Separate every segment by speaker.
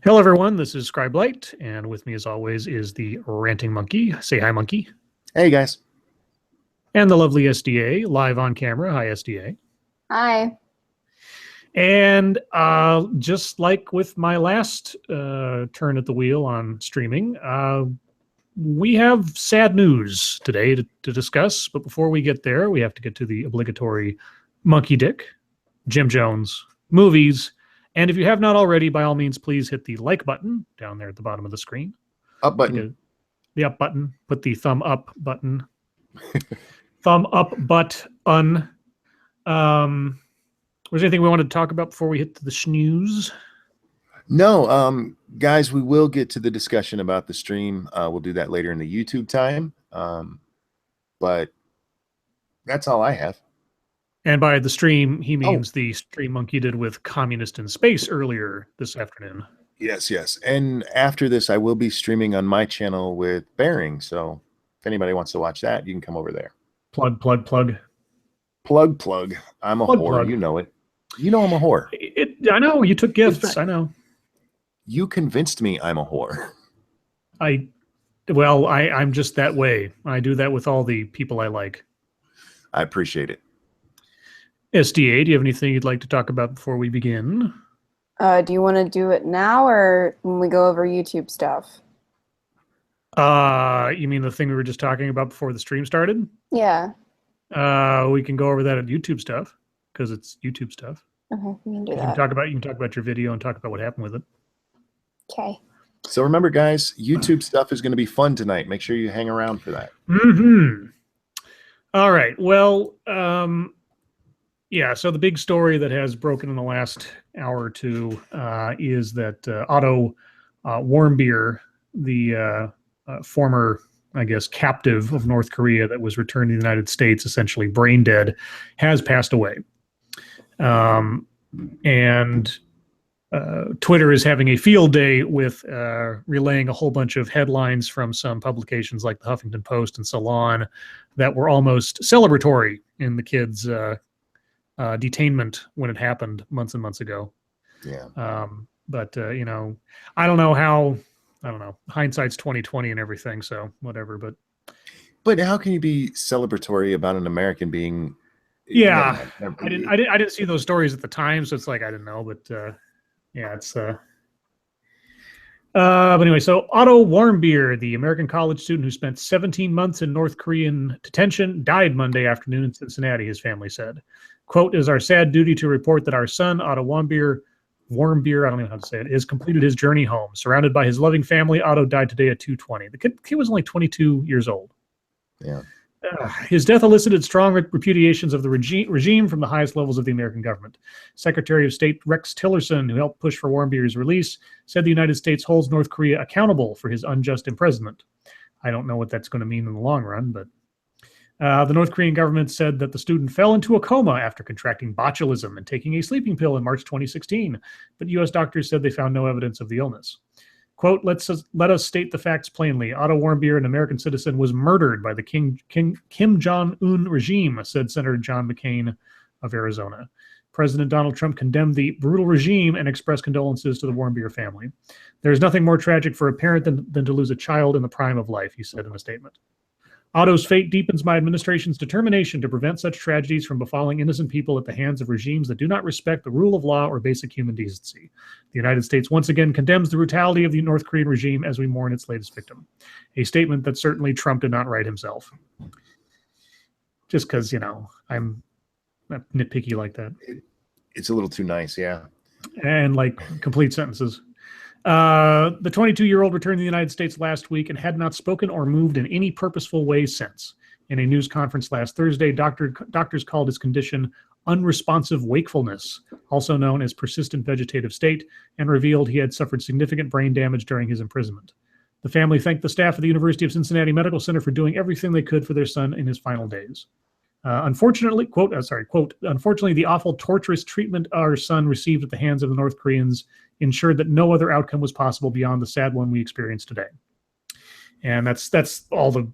Speaker 1: Hello, everyone. This is Scribe, and with me, as always, is the ranting monkey. Say hi, monkey.
Speaker 2: Hey guys.
Speaker 1: And the lovely SDA, live on camera. Hi, SDA.
Speaker 3: Hi.
Speaker 1: And just like with my last turn at the wheel on streaming, we have sad news today to discuss. But before we get there, we have to get to the obligatory monkey dick, Jim Jones, movies. And if you have not already, by all means, please hit the like button down there at the bottom of the screen.
Speaker 2: Up button.
Speaker 1: The up button. Put the thumb up button. Thumb up butt-un. Was there anything we wanted to talk about before we hit the snooze?
Speaker 2: No, guys, we will get to the discussion about the stream. We'll do that later in the YouTube time. But that's all I have.
Speaker 1: And by the stream, he means the stream monkey did with Communist in Space earlier this afternoon.
Speaker 2: Yes, yes. And after this, I will be streaming on my channel with Bearing. So if anybody wants to watch that, you can come over there.
Speaker 1: Plug.
Speaker 2: Plug. I'm a whore.
Speaker 1: Plug.
Speaker 2: You know it. You know I'm a whore.
Speaker 1: I know. You took gifts. I know.
Speaker 2: You convinced me I'm a whore.
Speaker 1: I'm just that way. I do that with all the people I like.
Speaker 2: I appreciate it.
Speaker 1: SDA, do you have anything you'd like to talk about before we begin?
Speaker 3: Do you want to do it now or when we go over YouTube stuff?
Speaker 1: You mean the thing we were just talking about before the stream started?
Speaker 3: Yeah.
Speaker 1: We can go over that at YouTube stuff because it's YouTube stuff.
Speaker 3: Okay, we can do that.
Speaker 1: You can talk about your video and talk about what happened with it.
Speaker 3: Okay.
Speaker 2: So remember, guys, YouTube stuff is going to be fun tonight. Make sure you hang around for that.
Speaker 1: Mm-hmm. All right. Well, yeah, so the big story that has broken in the last hour or two is that Otto Warmbier, the former, I guess, captive of North Korea that was returned to the United States, essentially brain dead, has passed away. And Twitter is having a field day with relaying a whole bunch of headlines from some publications like the Huffington Post and Salon that were almost celebratory in the kid's detainment when it happened months and months ago.
Speaker 2: Yeah.
Speaker 1: But you know, I don't know. Hindsight's 20/20 and everything, so whatever. But
Speaker 2: how can you be celebratory about an American being?
Speaker 1: Yeah, I didn't see those stories at the time, so it's like I didn't know. But yeah, it's. But anyway, so Otto Warmbier, the American college student who spent 17 months in North Korean detention, died Monday afternoon in Cincinnati, his family said. Quote, "It is our sad duty to report that our son, Otto Warmbier, I don't even know how to say it, has completed his journey home. Surrounded by his loving family, Otto died today at 2:20. The kid was only 22 years old.
Speaker 2: Yeah.
Speaker 1: His death elicited strong repudiations of the regime from the highest levels of the American government. Secretary of State Rex Tillerson, who helped push for Warmbier's release, said the United States holds North Korea accountable for his unjust imprisonment. I don't know what that's going to mean in the long run, but the North Korean government said that the student fell into a coma after contracting botulism and taking a sleeping pill in March 2016, but U.S. doctors said they found no evidence of the illness. Quote, let us state the facts plainly. Otto Warmbier, an American citizen, was murdered by the Kim Jong-un regime, said Senator John McCain of Arizona. President Donald Trump condemned the brutal regime and expressed condolences to the Warmbier family. There is nothing more tragic for a parent than to lose a child in the prime of life, he said in a statement. Otto's fate deepens my administration's determination to prevent such tragedies from befalling innocent people at the hands of regimes that do not respect the rule of law or basic human decency. The United States once again condemns the brutality of the North Korean regime as we mourn its latest victim. A statement that certainly Trump did not write himself. Just because, you know, I'm not nitpicky like that.
Speaker 2: It's a little too nice, yeah.
Speaker 1: And like complete sentences. The 22-year-old returned to the United States last week and had not spoken or moved in any purposeful way since. In a news conference last Thursday, doctors called his condition unresponsive wakefulness, also known as persistent vegetative state, and revealed he had suffered significant brain damage during his imprisonment. The family thanked the staff of the University of Cincinnati Medical Center for doing everything they could for their son in his final days. Unfortunately, quote, unfortunately, the awful torturous treatment our son received at the hands of the North Koreans ensured that no other outcome was possible beyond the sad one we experienced today. And that's all the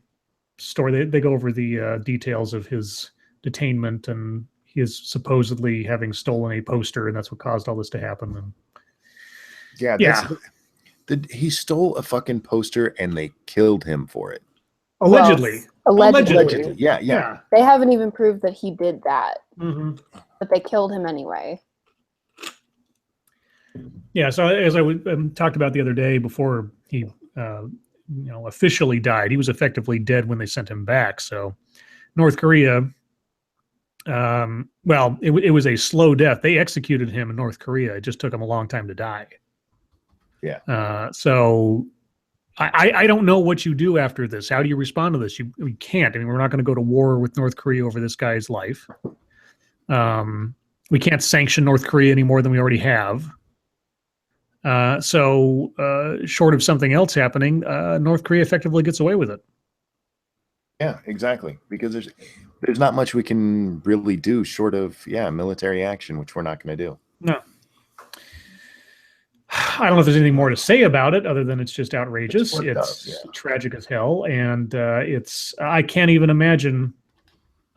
Speaker 1: story. They go over the details of his detainment, and he is supposedly having stolen a poster, and that's what caused all this to happen. And
Speaker 2: Yeah,
Speaker 1: Yeah.
Speaker 2: he stole a fucking poster and they killed him for it.
Speaker 1: Allegedly.
Speaker 2: Allegedly. Yeah.
Speaker 1: Yeah.
Speaker 3: They haven't even proved that he did that,
Speaker 1: Mm-hmm.
Speaker 3: but they killed him anyway.
Speaker 1: Yeah. So as I talked about the other day, before he, officially died, he was effectively dead when they sent him back. So North Korea, well, it was a slow death. They executed him in North Korea. It just took him a long time to die.
Speaker 2: Yeah.
Speaker 1: So I don't know what you do after this. How do you respond to this? We can't. I mean, we're not going to go to war with North Korea over this guy's life. We can't sanction North Korea any more than we already have. So short of something else happening, North Korea effectively gets away with it.
Speaker 2: Yeah, exactly. Because there's not much we can really do short of military action, which we're not going to do.
Speaker 1: No. I don't know if there's anything more to say about it other than it's just outrageous. It's tragic as hell, and I can't even imagine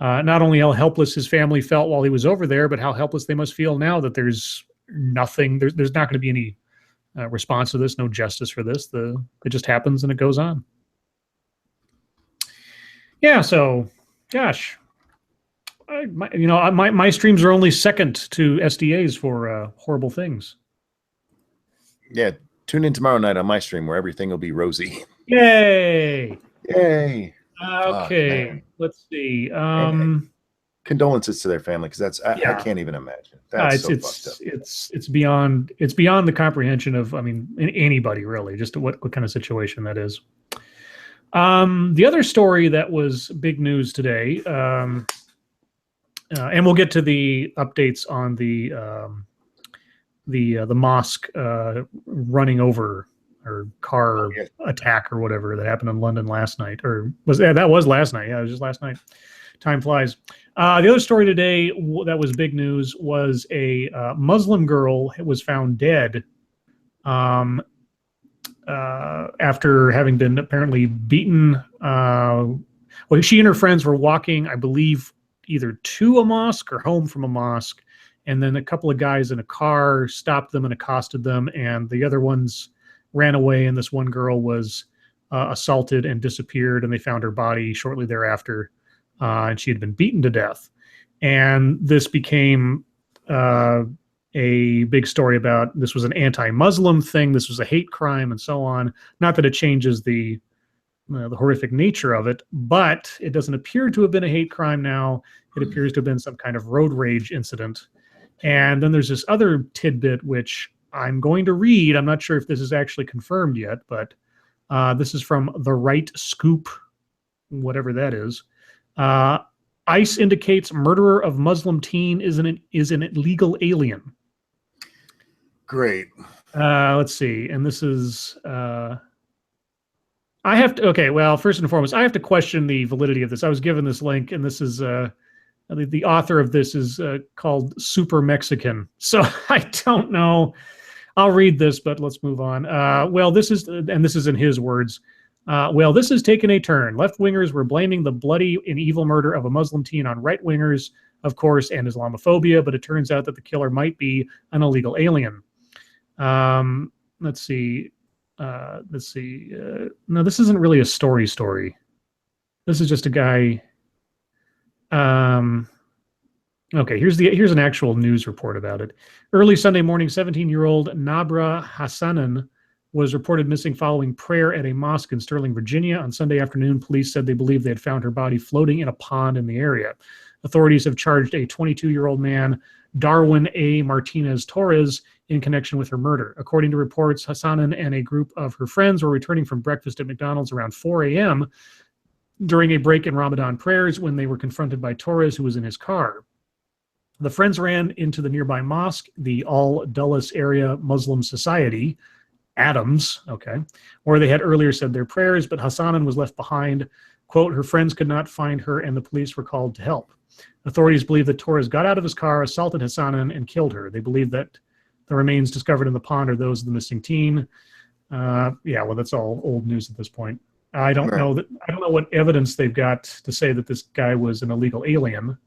Speaker 1: not only how helpless his family felt while he was over there, but how helpless they must feel now that there's nothing. There's not going to be any response to this, no justice for this. It just happens and it goes on. Yeah. So, gosh, my streams are only second to SDAs for horrible things.
Speaker 2: Yeah, tune in tomorrow night on my stream where everything will be rosy.
Speaker 1: Yay!
Speaker 2: Yay!
Speaker 1: Okay, let's see.
Speaker 2: Condolences to their family, because I can't even imagine. That's so fucked up.
Speaker 1: It's beyond the comprehension of, I mean, anybody really, just what kind of situation that is. The other story that was big news today, and we'll get to the updates on the mosque running over, or car attack or whatever that happened in London last night, or that was last night. Yeah, it was just last night. Time flies. The other story today that was big news was a Muslim girl was found dead after having been apparently beaten. Well, she and her friends were walking, I believe, either to a mosque or home from a mosque, and then a couple of guys in a car stopped them and accosted them, and the other ones ran away, and this one girl was assaulted and disappeared, and they found her body shortly thereafter, and she had been beaten to death. And this became a big story about, this was an anti-Muslim thing, this was a hate crime, and so on. Not that it changes the horrific nature of it, but it doesn't appear to have been a hate crime now. It appears to have been some kind of road rage incident. And then there's this other tidbit, which I'm going to read. I'm not sure if this is actually confirmed yet, but this is from The Right Scoop, whatever that is. ICE indicates murderer of Muslim teen is an illegal alien.
Speaker 2: Great.
Speaker 1: Let's see. And this is... I have to... Okay, well, first and foremost, I have to question the validity of this. I was given this link, and this is... the author of this is called Super Mexican. So I don't know. I'll read this, but let's move on. Well, this is in his words. Well, this has taken a turn. Left-wingers were blaming the bloody and evil murder of a Muslim teen on right-wingers, of course, and Islamophobia, but it turns out that the killer might be an illegal alien. Let's see. No, this isn't really a story. This is just a guy... Okay, here's an actual news report about it. Early Sunday morning, 17-year-old Nabra Hassanan was reported missing following prayer at a mosque in Sterling, Virginia. On Sunday afternoon, police said they believed they had found her body floating in a pond in the area. Authorities have charged a 22-year-old man, Darwin A. Martinez Torres, in connection with her murder. According to reports, Hassanan and a group of her friends were returning from breakfast at McDonald's around 4 a.m. during a break in Ramadan prayers when they were confronted by Torres, who was in his car. The friends ran into the nearby mosque, the Al-Dulles Area Muslim Society, Adams, where they had earlier said their prayers, but Hassanan was left behind. Quote, her friends could not find her and the police were called to help. Authorities believe that Torres got out of his car, assaulted Hassanan, and killed her. They believe that the remains discovered in the pond are those of the missing teen. Well, that's all old news at this point. I don't know what evidence they've got to say that this guy was an illegal alien.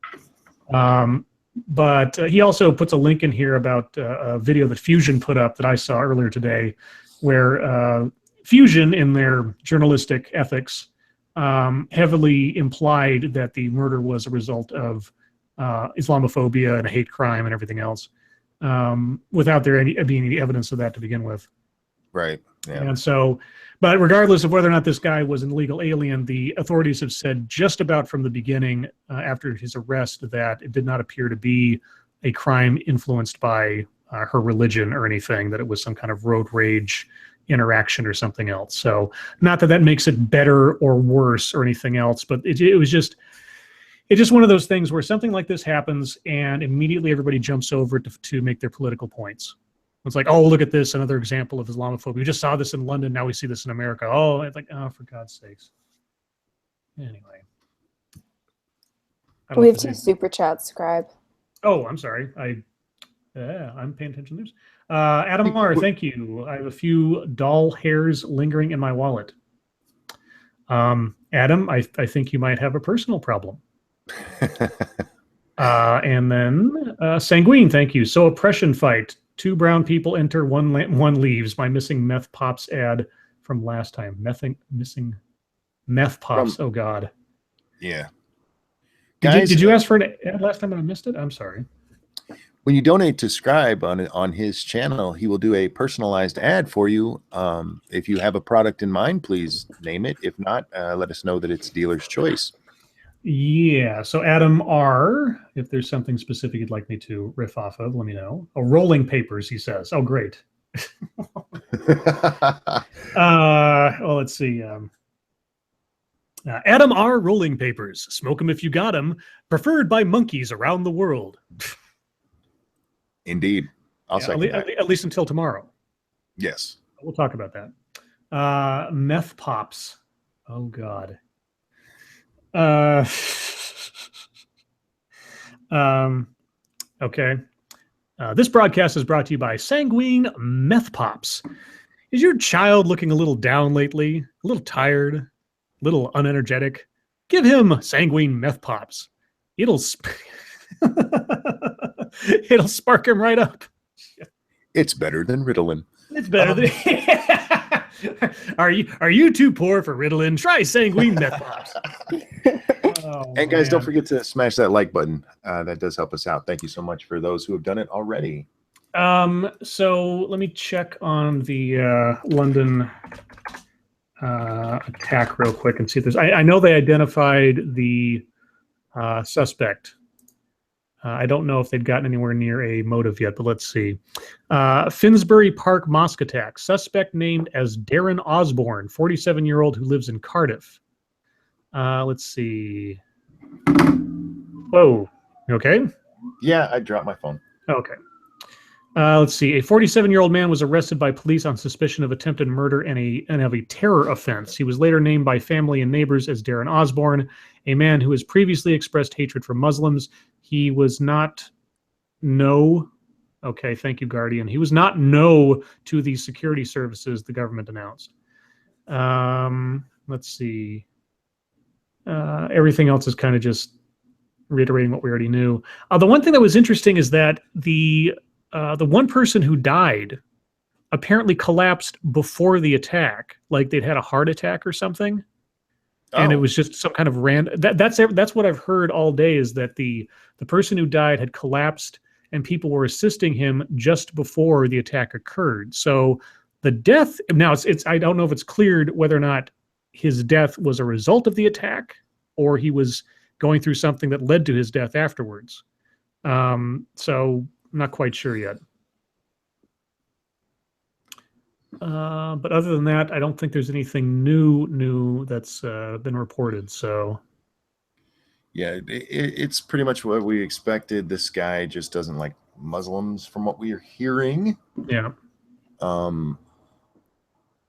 Speaker 1: But he also puts a link in here about a video that Fusion put up that I saw earlier today, where Fusion, in their journalistic ethics, heavily implied that the murder was a result of Islamophobia and a hate crime and everything else, without there being any evidence of that to begin with.
Speaker 2: Right. Yeah.
Speaker 1: And so, but regardless of whether or not this guy was an illegal alien, the authorities have said just about from the beginning, after his arrest, that it did not appear to be a crime influenced by her religion or anything, that it was some kind of road rage interaction or something else. So not that that makes it better or worse or anything else, but it was just, it's just one of those things where something like this happens and immediately everybody jumps over to make their political points. It's like, oh, look at this, another example of Islamophobia. We just saw this in London, now we see this in America. Oh, it's like, oh, for God's sakes. Anyway.
Speaker 3: We have 2 super chats, Scribe.
Speaker 1: Oh, I'm sorry. I'm paying attention to news. Adam R., thank you. I have a few doll hairs lingering in my wallet. Adam, I think you might have a personal problem. And then Sanguine, thank you. So oppression fight. 2 brown people enter, one leaves. My missing meth pops ad from last time. Missing meth pops. Oh God.
Speaker 2: Yeah.
Speaker 1: Guys, did you ask for an ad last time and I missed it? I'm sorry.
Speaker 2: When you donate to Scribe on his channel, he will do a personalized ad for you. If you have a product in mind, please name it. If not, let us know that it's dealer's choice.
Speaker 1: Yeah, so Adam R., if there's something specific you'd like me to riff off of, let me know. Oh, rolling papers, he says. Oh, great. Well, let's see. Adam R., rolling papers. Smoke them if you got them. Preferred by monkeys around the world.
Speaker 2: Indeed. I'll second that.
Speaker 1: At least until tomorrow.
Speaker 2: Yes.
Speaker 1: We'll talk about that. Meth pops. Oh, God. Okay. This broadcast is brought to you by Sanguine Meth Pops. Is your child looking a little down lately? A little tired? A little unenergetic? Give him Sanguine Meth Pops. It'll it'll spark him right up.
Speaker 2: It's better than Ritalin.
Speaker 1: It's better than... Are you too poor for Ritalin? Try Sanguine Meth Pops.
Speaker 2: And guys, don't forget to smash that like button. That does help us out. Thank you so much for those who have done it already.
Speaker 1: So let me check on the London attack real quick and see if there's... I know they identified the suspect. I don't know if they've gotten anywhere near a motive yet, but let's see. Finsbury Park mosque attack. Suspect named as Darren Osborne, 47-year-old who lives in Cardiff. Let's see. Whoa. You okay?
Speaker 2: Yeah, I dropped my phone.
Speaker 1: Okay. Let's see. A 47-year-old man was arrested by police on suspicion of attempted murder and of a terror offense. He was later named by family and neighbors as Darren Osborne, a man who has previously expressed hatred for Muslims. He was not okay, thank you, Guardian. He was not to the security services the government announced. Let's see. Everything else is kind of just reiterating what we already knew. The one thing that was interesting is that the one person who died apparently collapsed before the attack, like they'd had a heart attack or something. And it was just some kind of random... That's what I've heard all day, is that the person who died had collapsed and people were assisting him just before the attack occurred. So the death... Now, I don't know if it's cleared whether or not his death was a result of the attack or he was going through something that led to his death afterwards. So I'm not quite sure yet. But other than that, I don't think there's anything new that's been reported. So,
Speaker 2: yeah, it's pretty much what we expected. This guy just doesn't like Muslims, from what we are hearing.
Speaker 1: Yeah.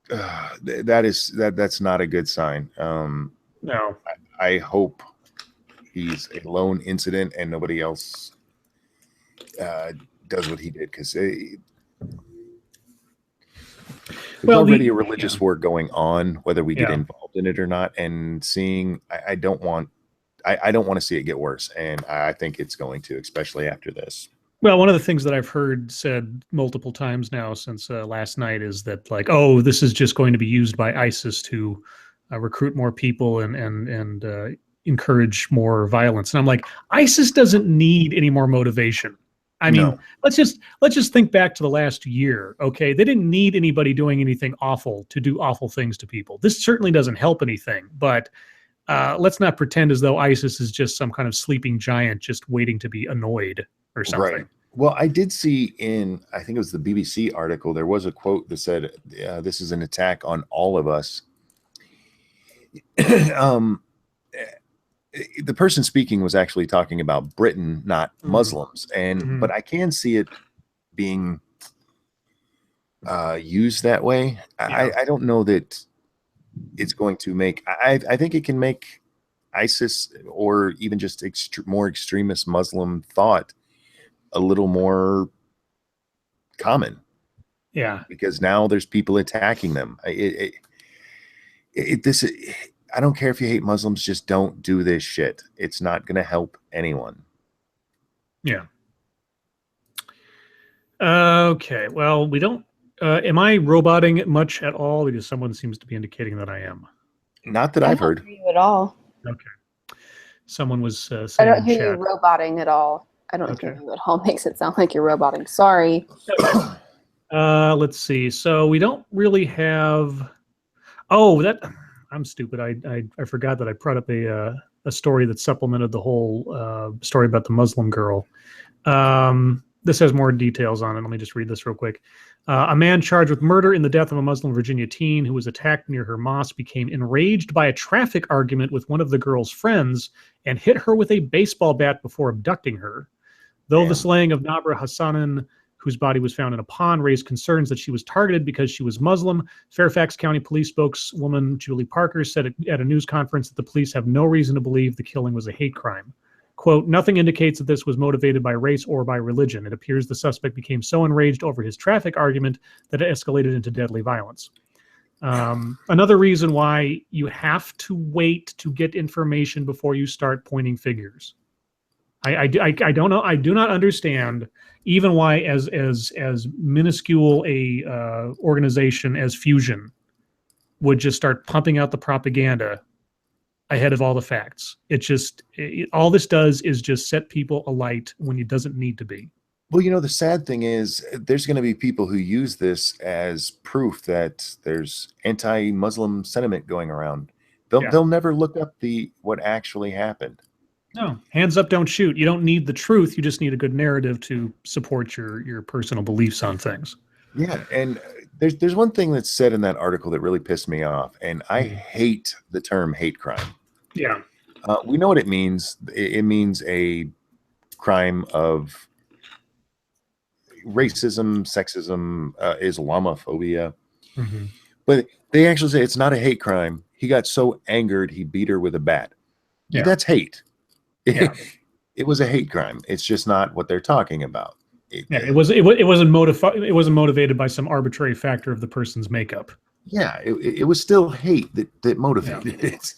Speaker 2: That's not a good sign.
Speaker 1: No.
Speaker 2: I hope he's a lone incident and nobody else does what he did, because there's already a religious war going on, whether we get involved in it or not. And seeing, I don't want I don't want to see it get worse, and I think it's going to, especially after this.
Speaker 1: Well, one of the things that I've heard said multiple times now since last night is that, like, oh, this is just going to be used by ISIS to recruit more people and encourage more violence. And I'm like, ISIS doesn't need any more motivation. I mean,
Speaker 2: No.
Speaker 1: let's just think back to the last year. Okay, they didn't need anybody doing anything awful to do awful things to people. This certainly doesn't help anything, but let's not pretend as though ISIS is just some kind of sleeping giant just waiting to be annoyed or something.
Speaker 2: Right. Well, I did see in, I think it was the BBC article, there was a quote that said, this is an attack on all of us. The person speaking was actually talking about Britain, not Muslims. And but I can see it being used that way.
Speaker 1: Yeah.
Speaker 2: I don't know that it's going to make, I think it can make ISIS or even just more extremist Muslim thought a little more common.
Speaker 1: Yeah.
Speaker 2: Because now there's people attacking them. I don't care if you hate Muslims, just don't do this shit. It's not going to help anyone.
Speaker 1: Yeah. Okay. Well, we don't. Am I roboting it much at all? Because someone seems to be indicating that I am.
Speaker 2: Not that I've heard.
Speaker 3: I don't hear you at all.
Speaker 1: Okay. Someone was saying
Speaker 3: I don't hear
Speaker 1: in
Speaker 3: you
Speaker 1: chat.
Speaker 3: roboting at all. I don't hear you at all. Makes it sound like you're roboting. Sorry.
Speaker 1: Let's see. So we don't really have. Oh, I'm stupid. I forgot that I brought up a story that supplemented the whole story about the Muslim girl. This has more details on it. Let me just read this real quick. A man charged with murder in the death of a Muslim Virginia teen who was attacked near her mosque became enraged by a traffic argument with one of the girl's friends and hit her with a baseball bat before abducting her. Though the slaying of Nabra Hassanin, whose body was found in a pond, raised concerns that she was targeted because she was Muslim, Fairfax County Police spokeswoman Julie Parker said at a news conference that the police have no reason to believe the killing was a hate crime. Quote, nothing indicates that this was motivated by race or by religion. It appears the suspect became so enraged over his traffic argument that it escalated into deadly violence. Another reason why you have to wait to get information before you start pointing figures. I don't know. I do not understand even why as minuscule a organization as Fusion would just start pumping out the propaganda ahead of all the facts. All this does is just set people alight when it doesn't need to be.
Speaker 2: Well, the sad thing is there's going to be people who use this as proof that there's anti-Muslim sentiment going around. They'll never look up what actually happened.
Speaker 1: No, hands up, don't shoot. You don't need the truth. You just need a good narrative to support your personal beliefs on things.
Speaker 2: Yeah, and there's one thing that's said in that article that really pissed me off, and I hate the term hate crime.
Speaker 1: Yeah.
Speaker 2: We know what it means. It means a crime of racism, sexism, Islamophobia.
Speaker 1: Mm-hmm.
Speaker 2: But they actually say it's not a hate crime. He got so angered, he beat her with a bat.
Speaker 1: Yeah.
Speaker 2: That's hate.
Speaker 1: Yeah.
Speaker 2: It was a hate crime. It's just not what they're talking about.
Speaker 1: It wasn't motivated by some arbitrary factor of the person's makeup.
Speaker 2: Yeah, it was still hate that motivated it.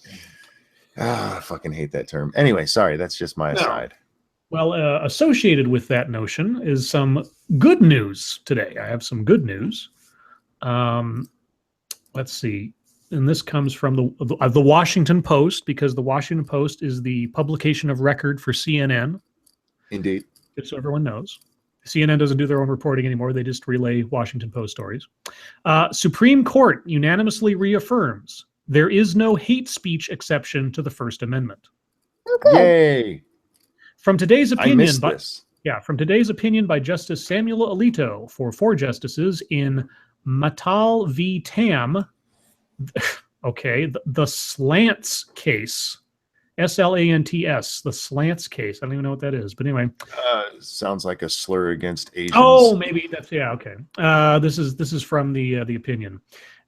Speaker 2: I fucking hate that term. Anyway, sorry, that's just my aside.
Speaker 1: Well, associated with that notion is some good news today. I have some good news. Let's see. And this comes from the Washington Post, because the Washington Post is the publication of record for CNN.
Speaker 2: Indeed.
Speaker 1: Just so everyone knows. CNN doesn't do their own reporting anymore. They just relay Washington Post stories. Supreme Court unanimously reaffirms there is no hate speech exception to the First Amendment.
Speaker 3: Oh, good.
Speaker 2: Yay.
Speaker 1: From today's opinion, from today's opinion by Justice Samuel Alito for 4 justices in Matal v. Tam, okay, the Slants case, SLANTS, the Slants case. I don't even know what that is, but anyway.
Speaker 2: Sounds like a slur against Asians.
Speaker 1: Oh, maybe that's, yeah, okay. This is from the opinion.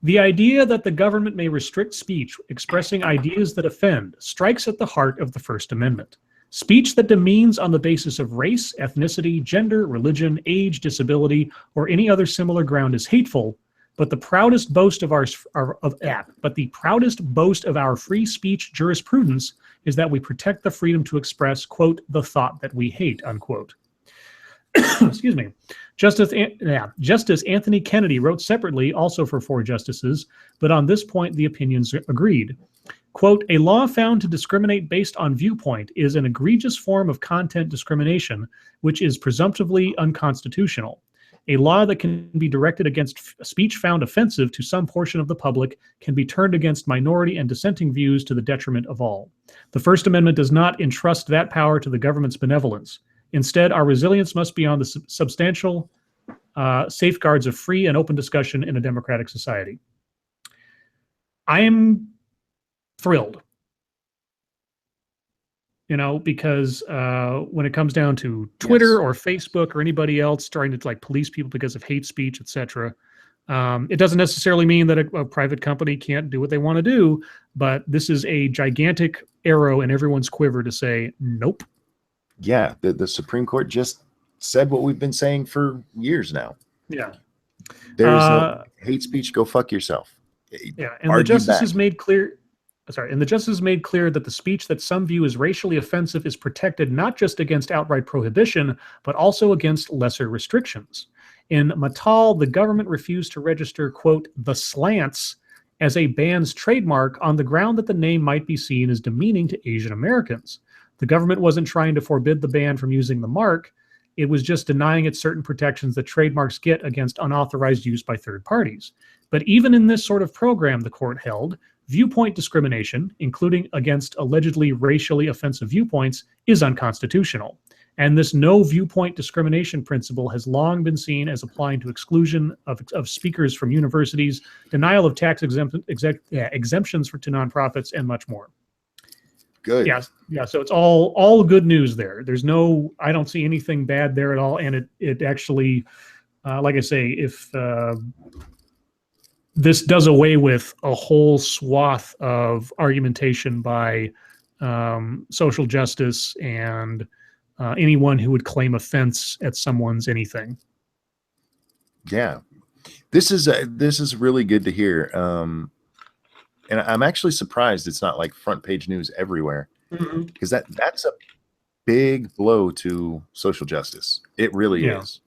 Speaker 1: The idea that the government may restrict speech expressing ideas that offend strikes at the heart of the First Amendment. Speech that demeans on the basis of race, ethnicity, gender, religion, age, disability, or any other similar ground is hateful, But the proudest boast of our free speech jurisprudence is that we protect the freedom to express, quote, the thought that we hate, unquote. Excuse me. Justice Anthony Kennedy wrote separately, also for 4 justices, but on this point the opinions agreed. Quote, a law found to discriminate based on viewpoint is an egregious form of content discrimination, which is presumptively unconstitutional. A law that can be directed against speech found offensive to some portion of the public can be turned against minority and dissenting views to the detriment of all. The First Amendment does not entrust that power to the government's benevolence. Instead, our resilience must be on the substantial safeguards of free and open discussion in a democratic society. I am thrilled, because when it comes down to Twitter or Facebook or anybody else trying to like police people because of hate speech, etc., it doesn't necessarily mean that a private company can't do what they want to do, but this is a gigantic arrow in everyone's quiver to say, nope.
Speaker 2: Yeah, the Supreme Court just said what we've been saying for years now.
Speaker 1: Yeah.
Speaker 2: There's no hate speech, go fuck yourself.
Speaker 1: Yeah, and the justices made clear that the speech that some view as racially offensive is protected not just against outright prohibition, but also against lesser restrictions. In Mattal, the government refused to register, quote, the slants as a band's trademark on the ground that the name might be seen as demeaning to Asian Americans. The government wasn't trying to forbid the band from using the mark. It was just denying it certain protections that trademarks get against unauthorized use by third parties. But even in this sort of program, the court held, viewpoint discrimination, including against allegedly racially offensive viewpoints, is unconstitutional. And this no viewpoint discrimination principle has long been seen as applying to exclusion of speakers from universities, denial of tax exemptions to nonprofits, and much more.
Speaker 2: Good.
Speaker 1: Yeah. So it's all good news there. I don't see anything bad there at all. And it actually, like I say, if this does away with a whole swath of argumentation by social justice and anyone who would claim offense at someone's anything.
Speaker 2: Yeah, this is really good to hear. And I'm actually surprised it's not like front page news everywhere, because that's a big blow to social justice. It really is.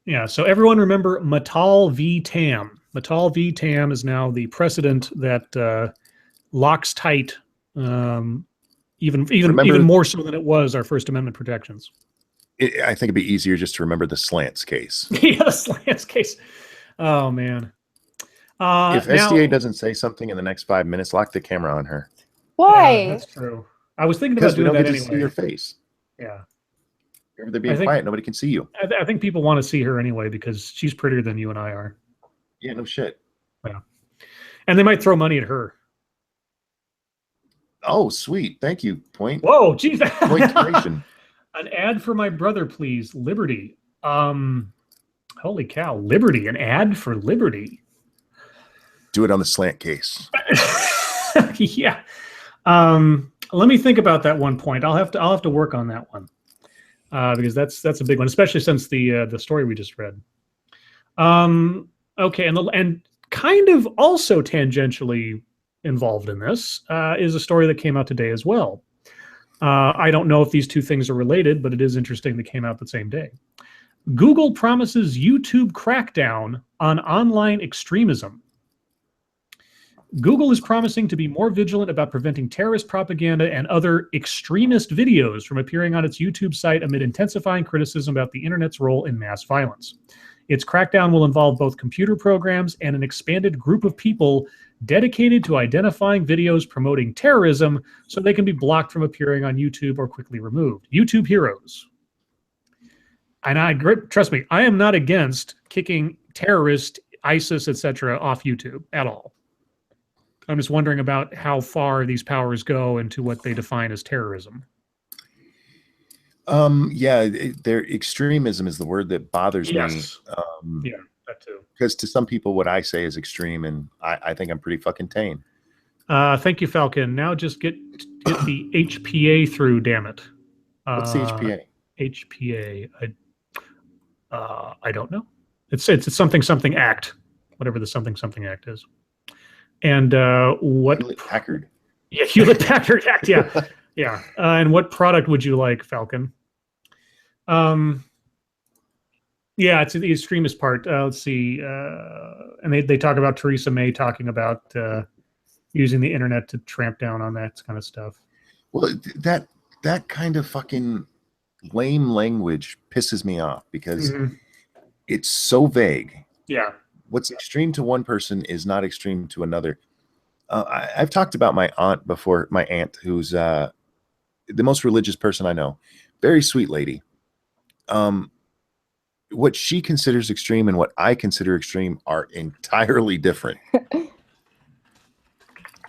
Speaker 1: Yeah. So everyone remember Mattal v. Tam. Mattal v. Tam is now the precedent that locks tight, even more so than it was our First Amendment protections.
Speaker 2: I think it'd be easier just to remember the slants case.
Speaker 1: Yeah, the slants case. Oh man.
Speaker 2: If SDA doesn't say something in the next 5 minutes, lock the camera on her.
Speaker 3: Why?
Speaker 1: Yeah, that's true. I was thinking about doing that anyway.
Speaker 2: See your face.
Speaker 1: Yeah.
Speaker 2: If they're being quiet, nobody can see you.
Speaker 1: I think people want to see her anyway because she's prettier than you and I are.
Speaker 2: Yeah, no shit.
Speaker 1: Yeah. And they might throw money at her.
Speaker 2: Oh, sweet. Thank you. Point.
Speaker 1: Whoa, geez.
Speaker 2: Point creation.
Speaker 1: An ad for my brother, please. Liberty. Holy cow. Liberty. An ad for Liberty.
Speaker 2: Do it on the slant case.
Speaker 1: Yeah. Let me think about that one point. I'll have to work on that one. Because that's a big one, especially since the story we just read. Okay, and kind of also tangentially involved in this is a story that came out today as well. I don't know if these two things are related, but it is interesting they came out the same day. Google promises YouTube crackdown on online extremism. Google is promising to be more vigilant about preventing terrorist propaganda and other extremist videos from appearing on its YouTube site amid intensifying criticism about the internet's role in mass violence. Its crackdown will involve both computer programs and an expanded group of people dedicated to identifying videos promoting terrorism so they can be blocked from appearing on YouTube or quickly removed. YouTube heroes. And trust me, I am not against kicking terrorists, ISIS, etc. off YouTube at all. I'm just wondering about how far these powers go into what they define as terrorism.
Speaker 2: Yeah, their extremism is the word that bothers me.
Speaker 1: Yeah, that too.
Speaker 2: Because to some people, what I say is extreme, and I think I'm pretty fucking tame.
Speaker 1: Thank you, Falcon. Now just get the HPA through, damn it.
Speaker 2: What's the HPA?
Speaker 1: HPA. I don't know. It's something act. whatever the something Act is. And what
Speaker 2: Hewlett-Packard.
Speaker 1: Yeah, Hewlett-Packard Act. Yeah, yeah. And what product would you like, Falcon? Yeah, it's the extremist part. Let's see. And they talk about Theresa May talking about using the internet to tramp down on that kind of stuff.
Speaker 2: Well, that kind of fucking lame language pisses me off because it's so vague.
Speaker 1: Yeah.
Speaker 2: What's extreme to one person is not extreme to another. I've talked about my aunt before, my aunt, who's the most religious person I know. Very sweet lady. What she considers extreme and what I consider extreme are entirely different.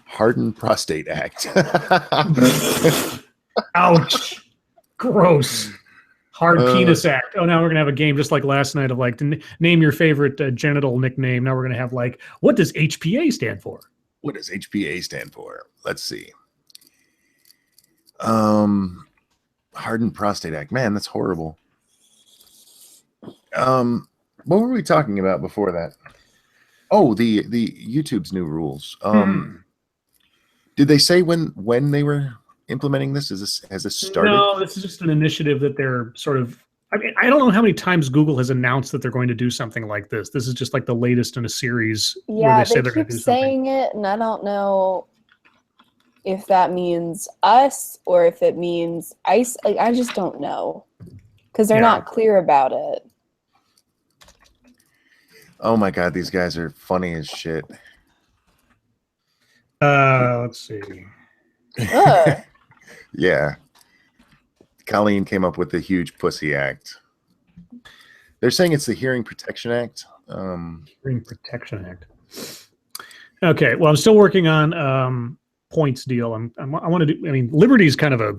Speaker 2: Hardened Prostate Act.
Speaker 1: Ouch. Gross. Hard Penis Act. Oh, now we're going to have a game just like last night of like, name your favorite genital nickname. Now we're going to have like, what does HPA stand for?
Speaker 2: What does HPA stand for? Let's see. Hardened Prostate Act. Man, that's horrible. What were we talking about before that? Oh, the YouTube's new rules. Did they say when they were implementing this? Has this started?
Speaker 1: No, this is just an initiative that they're sort of. I mean, I don't know how many times Google has announced that they're going to do something like this. This is just like the latest in a series where they say they're going to do something.
Speaker 3: saying it, and I don't know if that means us or if it means ICE. I just don't know because they're not clear about it.
Speaker 2: Oh my God, these guys are funny as shit.
Speaker 1: Let's see.
Speaker 2: Yeah. Colleen came up with the huge pussy act. They're saying it's the Hearing Protection Act.
Speaker 1: Hearing Protection Act. Okay, well, I'm still working on points deal. I want to do. I mean, liberty is kind of a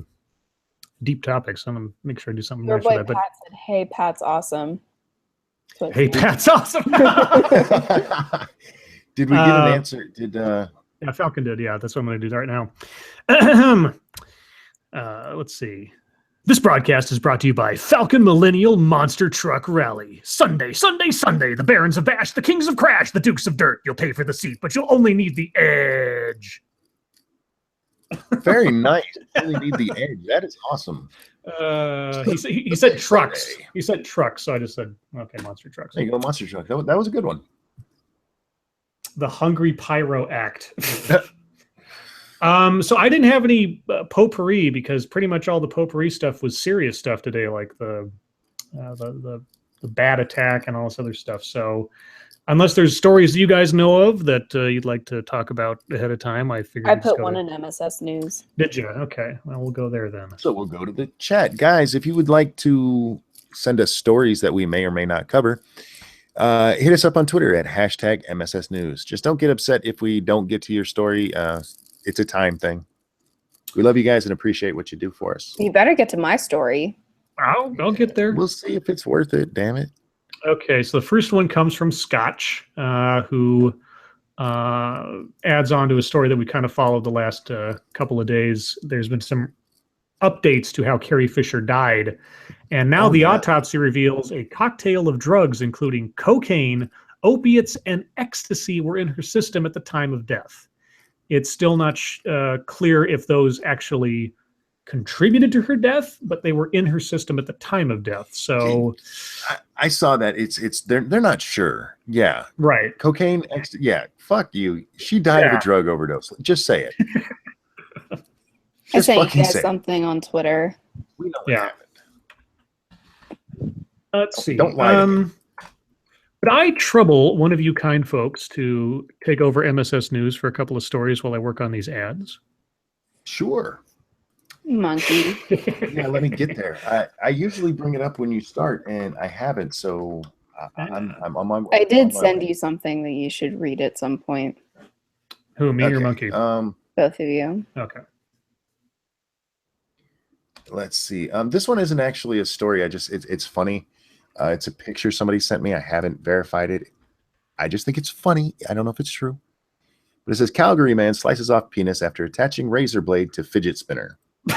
Speaker 1: deep topic, so I'm gonna make sure I do something
Speaker 3: Your
Speaker 1: nice for
Speaker 3: boy
Speaker 1: that. But
Speaker 3: Pat said, "Hey, Pat's awesome."
Speaker 1: hey, Pat's awesome.
Speaker 2: Did we get an answer?
Speaker 1: Yeah, Falcon did. Yeah, that's what I'm going to do right now. Let's see. This broadcast is brought to you by Falcon Millennial Monster Truck Rally. Sunday, Sunday, Sunday. The Barons of Bash, the Kings of Crash, the Dukes of Dirt. You'll pay for the seat, but you'll only need the edge.
Speaker 2: Very nice. Only need the edge. That is awesome.
Speaker 1: He said trucks. He said trucks, so I just said, okay, monster trucks.
Speaker 2: There you go, monster truck. That was a good one.
Speaker 1: The Hungry Pyro Act. So I didn't have any potpourri because pretty much all the potpourri stuff was serious stuff today, like the bat attack and all this other stuff. So unless there's stories you guys know of that you'd like to talk about ahead of time, I figured
Speaker 3: I put one in MSS News.
Speaker 1: Did you? Okay, well, we'll go there then.
Speaker 2: So we'll go to the chat. Guys, if you would like to send us stories that we may or may not cover, hit us up on Twitter at hashtag MSS News. Just don't get upset if we don't get to your story. It's a time thing. We love you guys and appreciate what you do for us.
Speaker 3: You better get to my story.
Speaker 1: I'll get there.
Speaker 2: We'll see if it's worth it, damn it.
Speaker 1: Okay, so the first one comes from Scotch, who adds on to a story that we kind of followed the last couple of days. There's been some updates to how Carrie Fisher died. And now the autopsy reveals a cocktail of drugs, including cocaine, opiates, and ecstasy were in her system at the time of death. It's still not clear if those actually contributed to her death, but they were in her system at the time of death. So
Speaker 2: I saw that they're not sure. Yeah.
Speaker 1: Right.
Speaker 2: Cocaine, yeah. Fuck you. She died of a drug overdose. Just say it.
Speaker 3: I sent you guys something on Twitter.
Speaker 2: We know what happened.
Speaker 1: Let's see.
Speaker 2: Don't lie to me.
Speaker 1: But I trouble one of you kind folks to take over MSS News for a couple of stories while I work on these ads.
Speaker 2: Sure.
Speaker 3: Monkey.
Speaker 2: Yeah, let me get there. I usually bring it up when you start, and I haven't, so I'm on my way.
Speaker 3: I did send you something that you should read at some point.
Speaker 1: Who, me or Monkey?
Speaker 3: Both of you.
Speaker 1: Okay.
Speaker 2: Let's see. This one isn't actually a story. It's funny. It's a picture somebody sent me. I haven't verified it. I just think it's funny. I don't know if it's true. But it says, Calgary man slices off penis after attaching razor blade to fidget spinner.
Speaker 1: Shit.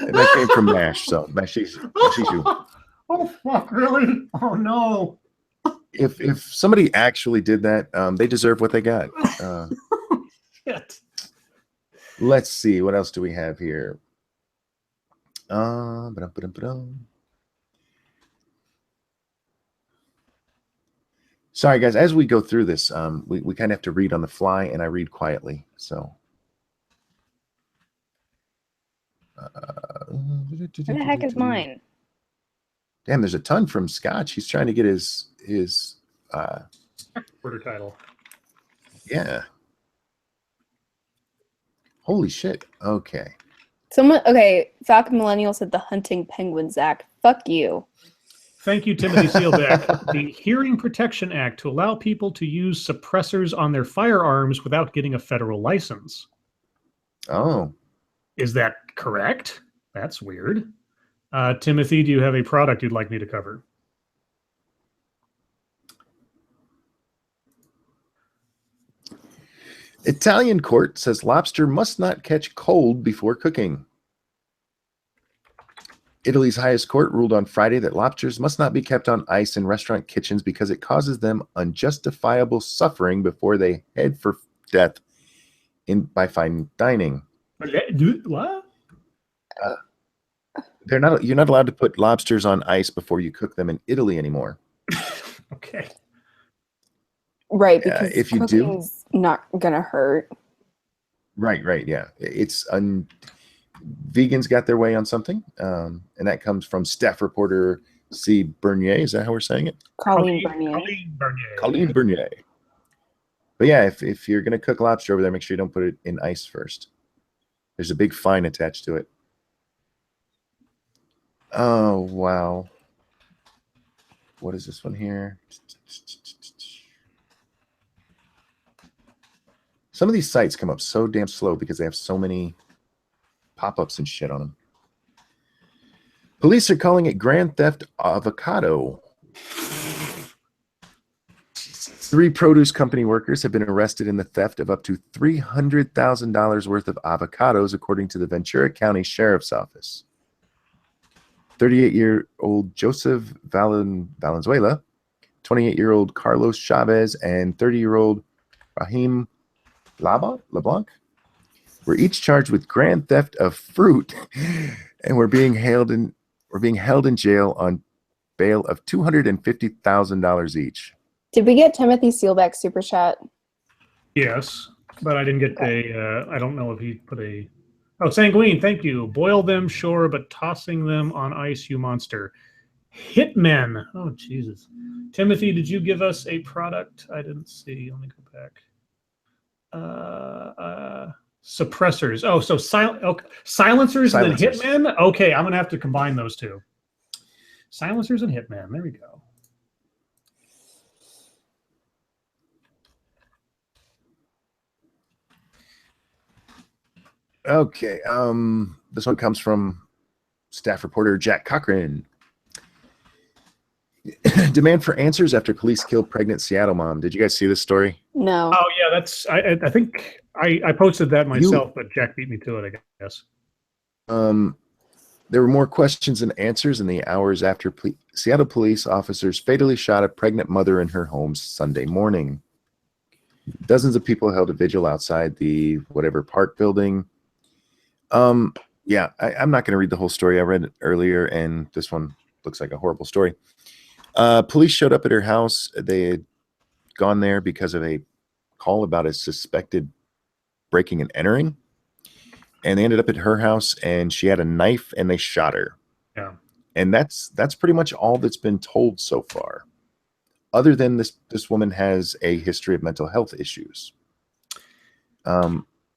Speaker 2: And that came from Mash. So Mash, she's you.
Speaker 1: Oh fuck! Really? Oh no!
Speaker 2: If somebody actually did that, they deserve what they got.
Speaker 1: Shit.
Speaker 2: Let's see, what else do we have here? Ba-dum. Sorry, guys. As we go through this, we kind of have to read on the fly, and I read quietly. So,
Speaker 3: Where the heck is mine?
Speaker 2: Damn, there's a ton from Scotch. He's trying to get his
Speaker 1: Order title.
Speaker 2: yeah. Holy shit. Okay.
Speaker 3: Falcon Millennial said the Hunting Penguins Act. Fuck you.
Speaker 1: Thank you, Timothy Sealbeck. The Hearing Protection Act to allow people to use suppressors on their firearms without getting a federal license.
Speaker 2: Oh.
Speaker 1: Is that correct? That's weird. Timothy, do you have a product you'd like me to cover?
Speaker 2: Italian court says lobster must not catch cold before cooking. Italy's highest court ruled on Friday that lobsters must not be kept on ice in restaurant kitchens because it causes them unjustifiable suffering before they head for death by fine dining.
Speaker 1: What?
Speaker 2: You're not allowed to put lobsters on ice before you cook them in Italy anymore.
Speaker 1: Okay.
Speaker 3: Right, because
Speaker 2: if you
Speaker 3: cooking's not gonna hurt.
Speaker 2: Right, yeah. Vegans got their way on something, and that comes from staff reporter C. Bernier. Is that how we're saying it?
Speaker 3: Colleen Bernier.
Speaker 2: Colleen Bernier. But yeah, if you're going to cook lobster over there, make sure you don't put it in ice first. There's a big fine attached to it. Oh, wow. What is this one here? Some of these sites come up so damn slow because they have so many pop-ups and shit on them. Police are calling it grand theft avocado. 3 produce company workers have been arrested in the theft of up to $300,000 worth of avocados, according to the Ventura County Sheriff's Office. 38-year-old Joseph Valenzuela, 28-year-old Carlos Chavez, and 30-year-old Rahim LeBlanc were each charged with grand theft of fruit, and were being held in jail on bail of $250,000 each.
Speaker 3: Did we get Timothy Sealbeck super chat?
Speaker 1: Yes, but I didn't get I don't know if he put a. Oh, Sanguine, thank you. Boil them, sure, but tossing them on ice, you monster. Hitmen. Oh, Jesus. Timothy, did you give us a product? I didn't see. Let me go back. Suppressors. Oh, so silencers and then hitmen? Okay, I'm going to have to combine those two. Silencers and hitmen. There we go.
Speaker 2: Okay. This one comes from staff reporter Jack Cochran. Demand for answers after police kill pregnant Seattle mom. Did you guys see this story?
Speaker 3: No.
Speaker 1: Oh yeah, that's. I think I posted that myself, but Jack beat me to it, I guess.
Speaker 2: There were more questions than answers in the hours after Seattle police officers fatally shot a pregnant mother in her home Sunday morning. Dozens of people held a vigil outside the whatever park building. Yeah, I'm not going to read the whole story. I read it earlier, and this one looks like a horrible story. Police showed up at her house. They had gone there because of a call about a suspected breaking and entering. And they ended up at her house, and she had a knife, and they shot her.
Speaker 1: Yeah.
Speaker 2: And that's pretty much all that's been told so far. Other than this woman has a history of mental health issues.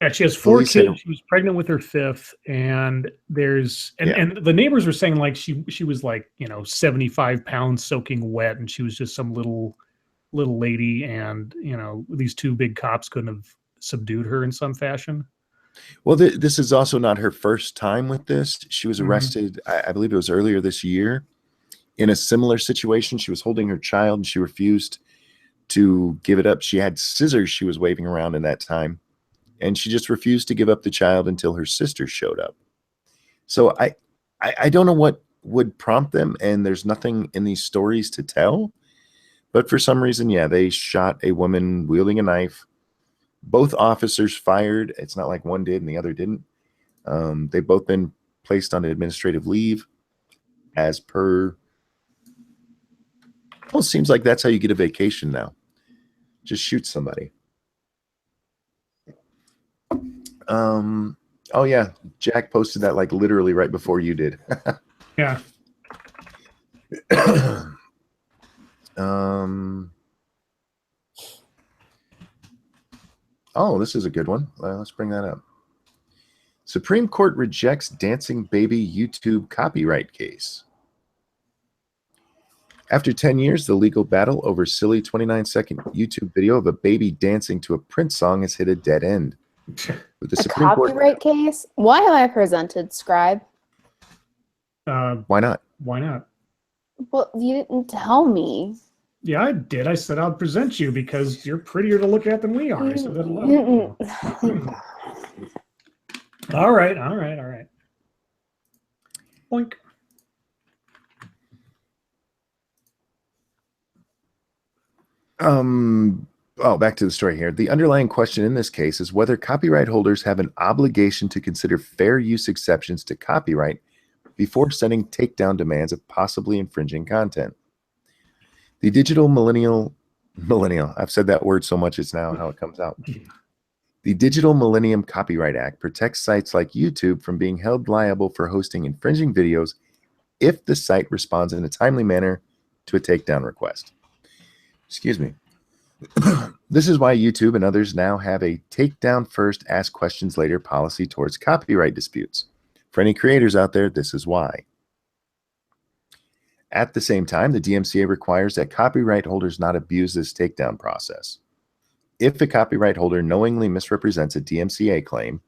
Speaker 1: Yeah, she has 4 kids. She was pregnant with her 5th, and and the neighbors were saying like she was like 75 pounds soaking wet, and she was just some little lady, and these 2 big cops couldn't have subdued her in some fashion.
Speaker 2: Well, this is also not her first time with this. She was arrested, I believe it was earlier this year, in a similar situation. She was holding her child, and she refused to give it up. She had scissors she was waving around in that time, and she just refused to give up the child until her sister showed up. So I don't know what would prompt them, and there's nothing in these stories to tell. But for some reason, yeah, they shot a woman wielding a knife. Both officers fired. It's not like one did and the other didn't. They've both been placed on administrative leave as per. Well, it seems like that's how you get a vacation now. Just shoot somebody. Oh yeah, Jack posted that like literally right before you did.
Speaker 1: Yeah.
Speaker 2: Oh, this is a good one. Let's bring that up. Supreme Court rejects dancing baby YouTube copyright case. After 10 years, the legal battle over silly 29-second YouTube video of a baby dancing to a Prince song has hit a dead end. With the
Speaker 3: A
Speaker 2: Supreme
Speaker 3: copyright case? Why have I presented Scribe?
Speaker 2: Why not?
Speaker 1: Why not?
Speaker 3: Well, you didn't tell me.
Speaker 1: Yeah, I did. I said I'll present you because you're prettier to look at than we are. I said that alone. All right. Boink.
Speaker 2: Back to the story here. The underlying question in this case is whether copyright holders have an obligation to consider fair use exceptions to copyright before sending takedown demands of possibly infringing content. The digital millennial, I've said that word so much it's now how it comes out. The Digital Millennium Copyright Act protects sites like YouTube from being held liable for hosting infringing videos if the site responds in a timely manner to a takedown request. Excuse me. This is why YouTube and others now have a takedown first, ask questions later policy towards copyright disputes. For any creators out there, this is why. At the same time, the DMCA requires that copyright holders not abuse this takedown process. If a copyright holder knowingly misrepresents a DMCA claim,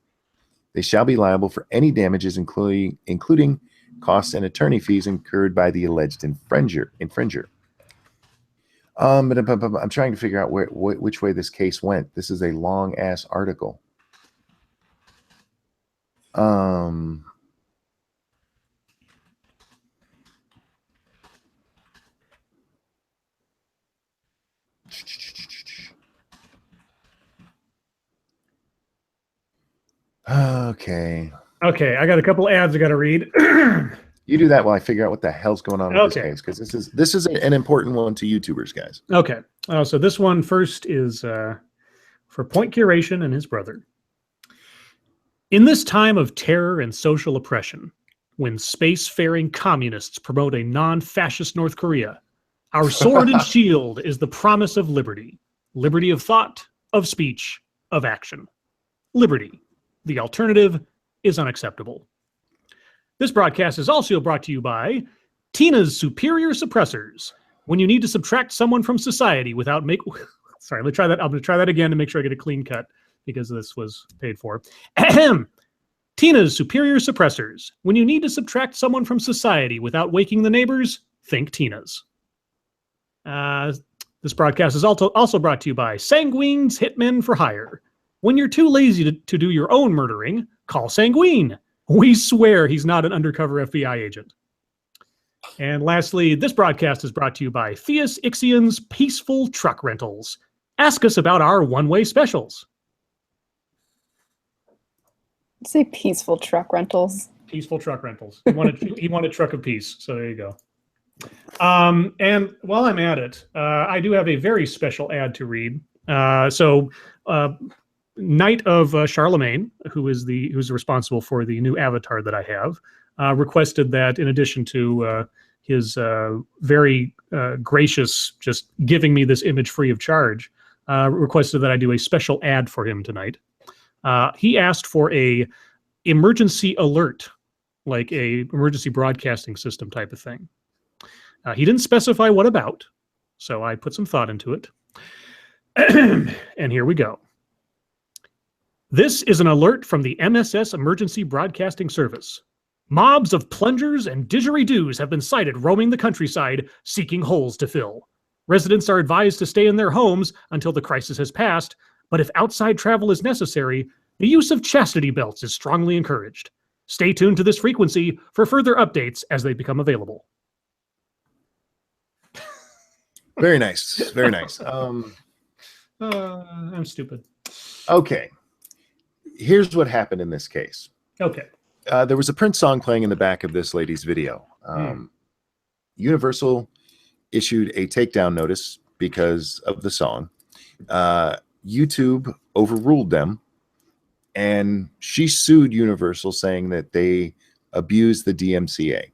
Speaker 2: they shall be liable for any damages, including costs and attorney fees incurred by the alleged infringer. But I'm trying to figure out which way this case went. This is a long ass article. Okay.
Speaker 1: Okay, I got a couple ads I got to read.
Speaker 2: You do that while I figure out what the hell's going on with this case, because this is an important one to YouTubers, guys.
Speaker 1: Okay, so this one first is for Point Curation and his brother. In this time of terror and social oppression, when spacefaring communists promote a non-fascist North Korea, our sword and shield is the promise of liberty. Liberty of thought, of speech, of action. Liberty. The alternative is unacceptable. This broadcast is also brought to you by Tina's Superior Suppressors. When you need to subtract someone from society without Sorry, let me try that. I'm going to try that again to make sure I get a clean cut because this was paid for. Ahem. Tina's Superior Suppressors. When you need to subtract someone from society without waking the neighbors, think Tina's. This broadcast is also brought to you by Sanguine's Hitmen for Hire. When you're too lazy to do your own murdering, call Sanguine. We swear he's not an undercover FBI agent. And lastly, this broadcast is brought to you by Theus Ixion's Peaceful Truck Rentals. Ask us about our one-way specials.
Speaker 3: Say Peaceful Truck Rentals.
Speaker 1: Peaceful Truck Rentals. He wanted Truck of Peace, so there you go. And while I'm at it, I do have a very special ad to read. Knight of Charlemagne, who's responsible for the new avatar that I have, requested that in addition to his very gracious just giving me this image free of charge, requested that I do a special ad for him tonight. He asked for a emergency alert, like a emergency broadcasting system type of thing. He didn't specify what about, so I put some thought into it. And here we go. This is an alert from the MSS Emergency Broadcasting Service. Mobs of plungers and didgeridoos have been sighted roaming the countryside, seeking holes to fill. Residents are advised to stay in their homes until the crisis has passed, but if outside travel is necessary, the use of chastity belts is strongly encouraged. Stay tuned to this frequency for further updates as they become available.
Speaker 2: Very nice. Very nice.
Speaker 1: I'm stupid.
Speaker 2: Okay. Here's what happened in this case.
Speaker 1: Okay.
Speaker 2: There was a Prince song playing in the back of this lady's video. Universal issued a takedown notice because of the song. YouTube overruled them, and she sued Universal, saying that they abused the DMCA,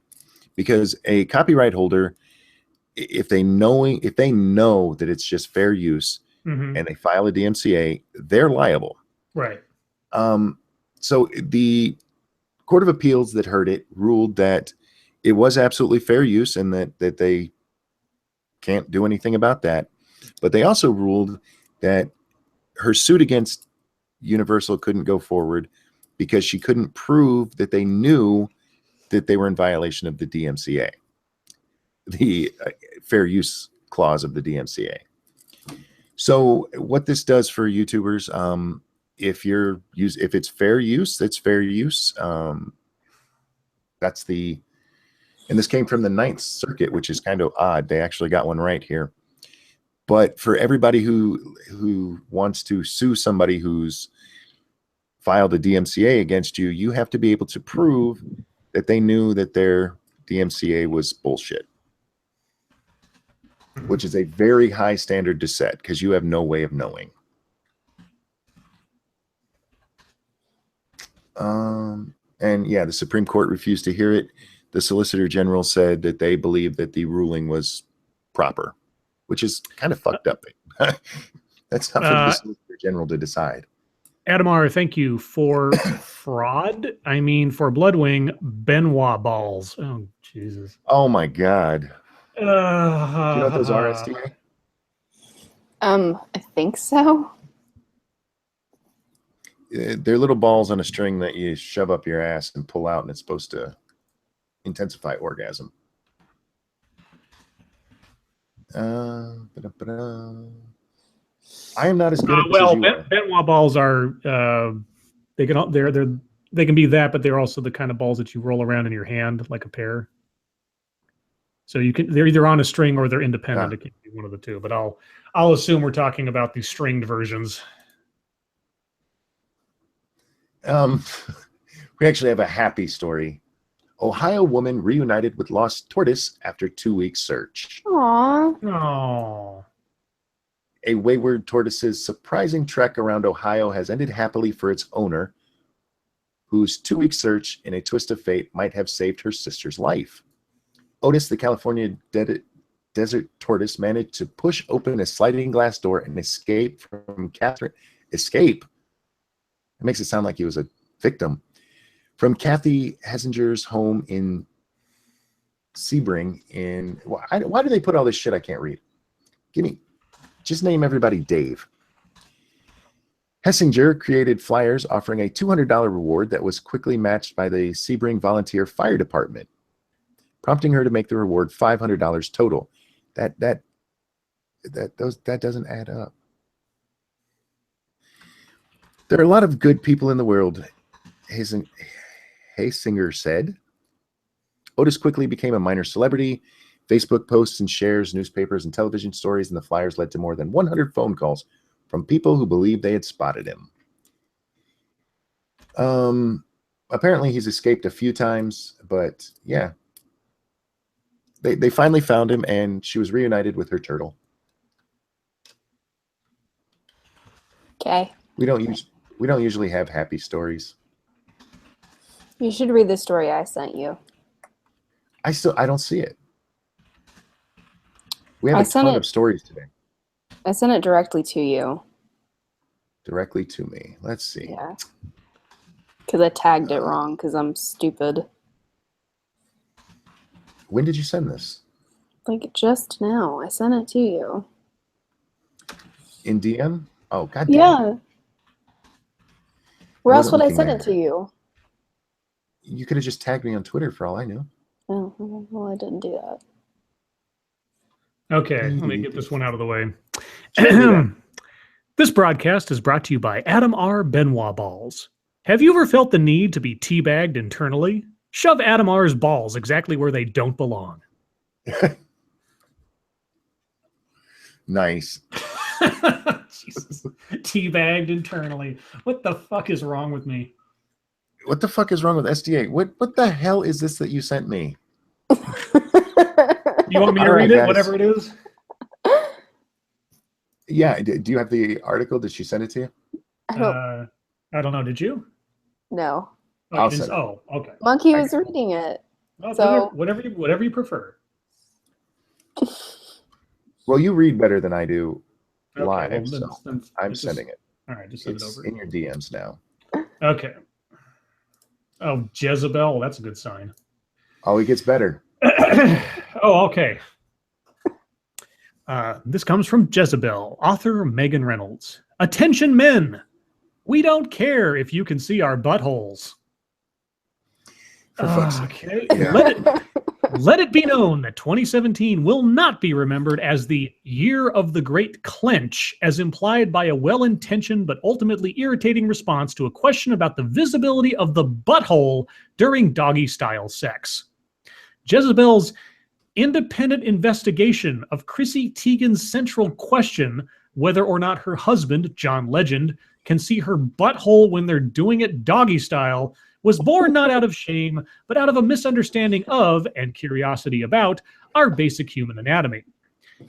Speaker 2: because a copyright holder, if they know that it's just fair use and they file a DMCA, they're liable.
Speaker 1: Right.
Speaker 2: So the Court of Appeals that heard it ruled that it was absolutely fair use and that they can't do anything about that. But they also ruled that her suit against Universal couldn't go forward because she couldn't prove that they knew that they were in violation of the DMCA, the fair use clause of the DMCA. So what this does for YouTubers, if it's fair use, it's fair use. And this came from the Ninth Circuit, which is kind of odd. They actually got one right here. But for everybody who wants to sue somebody who's filed a DMCA against you, you have to be able to prove that they knew that their DMCA was bullshit, which is a very high standard to set because you have no way of knowing. And yeah, the Supreme Court refused to hear it. The Solicitor General said that they believe that the ruling was proper, which is kind of fucked up. That's not for the Solicitor General to decide.
Speaker 1: Adamar, thank you for fraud. I mean, for Bloodwing, Benoit balls. Oh, Jesus.
Speaker 2: Oh, my God. Do you know what those are, STA?
Speaker 3: I think so.
Speaker 2: They're little balls on a string that you shove up your ass and pull out, and it's supposed to intensify orgasm. I am not as good at this as you are.
Speaker 1: Benoit balls are they can be that, but they're also the kind of balls that you roll around in your hand like a pear. So they're either on a string or they're independent. It can be one of the two, but I'll assume we're talking about the stringed versions.
Speaker 2: We actually have a happy story. Ohio woman reunited with lost tortoise after 2-week search.
Speaker 3: Aww.
Speaker 1: Oh.
Speaker 2: A wayward tortoise's surprising trek around Ohio has ended happily for its owner, whose 2-week search in a twist of fate might have saved her sister's life. Otis, the California desert tortoise, managed to push open a sliding glass door and escape from Catherine. Escape? It makes it sound like he was a victim. From Kathy Hesinger's home in Sebring why do they put all this shit I can't read? Just name everybody Dave. Hessinger created flyers offering a $200 reward that was quickly matched by the Sebring Volunteer Fire Department, prompting her to make the reward $500 total. That doesn't add up. There are a lot of good people in the world, Hessinger said. Otis quickly became a minor celebrity. Facebook posts and shares, newspapers and television stories, and the flyers led to more than 100 phone calls from people who believed they had spotted him. Apparently he's escaped a few times, but yeah. They finally found him, and she was reunited with her turtle.
Speaker 3: Okay.
Speaker 2: We don't usually have happy stories.
Speaker 3: You should read the story I sent you.
Speaker 2: I don't see it. We have a ton of stories today.
Speaker 3: I sent it directly to you.
Speaker 2: Directly to me. Let's see.
Speaker 3: Yeah. Because I tagged it wrong because I'm stupid.
Speaker 2: When did you send this?
Speaker 3: Like just now. I sent it to you.
Speaker 2: In DM? Oh, goddamn.
Speaker 3: Yeah. Where else would I send it to you?
Speaker 2: You could have just tagged me on Twitter for all I knew.
Speaker 3: Oh, well, I didn't do that.
Speaker 1: Okay, let me get this one out of the way. This broadcast is brought to you by Adam R. Benoit Balls. Have you ever felt the need to be teabagged internally? Shove Adam R's balls exactly where they don't belong.
Speaker 2: Nice.
Speaker 1: Jesus. Teabagged internally. What the fuck is wrong with me?
Speaker 2: What the fuck is wrong with SDA? What the hell is this that you sent me?
Speaker 1: You want me to
Speaker 2: All right,
Speaker 1: read it,
Speaker 2: guys.
Speaker 1: whatever it is?
Speaker 2: Yeah. Do you have the article? Did she send it to you?
Speaker 1: I don't know. Did you?
Speaker 3: No.
Speaker 1: Oh,
Speaker 2: I'll
Speaker 1: you didn't-
Speaker 2: send it.
Speaker 1: oh, okay.
Speaker 3: Monkey was reading it.
Speaker 1: Well,
Speaker 3: So-
Speaker 1: whatever you prefer.
Speaker 2: Well, you read better than I do
Speaker 1: Okay,
Speaker 2: live,
Speaker 1: well,
Speaker 2: so
Speaker 1: then
Speaker 2: I'm
Speaker 1: just-
Speaker 2: sending it.
Speaker 1: All right, just send
Speaker 2: It's
Speaker 1: it over.
Speaker 2: in your DMs now.
Speaker 1: Okay. Oh, Jezebel. That's a good sign.
Speaker 2: Oh, it gets better.
Speaker 1: Oh, okay. This comes from Jezebel, author Megan Reynolds. Attention, men. We don't care if you can see our buttholes.
Speaker 2: For fuck's sake.
Speaker 1: Okay.
Speaker 2: Yeah.
Speaker 1: Let it be known that 2017 will not be remembered as the year of the great clench, as implied by a well-intentioned but ultimately irritating response to a question about the visibility of the butthole during doggy-style sex. Jezebel's independent investigation of Chrissy Teigen's central question, whether or not her husband, John Legend, can see her butthole when they're doing it doggy style, was born not out of shame, but out of a misunderstanding of, and curiosity about, our basic human anatomy.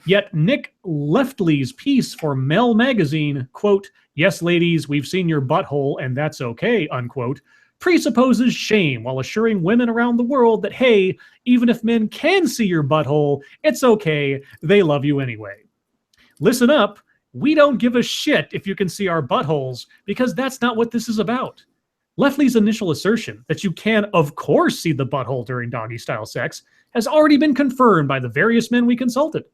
Speaker 1: Yet Nick Leftley's piece for Mel magazine, quote, "Yes, ladies, we've seen your butthole and that's okay," unquote, presupposes shame while assuring women around the world that, hey, even if men can see your butthole, it's okay, they love you anyway. Listen up, we don't give a shit if you can see our buttholes, because that's not what this is about. Leftley's initial assertion that you can, of course, see the butthole during doggy-style sex has already been confirmed by the various men we consulted.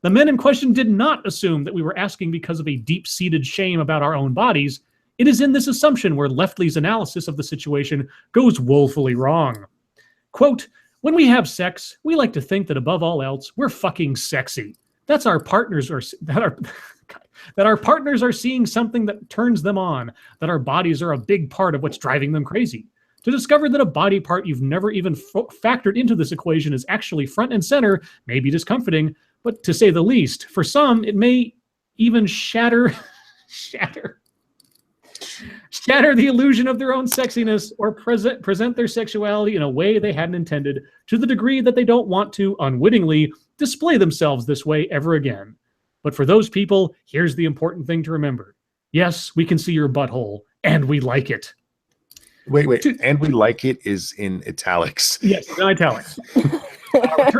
Speaker 1: The men in question did not assume that we were asking because of a deep-seated shame about our own bodies. It is in this assumption where Leftley's analysis of the situation goes woefully wrong. Quote, "When we have sex, we like to think that above all else, we're fucking sexy. That our partners are seeing something that turns them on, that our bodies are a big part of what's driving them crazy. To discover that a body part you've never even factored into this equation is actually front and center may be discomforting, but to say the least, for some, it may even shatter the illusion of their own sexiness or present their sexuality in a way they hadn't intended, to the degree that they don't want to, unwittingly, display themselves this way ever again. But for those people, here's the important thing to remember. Yes, we can see your butthole, and we like it."
Speaker 2: Wait. And we like it is in italics.
Speaker 1: Yes, in italics.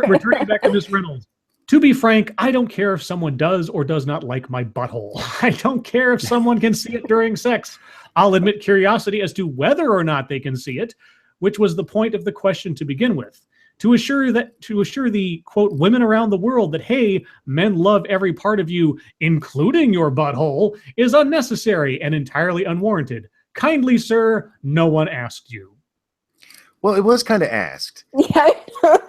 Speaker 1: Returning back to Miss Reynolds. To be frank, I don't care if someone does or does not like my butthole. I don't care if someone can see it during sex. I'll admit curiosity as to whether or not they can see it, which was the point of the question to begin with. To assure the, quote, women around the world that, hey, men love every part of you, including your butthole, is unnecessary and entirely unwarranted. Kindly, sir, no one asked you.
Speaker 2: Well, it was kind of asked.
Speaker 3: Yeah, I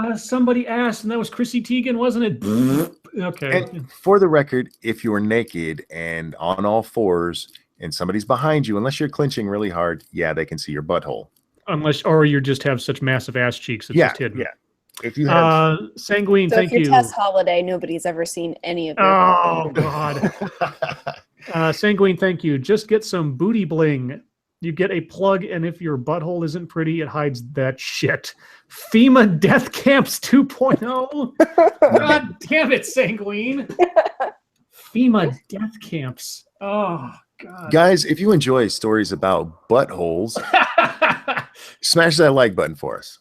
Speaker 3: know.
Speaker 1: Somebody asked, and that was Chrissy Teigen, wasn't it? Okay.
Speaker 2: And for the record, if you're naked and on all fours and somebody's behind you, unless you're clenching really hard, yeah, they can see your butthole.
Speaker 1: Or you just have such massive ass cheeks, it's just hidden.
Speaker 2: Yeah. If you have,
Speaker 1: Sanguine,
Speaker 3: So
Speaker 1: thank
Speaker 3: if you're
Speaker 1: you.
Speaker 3: Tess Holiday, nobody's ever seen any of your
Speaker 1: Oh, God. Sanguine, thank you. Just get some booty bling. You get a plug, and if your butthole isn't pretty, it hides that shit. FEMA Death Camps 2.0. God damn it, Sanguine. FEMA Death Camps. Oh, God.
Speaker 2: guys, if you enjoy stories about buttholes, smash that like button for us.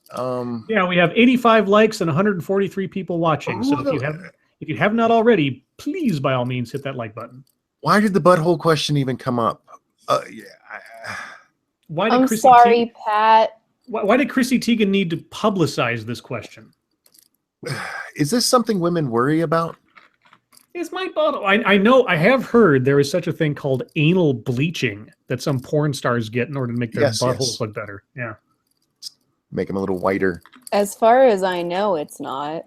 Speaker 1: Yeah, we have 85 likes and 143 people watching. So if you have not already, please by all means hit that like button.
Speaker 2: Why did the butthole question even come up?
Speaker 1: Why did
Speaker 3: I'm
Speaker 1: Chrissy
Speaker 3: sorry, Pat.
Speaker 1: Why did Chrissy Teigen need to publicize this question?
Speaker 2: Is this something women worry about?
Speaker 1: Is my butthole? I know, I have heard there is such a thing called anal bleaching that some porn stars get in order to make their buttholes look better. Yeah.
Speaker 2: Make them a little whiter.
Speaker 3: As far as I know, it's not.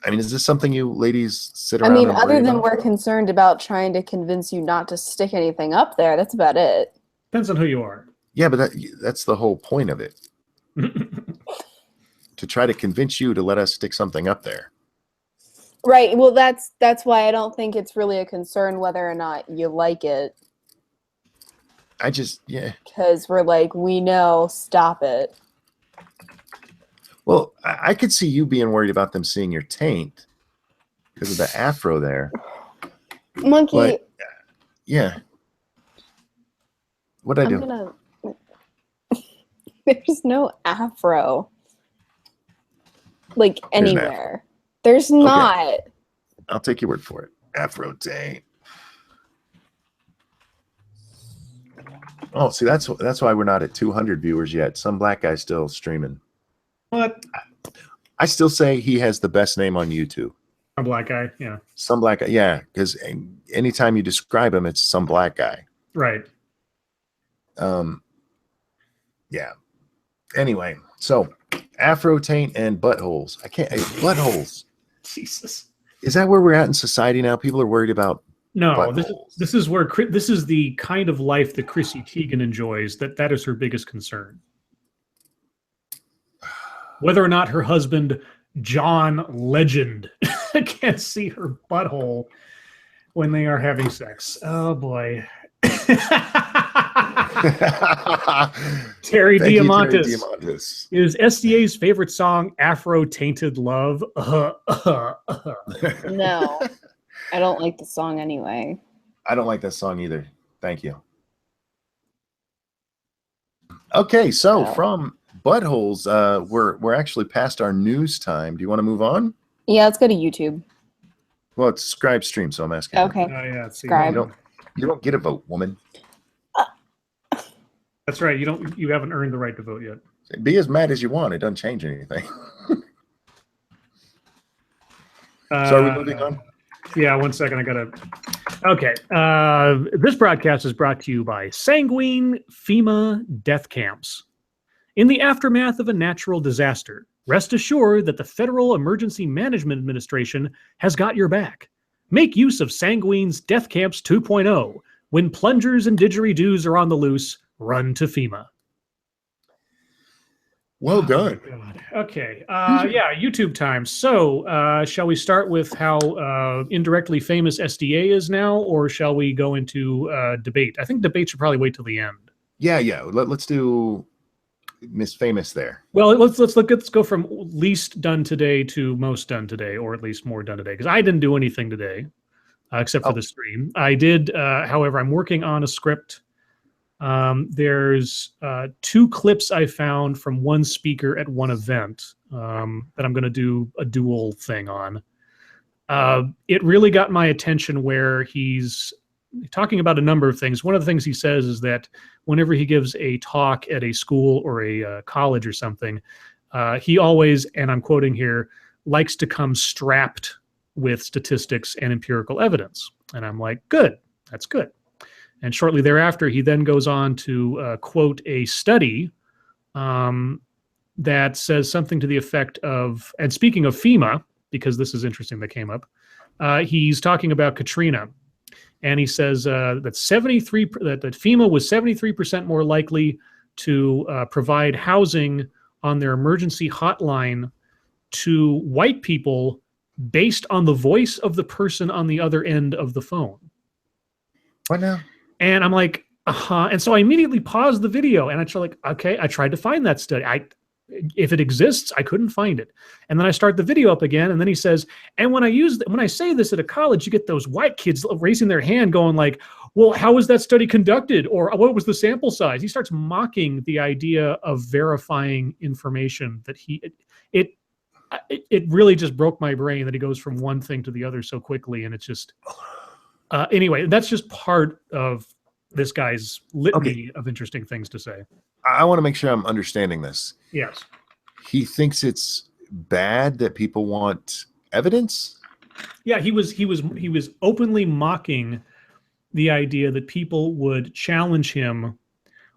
Speaker 2: I mean, is this something you ladies sit around
Speaker 3: I mean,
Speaker 2: and
Speaker 3: other
Speaker 2: worry
Speaker 3: than
Speaker 2: about?
Speaker 3: we're concerned about trying to convince you not to stick anything up there, that's about it.
Speaker 1: Depends on who you are.
Speaker 2: Yeah, but that's the whole point of it. To try to convince you to let us stick something up there.
Speaker 3: Right. Well, that's why I don't think it's really a concern whether or not you like it.
Speaker 2: Yeah.
Speaker 3: Because we're like, we know, stop it.
Speaker 2: Well, I could see you being worried about them seeing your taint because of the afro there.
Speaker 3: Monkey.
Speaker 2: But, yeah. What'd I do?
Speaker 3: There's no afro. Like
Speaker 2: There's
Speaker 3: anywhere. There's not.
Speaker 2: Okay. I'll take your word for it. Afro taint. Oh, see, that's why we're not at 200 viewers yet. Some black guy's still streaming.
Speaker 1: What?
Speaker 2: I still say he has the best name on YouTube.
Speaker 1: A black guy, yeah.
Speaker 2: Some black guy, yeah, because anytime you describe him, it's some black guy.
Speaker 1: Right.
Speaker 2: Yeah. Anyway, so afro taint and buttholes. Buttholes.
Speaker 1: Jesus.
Speaker 2: Is that where we're at in society now? People are worried about
Speaker 1: No, this is where this is the kind of life that Chrissy Teigen enjoys. That is her biggest concern. Whether or not her husband, John Legend, can't see her butthole when they are having sex. Oh boy. Terry Diamandis. Is SDA's favorite song Afro Tainted Love?
Speaker 3: No. I don't like the song anyway.
Speaker 2: I don't like that song either. Thank you. Okay, so from buttholes, we're actually past our news time. Do you want to move on?
Speaker 3: Yeah, let's go to YouTube.
Speaker 2: Well, it's Scribe stream, so I'm asking.
Speaker 3: Okay.
Speaker 1: Oh yeah,
Speaker 3: Scribe.
Speaker 2: You don't get a vote, woman.
Speaker 1: That's right. You haven't earned the right to vote yet.
Speaker 2: Be as mad as you want. It doesn't change anything. So are we moving on?
Speaker 1: Yeah, 1 second. I gotta. Okay. This broadcast is brought to you by Sanguine FEMA Death Camps. In the aftermath of a natural disaster, rest assured that the Federal Emergency Management Administration has got your back. Make use of Sanguine's Death Camps 2.0. When plungers and didgeridoos are on the loose, run to FEMA.
Speaker 2: Well done.
Speaker 1: Oh, God. Okay. Yeah, YouTube time. So, shall we start with how indirectly famous SDA is now, or shall we go into debate? I think debate should probably wait till the end.
Speaker 2: Yeah. Let's do Miss Famous there.
Speaker 1: Well, let's go from least done today to most done today, or at least more done today, because I didn't do anything today except for the stream. I did, however, I'm working on a script. There's 2 clips I found from one speaker at one event that I'm going to do a dual thing on. It really got my attention where he's talking about a number of things. One of the things he says is that whenever he gives a talk at a school or a college or something, he always, and I'm quoting here, likes to come strapped with statistics and empirical evidence. And I'm like, good, that's good. And shortly thereafter, he then goes on to quote a study that says something to the effect of, and speaking of FEMA, because this is interesting that came up, he's talking about Katrina. And he says that FEMA was 73% more likely to provide housing on their emergency hotline to white people based on the voice of the person on the other end of the phone.
Speaker 2: What now?
Speaker 1: And I'm like, And so I immediately paused the video and I tried to find that study. If it exists, I couldn't find it. And then I start the video up again. And then he says, and when I say this at a college, you get those white kids raising their hand going like, well, how was that study conducted? Or what was the sample size? He starts mocking the idea of verifying information that it really just broke my brain that he goes from one thing to the other so quickly. And it's just, anyway, that's just part of this guy's litany of interesting things to say.
Speaker 2: I want to make sure I'm understanding this.
Speaker 1: Yes.
Speaker 2: He thinks it's bad that people want evidence?
Speaker 1: Yeah, he was openly mocking the idea that people would challenge him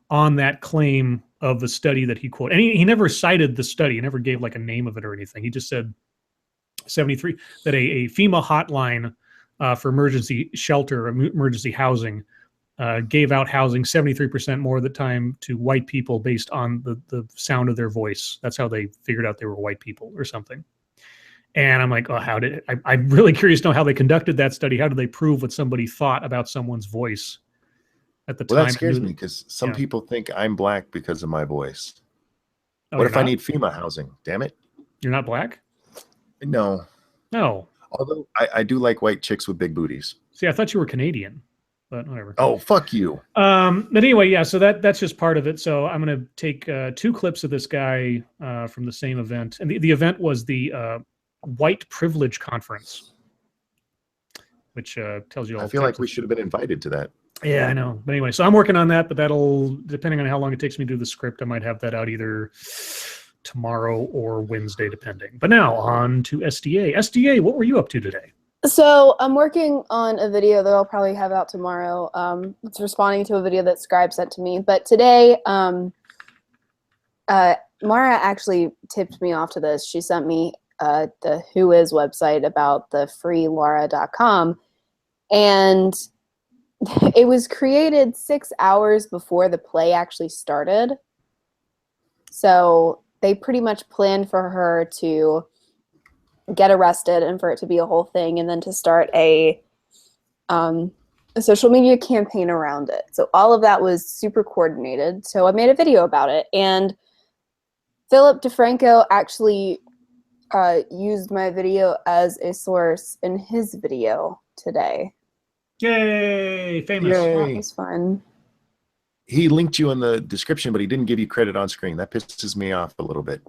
Speaker 1: on that claim of the study that he quoted. And he never cited the study. He never gave like a name of it or anything. He just said 73, that a FEMA hotline for emergency shelter, emergency housing, gave out housing 73% more of the time to white people based on the sound of their voice. That's how they figured out they were white people or something. And I'm like, oh, I'm really curious to know how they conducted that study. How did they prove what somebody thought about someone's voice at the time?
Speaker 2: Well, that scares me because some people think I'm black because of my voice.
Speaker 1: Oh,
Speaker 2: what if I need FEMA housing? Damn it.
Speaker 1: You're not black?
Speaker 2: No.
Speaker 1: No.
Speaker 2: Although I do like white chicks with big booties.
Speaker 1: See, I thought you were Canadian, but whatever.
Speaker 2: Oh, fuck you.
Speaker 1: But anyway, yeah, so that's just part of it. So I'm going to take 2 clips of this guy from the same event. And the event was the White Privilege Conference, which tells you all.
Speaker 2: I feel like we should have been invited to that.
Speaker 1: Yeah, I know. But anyway, so I'm working on that, but that'll, depending on how long it takes me to do the script, I might have that out either tomorrow or Wednesday, depending. But now on to SDA. SDA, what were you up to today?
Speaker 3: So I'm working on a video that I'll probably have out tomorrow. It's responding to a video that Scribe sent to me. But today, Mara actually tipped me off to this. She sent me the Whois website about the freelaura.com. And it was created 6 hours before the play actually started. So they pretty much planned for her to get arrested and for it to be a whole thing, and then to start a social media campaign around it. So all of that was super coordinated. So I made a video about it, and Philip DeFranco actually used my video as a source in his video today.
Speaker 1: Yay! Famous.
Speaker 2: Yay.
Speaker 3: That was fun.
Speaker 2: He linked you in the description, but he didn't give you credit on screen. That pisses me off a little bit.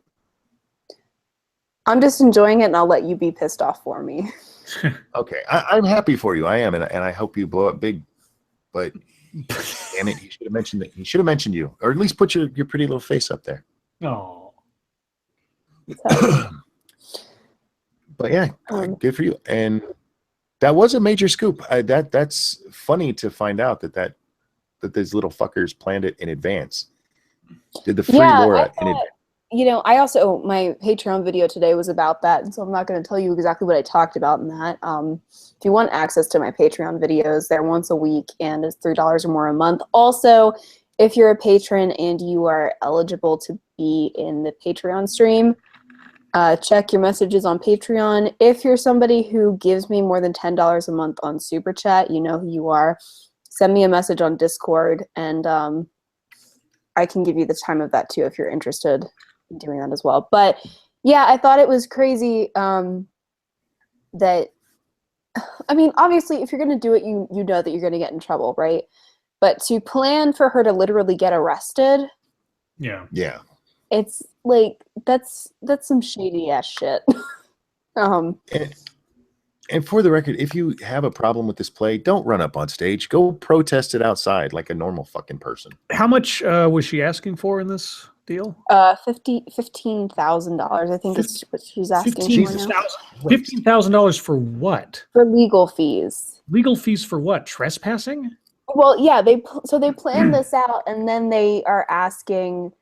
Speaker 3: I'm just enjoying it, and I'll let you be pissed off for me.
Speaker 2: Okay, I'm happy for you. I am, and I hope you blow up big. But damn it, he should have mentioned that. He should have mentioned you, or at least put your pretty little face up there.
Speaker 1: Oh.
Speaker 2: But yeah, good for you. And that was a major scoop. That's funny to find out that these little fuckers planned it in advance. Did the free Laura in advance.
Speaker 3: You know, I also, my Patreon video today was about that, and so I'm not going to tell you exactly what I talked about in that. If you want access to my Patreon videos, they're once a week, and it's $3 or more a month. Also, if you're a patron and you are eligible to be in the Patreon stream, check your messages on Patreon. If you're somebody who gives me more than $10 a month on Super Chat, you know who you are. Send me a message on Discord, and I can give you the time of that too if you're interested in doing that as well. But yeah, I thought it was crazy that, I mean, obviously, if you're going to do it, you know that you're going to get in trouble, right? But to plan for her to literally get arrested,
Speaker 1: yeah,
Speaker 3: it's like that's some shady ass shit.
Speaker 2: And for the record, if you have a problem with this play, don't run up on stage. Go protest it outside like a normal fucking person.
Speaker 1: How much was she asking for in this deal?
Speaker 3: $15,000. I think is what she's asking for now.
Speaker 1: $15,000 for what?
Speaker 3: For legal fees.
Speaker 1: Legal fees for what? Trespassing?
Speaker 3: Well, yeah, they planned this out, and then they are asking.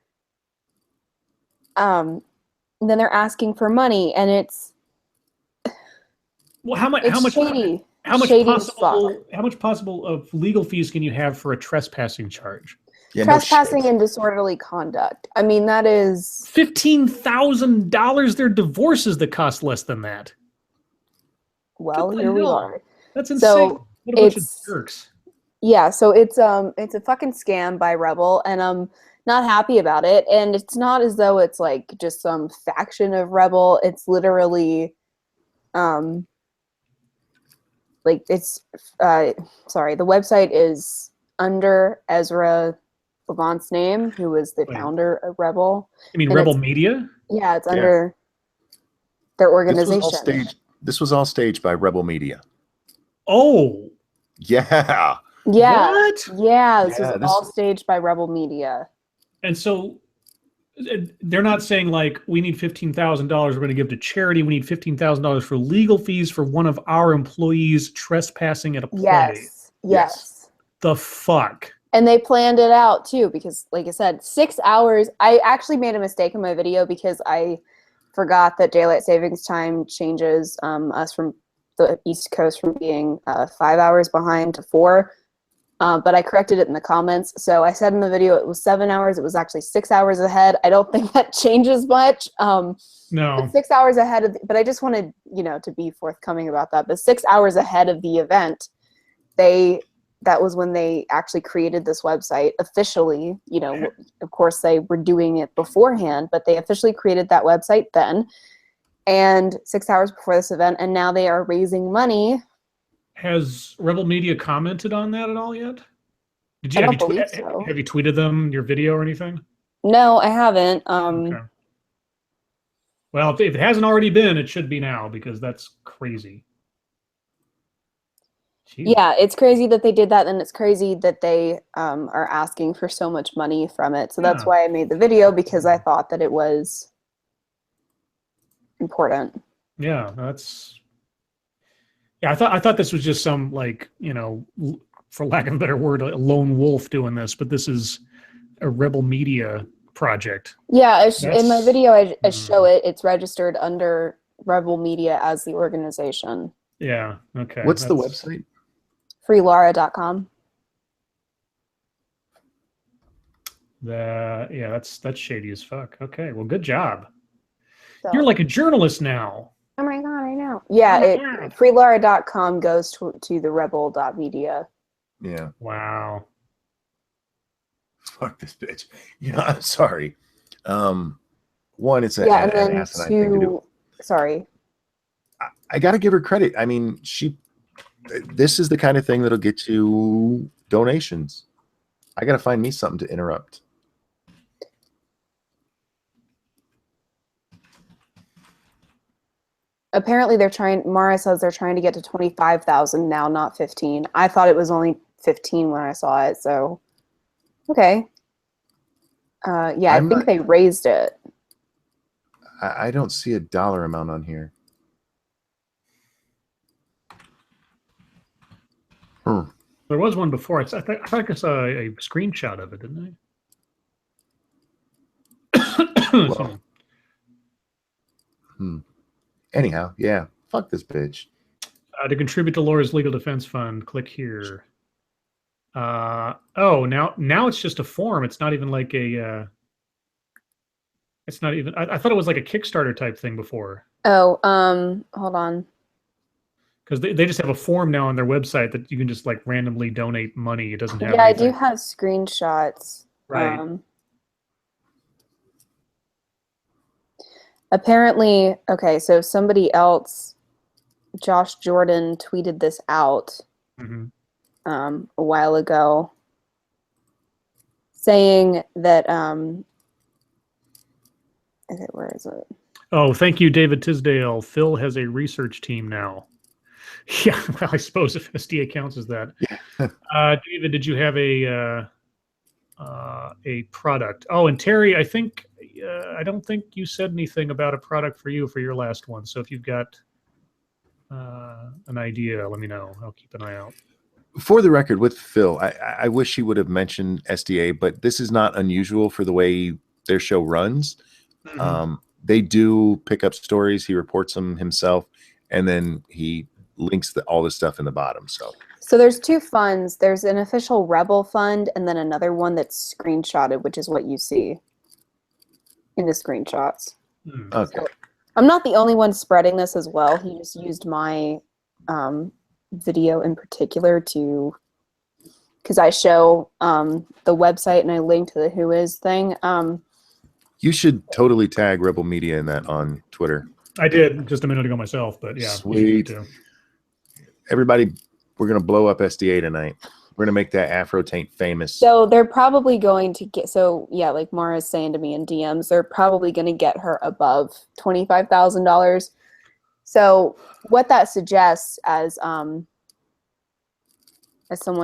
Speaker 3: Then they're asking for money, and it's.
Speaker 1: Well, how much possible of legal fees can you have for a trespassing charge?
Speaker 2: Yeah,
Speaker 3: trespassing and disorderly conduct. I mean, that is
Speaker 1: $15,000. There are divorces that cost less than that.
Speaker 3: Well, here we are.
Speaker 1: That's insane.
Speaker 3: So
Speaker 1: what a bunch of jerks.
Speaker 3: Yeah, so it's a fucking scam by Rebel, and I'm not happy about it. And it's not as though it's like just some faction of Rebel. It's literally like it's sorry, the website is under Ezra Levant's name, who was the founder of Rebel.
Speaker 1: You mean Rebel Media?
Speaker 3: Yeah, it's under their organization.
Speaker 2: This was all staged by Rebel Media.
Speaker 1: Oh.
Speaker 2: Yeah.
Speaker 3: Yeah.
Speaker 1: What?
Speaker 3: Yeah, this was all staged by Rebel Media.
Speaker 1: And so they're not saying like, we need $15,000 we're going to give to charity. We need $15,000 for legal fees for one of our employees trespassing at a play.
Speaker 3: Yes.
Speaker 1: The fuck?
Speaker 3: And they planned it out too, because like I said, 6 hours. I actually made a mistake in my video because I forgot that daylight savings time changes us from the East Coast from being 5 hours behind to 4. But I corrected it in the comments. So I said in the video it was 7 hours. It was actually 6 hours ahead. I don't think that changes much.
Speaker 1: No.
Speaker 3: But 6 hours ahead of but I just wanted, to be forthcoming about that. But 6 hours ahead of the event, that was when they actually created this website officially. Of course they were doing it beforehand, but they officially created that website then. And 6 hours before this event, and now they are raising money.
Speaker 1: Has Rebel Media commented on that at all yet?
Speaker 3: I don't believe so.
Speaker 1: Have you tweeted them your video or anything?
Speaker 3: No, I haven't.
Speaker 1: Okay. Well, if it hasn't already been, it should be now, because that's crazy. Jeez.
Speaker 3: Yeah, it's crazy that they did that, and it's crazy that they are asking for so much money from it. So that's why I made the video, because I thought that it was important.
Speaker 1: Yeah, I thought this was just some, for lack of a better word, a lone wolf doing this, but this is a Rebel Media project.
Speaker 3: Yeah, in my video I show it. It's registered under Rebel Media as the organization.
Speaker 1: Yeah, okay.
Speaker 2: What's the website?
Speaker 3: freelara.com.
Speaker 1: That's shady as fuck. Okay, well, good job.
Speaker 3: So.
Speaker 1: You're like a journalist now.
Speaker 3: Oh my god, I know. Yeah, freelara.com goes to the rebel.media.
Speaker 2: Yeah.
Speaker 1: Wow.
Speaker 2: Fuck this bitch. I'm sorry. One, it's an asinine thing to do.
Speaker 3: Sorry.
Speaker 2: I got to give her credit. I mean, this is the kind of thing that'll get you donations. I got to find me something to interrupt.
Speaker 3: Apparently Mara says they're trying to get to 25,000 now, not 15. I thought it was only 15 when I saw it, so okay. I think they raised it.
Speaker 2: I don't see a dollar amount on here.
Speaker 1: There was one before. I thought I saw a screenshot of it, didn't I?
Speaker 2: Anyhow, yeah. Fuck this bitch.
Speaker 1: To contribute to Laura's legal defense fund, click here. Now it's just a form. It's not even like a. It's not even. I thought it was like a Kickstarter type thing before.
Speaker 3: Oh, hold on.
Speaker 1: Because they just have a form now on their website that you can just like randomly donate money. It doesn't have.
Speaker 3: Yeah,
Speaker 1: anything.
Speaker 3: I do have screenshots.
Speaker 1: Right.
Speaker 3: Apparently, okay, so somebody else, Josh Jordan, tweeted this out a while ago, saying that okay, where is it?
Speaker 1: Oh, thank you, David Tisdale. Phil has a research team now. Yeah, well, I suppose if SDA counts as that. David, did you have a product? Oh, and Terry, I think I don't think you said anything about a product for you for your last one. So if you've got an idea, let me know. I'll keep an eye out.
Speaker 2: For the record, with Phil, I wish he would have mentioned SDA, but this is not unusual for the way their show runs. They do pick up stories. He reports them himself, and then he links all the stuff in the bottom. So
Speaker 3: there's two funds. There's an official Rebel fund, and then another one that's screenshotted, which is what you see in the screenshots.
Speaker 2: Okay.
Speaker 3: So I'm not the only one spreading this as well. He just used my video in particular because I show the website and I link to the Who Is thing.
Speaker 2: You should totally tag Rebel Media in that on Twitter.
Speaker 1: I did just a minute ago myself, but yeah.
Speaker 2: Sweet. Everybody, we're going to blow up SDA tonight. We're going to make that Afro taint famous.
Speaker 3: So they're probably going to get, like Mara's saying to me in DMs, they're probably going to get her above $25,000. So what that suggests, as someone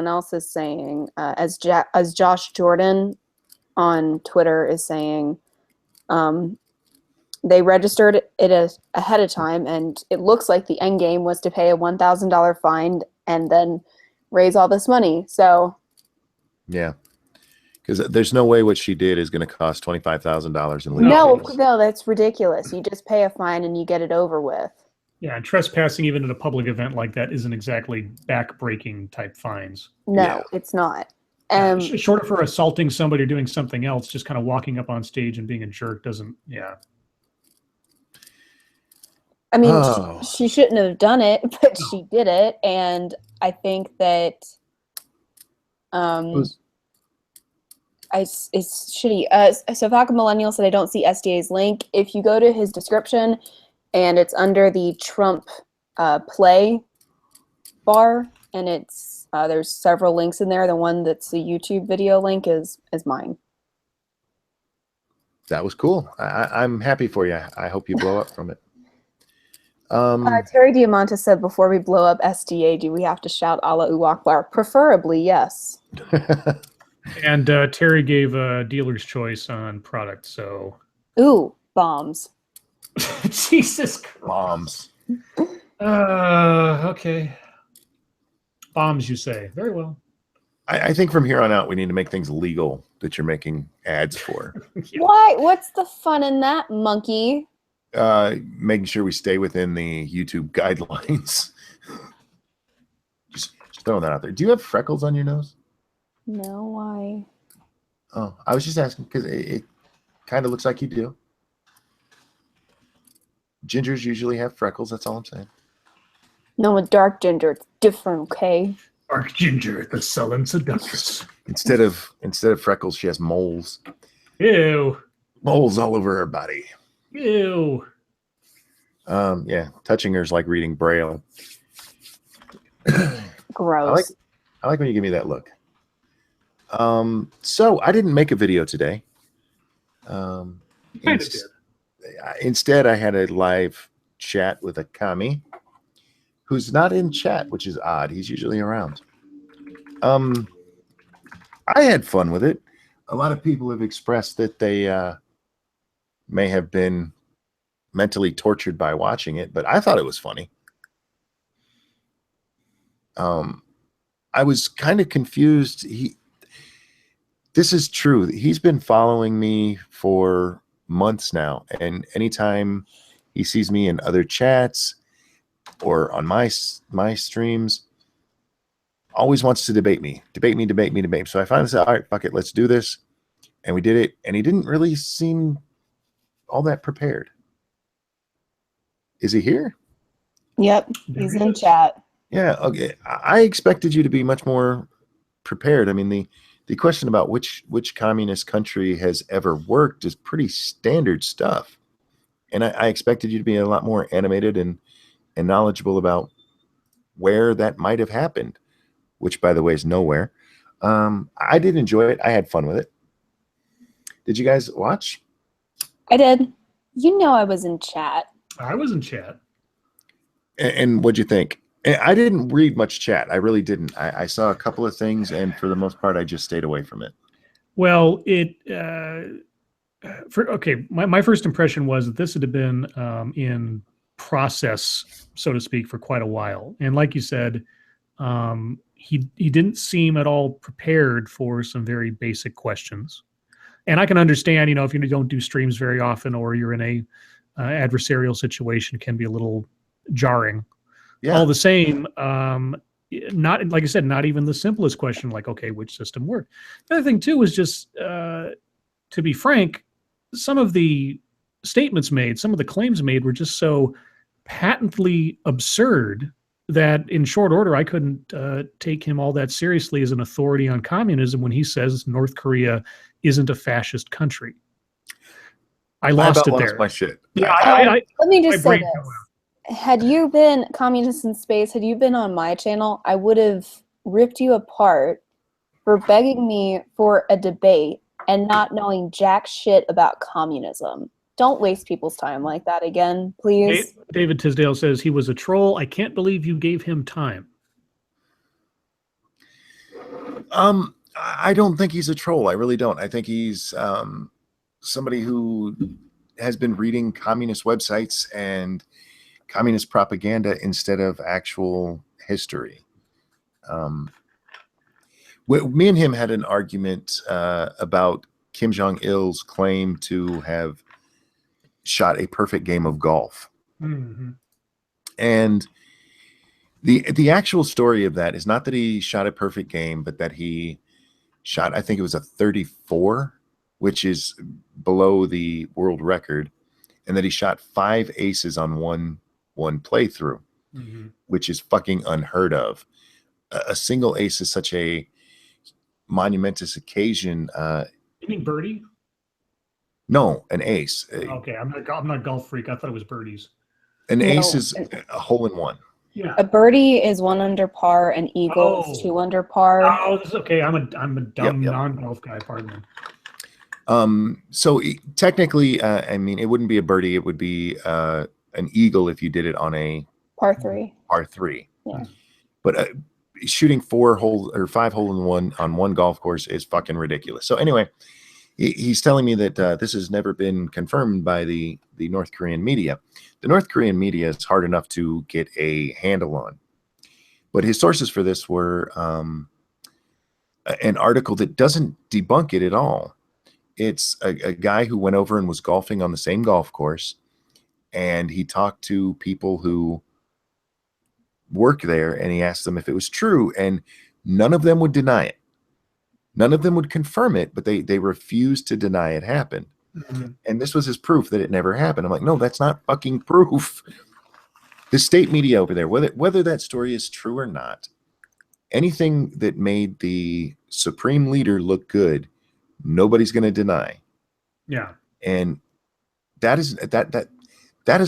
Speaker 3: else is saying, as Josh Jordan on Twitter is saying, they registered it ahead of time, and it looks like the end game was to pay a $1,000 fine and then raise all this money. So
Speaker 2: yeah, because there's no way what she did is going to cost $25,000 in legal fees.
Speaker 3: No, that's ridiculous. You just pay a fine and you get it over with.
Speaker 1: Yeah, and trespassing even at a public event like that isn't exactly back-breaking type fines.
Speaker 3: No,
Speaker 2: Yeah.
Speaker 3: it's not.
Speaker 1: Short for assaulting somebody or doing something else, just kind of walking up on stage and being a jerk doesn't. Yeah.
Speaker 3: I mean,
Speaker 2: Oh.
Speaker 3: she shouldn't have done it, but she did it, and I think that it's shitty. So Falcon Millennial said, I don't see SDA's link. If you go to his description and it's under the Trump play bar, and it's there's several links in there. The one that's the YouTube video link is mine.
Speaker 2: That was cool. I'm happy for you. I hope you blow up from it.
Speaker 3: Terry Diamante said, before we blow up SDA, do we have to shout Allahu Akbar? Preferably, yes.
Speaker 1: And Terry gave a dealer's choice on product, so.
Speaker 3: Ooh, bombs.
Speaker 1: Jesus Christ.
Speaker 2: Bombs.
Speaker 1: Okay. Bombs, you say. Very well.
Speaker 2: I think from here on out, we need to make things legal that you're making ads for.
Speaker 1: Yeah.
Speaker 3: Why? What's the fun in that, monkey?
Speaker 2: Making sure we stay within the YouTube guidelines. just throwing that out there. Do you have freckles on your nose?
Speaker 3: No, why?
Speaker 2: Oh, I was just asking because it kind of looks like you do. Gingers usually have freckles. That's all I'm saying.
Speaker 3: No, with dark ginger, it's different, okay?
Speaker 1: Dark ginger, the sullen seductress.
Speaker 2: Instead of freckles, she has moles.
Speaker 1: Ew.
Speaker 2: Moles all over her body.
Speaker 1: Ew.
Speaker 2: Yeah, touching her is like reading Braille.
Speaker 3: Gross.
Speaker 2: I like when you give me that look. So I didn't make a video today.
Speaker 1: You kind of did.
Speaker 2: Instead, I had a live chat with a commie who's not in chat, which is odd. He's usually around. I had fun with it. A lot of people have expressed that they may have been mentally tortured by watching it, but I thought it was funny. I was kind of confused. This is true. He's been following me for months now, and anytime he sees me in other chats or on my streams, always wants to debate me. So I finally said, all right, fuck it, let's do this. And we did it, and he didn't really seem all that prepared. Is he here?
Speaker 3: Yep, he's in chat.
Speaker 2: Yeah, okay. I expected you to be much more prepared. I mean, the question about which communist country has ever worked is pretty standard stuff. And I expected you to be a lot more animated and knowledgeable about where that might have happened, which, by the way, is nowhere. I did enjoy it. I had fun with it. Did you guys watch?
Speaker 3: I did. You know I was in chat.
Speaker 1: I was in chat.
Speaker 2: And what'd you think? I didn't read much chat. I really didn't. I saw a couple of things, and for the most part, I just stayed away from it.
Speaker 1: Well, my first impression was that this had been in process, so to speak, for quite a while. And like you said, he didn't seem at all prepared for some very basic questions. And I can understand, if you don't do streams very often or you're in a adversarial situation, it can be a little jarring. Yeah. All the same, not like I said, not even the simplest question like, okay, which system worked. The other thing too was just, to be frank, some of the statements made, some of the claims made were just so patently absurd that in short order, I couldn't take him all that seriously as an authority on communism when he says North Korea isn't a fascist country. I lost it there.
Speaker 2: My shit.
Speaker 1: Yeah,
Speaker 3: let me just say this. Had you been Communist in Space, had you been on my channel, I would have ripped you apart for begging me for a debate and not knowing jack shit about communism. Don't waste people's time like that again, please.
Speaker 1: David Tisdale says he was a troll. I can't believe you gave him time.
Speaker 2: I don't think he's a troll. I really don't. I think he's somebody who has been reading communist websites and communist propaganda instead of actual history. Me and him had an argument about Kim Jong-il's claim to have shot a perfect game of golf.
Speaker 1: Mm-hmm.
Speaker 2: And the actual story of that is not that he shot a perfect game, but that he shot, I think it was a 34, which is below the world record, and that he shot 5 aces on one playthrough, which is fucking unheard of. A single ace is such a monumentous occasion.
Speaker 1: You mean birdie?
Speaker 2: No, an ace.
Speaker 1: Okay, I'm not a golf freak. I thought it was birdies.
Speaker 2: An
Speaker 3: No,
Speaker 2: ace is a hole in one.
Speaker 1: Yeah.
Speaker 3: A birdie is 1 under par, an eagle is 2 under par.
Speaker 1: Oh, this is okay. I'm a dumb non-golf guy. Pardon me.
Speaker 2: So technically, I mean, it wouldn't be a birdie. It would be an eagle if you did it on a
Speaker 3: Par 3.
Speaker 2: par 3.
Speaker 3: Yeah.
Speaker 2: But shooting 4 hole or 5 hole in one on one golf course is fucking ridiculous. So anyway, he's telling me that this has never been confirmed by the North Korean media. The North Korean media is hard enough to get a handle on. But his sources for this were an article that doesn't debunk it at all. It's a guy who went over and was golfing on the same golf course, and he talked to people who work there, and he asked them if it was true, and none of them would deny it. None of them would confirm it, but they refused to deny it happened. And this was his proof that it never happened. I'm like, no, that's not fucking proof. The state media over there, whether that story is true or not, anything that made the supreme leader look good, nobody's going to deny.
Speaker 1: Yeah.
Speaker 2: And that is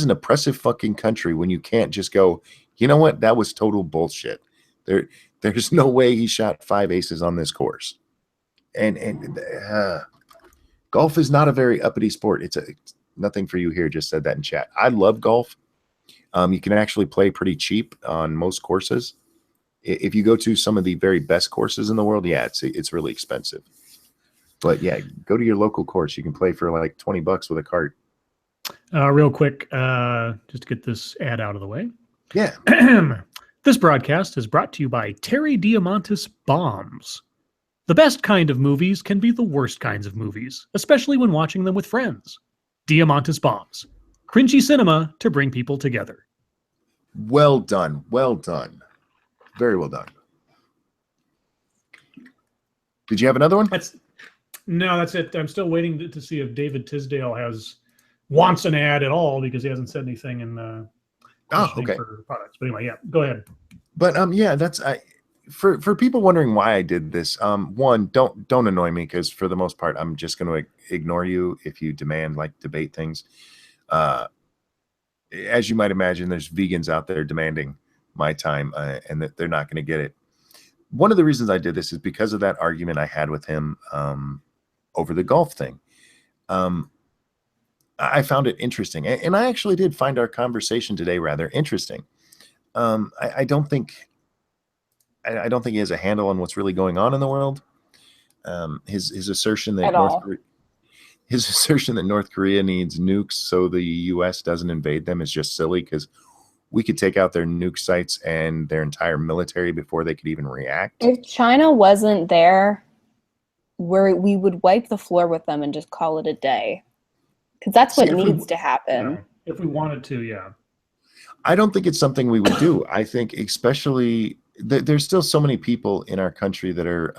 Speaker 2: an oppressive fucking country when you can't just go, you know what, that was total bullshit. There's no way he shot 5 aces on this course. And golf is not a very uppity sport. It's nothing for you here. Just said that in chat. I love golf. You can actually play pretty cheap on most courses. If you go to some of the very best courses in the world, yeah, it's really expensive. But yeah, go to your local course. You can play for like $20 with a cart.
Speaker 1: Real quick, just to get this ad out of the way.
Speaker 2: Yeah.
Speaker 1: This broadcast is brought to you by Terry Diamandis Bombs. The best kind of movies can be the worst kinds of movies, especially when watching them with friends. Diamandis Bombs. Cringy cinema to bring people together.
Speaker 2: Well done. Well done. Very well done. Did you have another one?
Speaker 1: No, that's it. I'm still waiting to see if David Tisdale wants an ad at all, because he hasn't said anything in
Speaker 2: okay.
Speaker 1: for products. But anyway, yeah, go ahead.
Speaker 2: But yeah, that's for people wondering why I did this. One, don't annoy me, because for the most part, I'm just going to ignore you if you demand like debate things. As you might imagine, there's vegans out there demanding my time, and that they're not going to get it. One of the reasons I did this is because of that argument I had with him over the golf thing. I found it interesting, and I actually did find our conversation today rather interesting. I don't think he has a handle on what's really going on in the world. His assertion that North Korea needs nukes so the U.S. doesn't invade them is just silly, because we could take out their nuke sites and their entire military before they could even react.
Speaker 3: If China wasn't there, we would wipe the floor with them and just call it a day. Because that's what needs to happen.
Speaker 1: If we wanted to, yeah.
Speaker 2: I don't think it's something we would do. I think especially there's still so many people in our country that are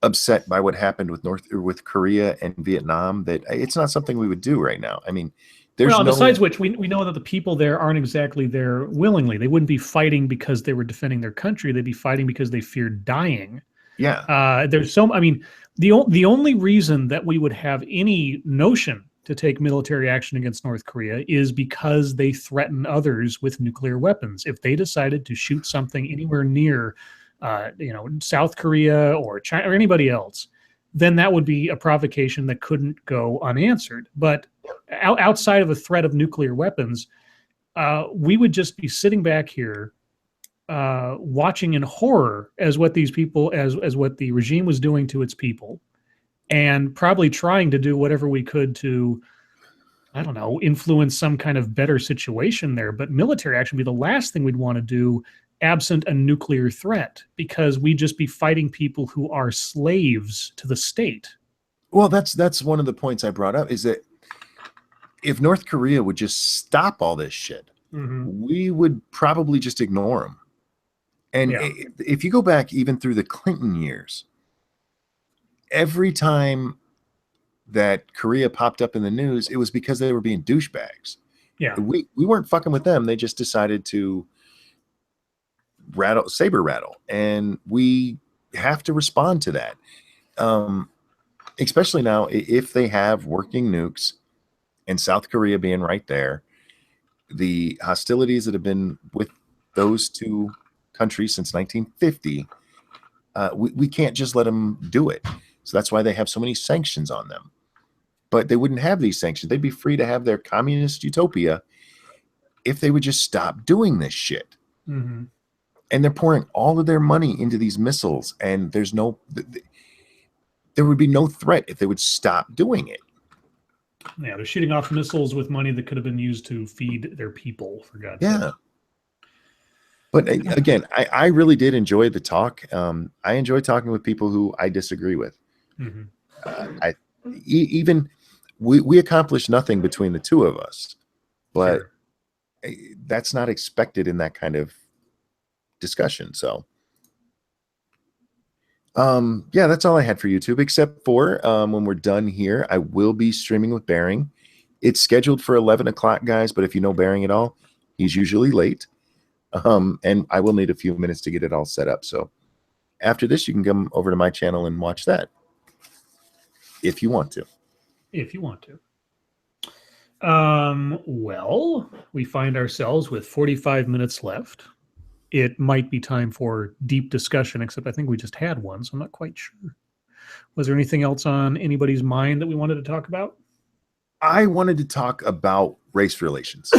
Speaker 2: upset by what happened with Korea and Vietnam, that it's not something we would do right now. I mean,
Speaker 1: besides which, we know that the people there aren't exactly there willingly. They wouldn't be fighting because they were defending their country. They'd be fighting because they feared dying.
Speaker 2: Yeah.
Speaker 1: The only reason that we would have any notion to take military action against North Korea is because they threaten others with nuclear weapons. If they decided to shoot something anywhere near, South Korea or China or anybody else, then that would be a provocation that couldn't go unanswered. But outside of the threat of nuclear weapons, we would just be sitting back here watching in horror as what these people, as what the regime was doing to its people, and probably trying to do whatever we could to, I don't know, influence some kind of better situation there. But military action would be the last thing we'd want to do absent a nuclear threat, because we'd just be fighting people who are slaves to the state.
Speaker 2: Well, that's one of the points I brought up, is that if North Korea would just stop all this shit, we would probably just ignore them. And if you go back even through the Clinton years, every time that Korea popped up in the news, it was because they were being douchebags.
Speaker 1: Yeah.
Speaker 2: We weren't fucking with them. They just decided to saber rattle. And we have to respond to that. Especially now, if they have working nukes and South Korea being right there, the hostilities that have been with those two countries since 1950, we can't just let them do it. So that's why they have so many sanctions on them. But they wouldn't have these sanctions. They'd be free to have their communist utopia if they would just stop doing this shit.
Speaker 1: Mm-hmm.
Speaker 2: And they're pouring all of their money into these missiles, and there would be no threat if they would stop doing it.
Speaker 1: Yeah, they're shooting off missiles with money that could have been used to feed their people, for God's sake.
Speaker 2: But again, I really did enjoy the talk. I enjoy talking with people who I disagree with.
Speaker 1: Mm-hmm.
Speaker 2: We accomplished nothing between the two of us, but that's not expected in that kind of discussion. So that's all I had for YouTube, except for when we're done here, I will be streaming with Bering. It's scheduled for 11 o'clock, guys, but if you know Bering at all, he's usually late. And I will need a few minutes to get it all set up. So after this, you can come over to my channel and watch that if you want to.
Speaker 1: Well, we find ourselves with 45 minutes left. It might be time for deep discussion, except I think we just had one, so I'm not quite sure. Was there anything else on anybody's mind that we wanted to talk about?
Speaker 2: I wanted to talk about race relations.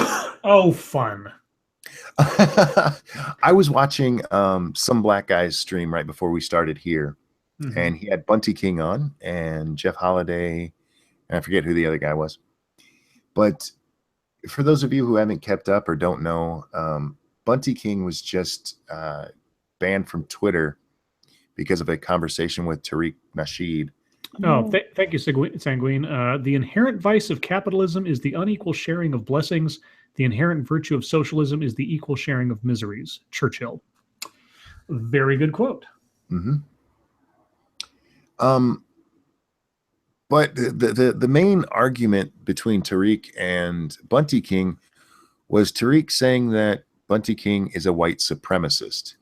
Speaker 1: Oh, fun.
Speaker 2: I was watching some black guy's stream right before we started here, and he had Bunty King on and Jeff Holiday, and I forget who the other guy was. But for those of you who haven't kept up or don't know, Bunty King was just banned from Twitter because of a conversation with Tariq Nasheed.
Speaker 1: Oh, thank you, Sanguine. The inherent vice of capitalism is the unequal sharing of blessings. The inherent virtue of socialism is the equal sharing of miseries. Churchill. Very good quote.
Speaker 2: But the main argument between Tariq and Bunty King was Tariq saying that Bunty King is a white supremacist.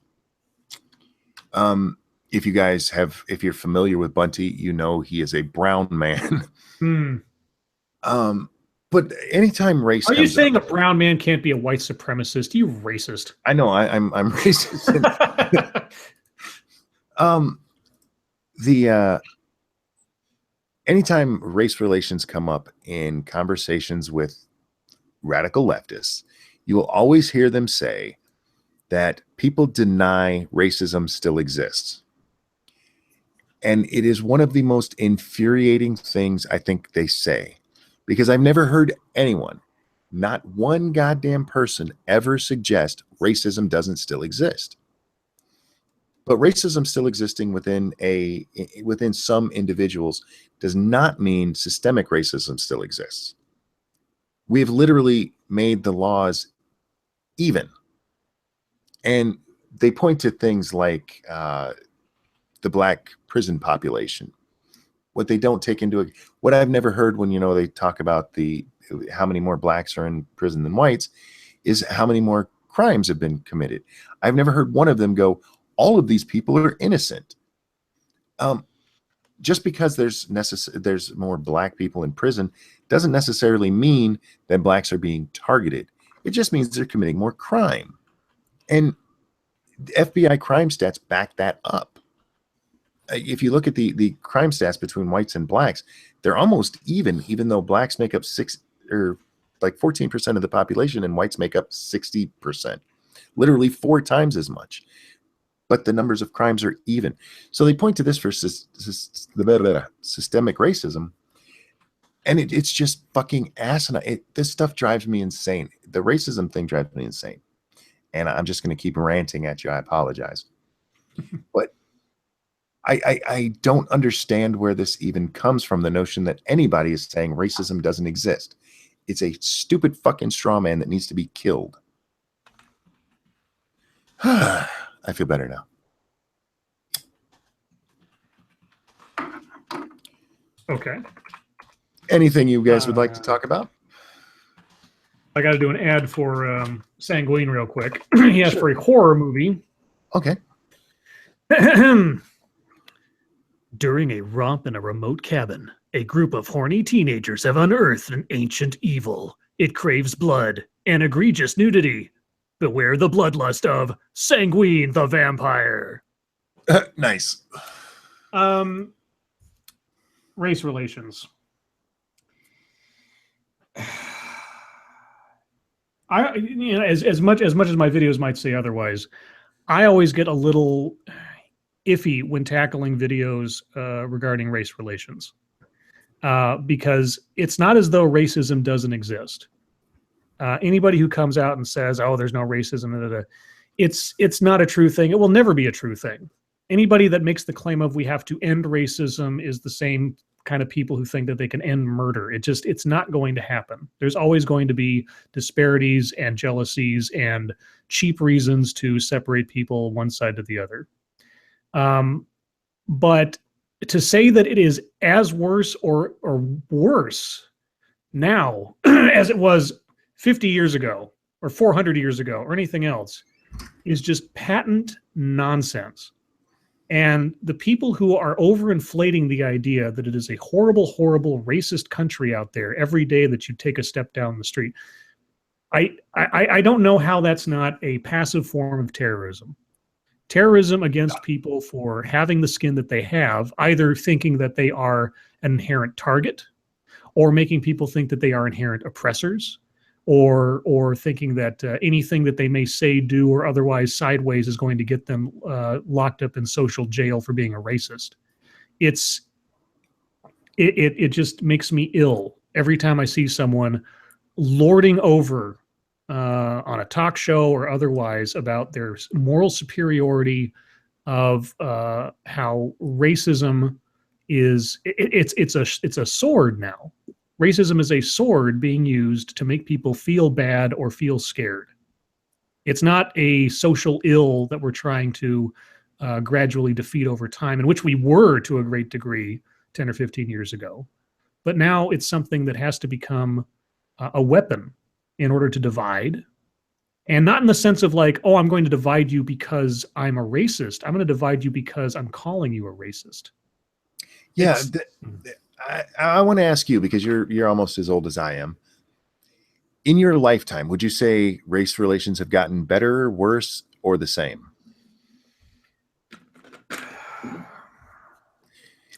Speaker 2: If you're familiar with Bunty, you know he is a brown man. But anytime race
Speaker 1: Are you saying a brown man can't be a white supremacist? You racist.
Speaker 2: I know I'm racist. Anytime race relations come up in conversations with radical leftists, you will always hear them say that people deny racism still exists. And it is one of the most infuriating things I think they say, because I've never heard anyone, not one goddamn person, ever suggest racism doesn't still exist. But racism still existing within some individuals does not mean systemic racism still exists. We have literally made the laws even. And they point to things like the black prison population. What they don't take into it, what I've never heard when they talk about how many more blacks are in prison than whites, is how many more crimes have been committed. I've never heard one of them go, all of these people are innocent. Just because there's more black people in prison doesn't necessarily mean that blacks are being targeted. It just means they're committing more crime. And FBI crime stats back that up. If you look at the crime stats between whites and blacks, they're almost even though blacks make up 14% of the population and whites make up 60%, literally 4 times as much. But the numbers of crimes are even. So they point to this for systemic racism, and it's just fucking asinine. This stuff drives me insane. The racism thing drives me insane. And I'm just going to keep ranting at you. I apologize. But I don't understand where this even comes from, the notion that anybody is saying racism doesn't exist. It's a stupid fucking straw man that needs to be killed. I feel better now.
Speaker 1: Okay.
Speaker 2: Anything you guys would like to talk about?
Speaker 1: I got to do an ad for Sanguine real quick. He asked for a horror movie.
Speaker 2: Okay.
Speaker 1: During a romp in a remote cabin, a group of horny teenagers have unearthed an ancient evil. It craves blood and egregious nudity. Beware the bloodlust of Sanguine the Vampire.
Speaker 2: Nice.
Speaker 1: Race relations. As much as my videos might say otherwise, I always get a little iffy when tackling videos regarding race relations, because it's not as though racism doesn't exist. Anybody who comes out and says, "Oh, there's no racism," it's not a true thing. It will never be a true thing. Anybody that makes the claim of we have to end racism is the same kind of people who think that they can end murder. It's not going to happen. There's always going to be disparities and jealousies and cheap reasons to separate people one side to the other. But to say that it is as worse or worse now as it was 50 years ago or 400 years ago or anything else is just patent nonsense. And the people who are overinflating the idea that it is a horrible, horrible, racist country out there every day that you take a step down the street, I don't know how that's not a passive form of terrorism. Terrorism against people for having the skin that they have, either thinking that they are an inherent target or making people think that they are inherent oppressors, or thinking that anything that they may say, do, or otherwise sideways is going to get them locked up in social jail for being a racist. It just makes me ill every time I see someone lording over on a talk show or otherwise about their moral superiority of how racism is. It's a sword now. Racism is a sword being used to make people feel bad or feel scared. It's not a social ill that we're trying to gradually defeat over time, in which we were to a great degree 10 or 15 years ago. But now it's something that has to become a weapon in order to divide. And not in the sense of like, oh, I'm going to divide you because I'm a racist. I'm going to divide you because I'm calling you a racist.
Speaker 2: Yeah. I want to ask you, because you're almost as old as I am. In your lifetime, would you say race relations have gotten better, worse, or the same?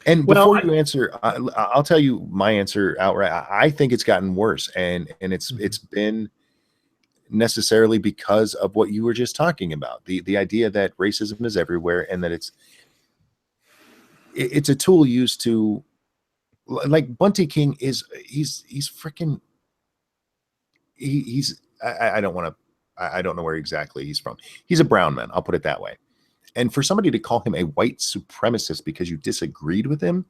Speaker 2: And before you answer, I'll tell you my answer outright. I think it's gotten worse, and it's been necessarily because of what you were just talking about. The idea that racism is everywhere and that it's a tool used to, like, Bunty King he's freaking, I don't want to, I don't know where exactly he's from. He's a brown man, I'll put it that way. And for somebody to call him a white supremacist because you disagreed with him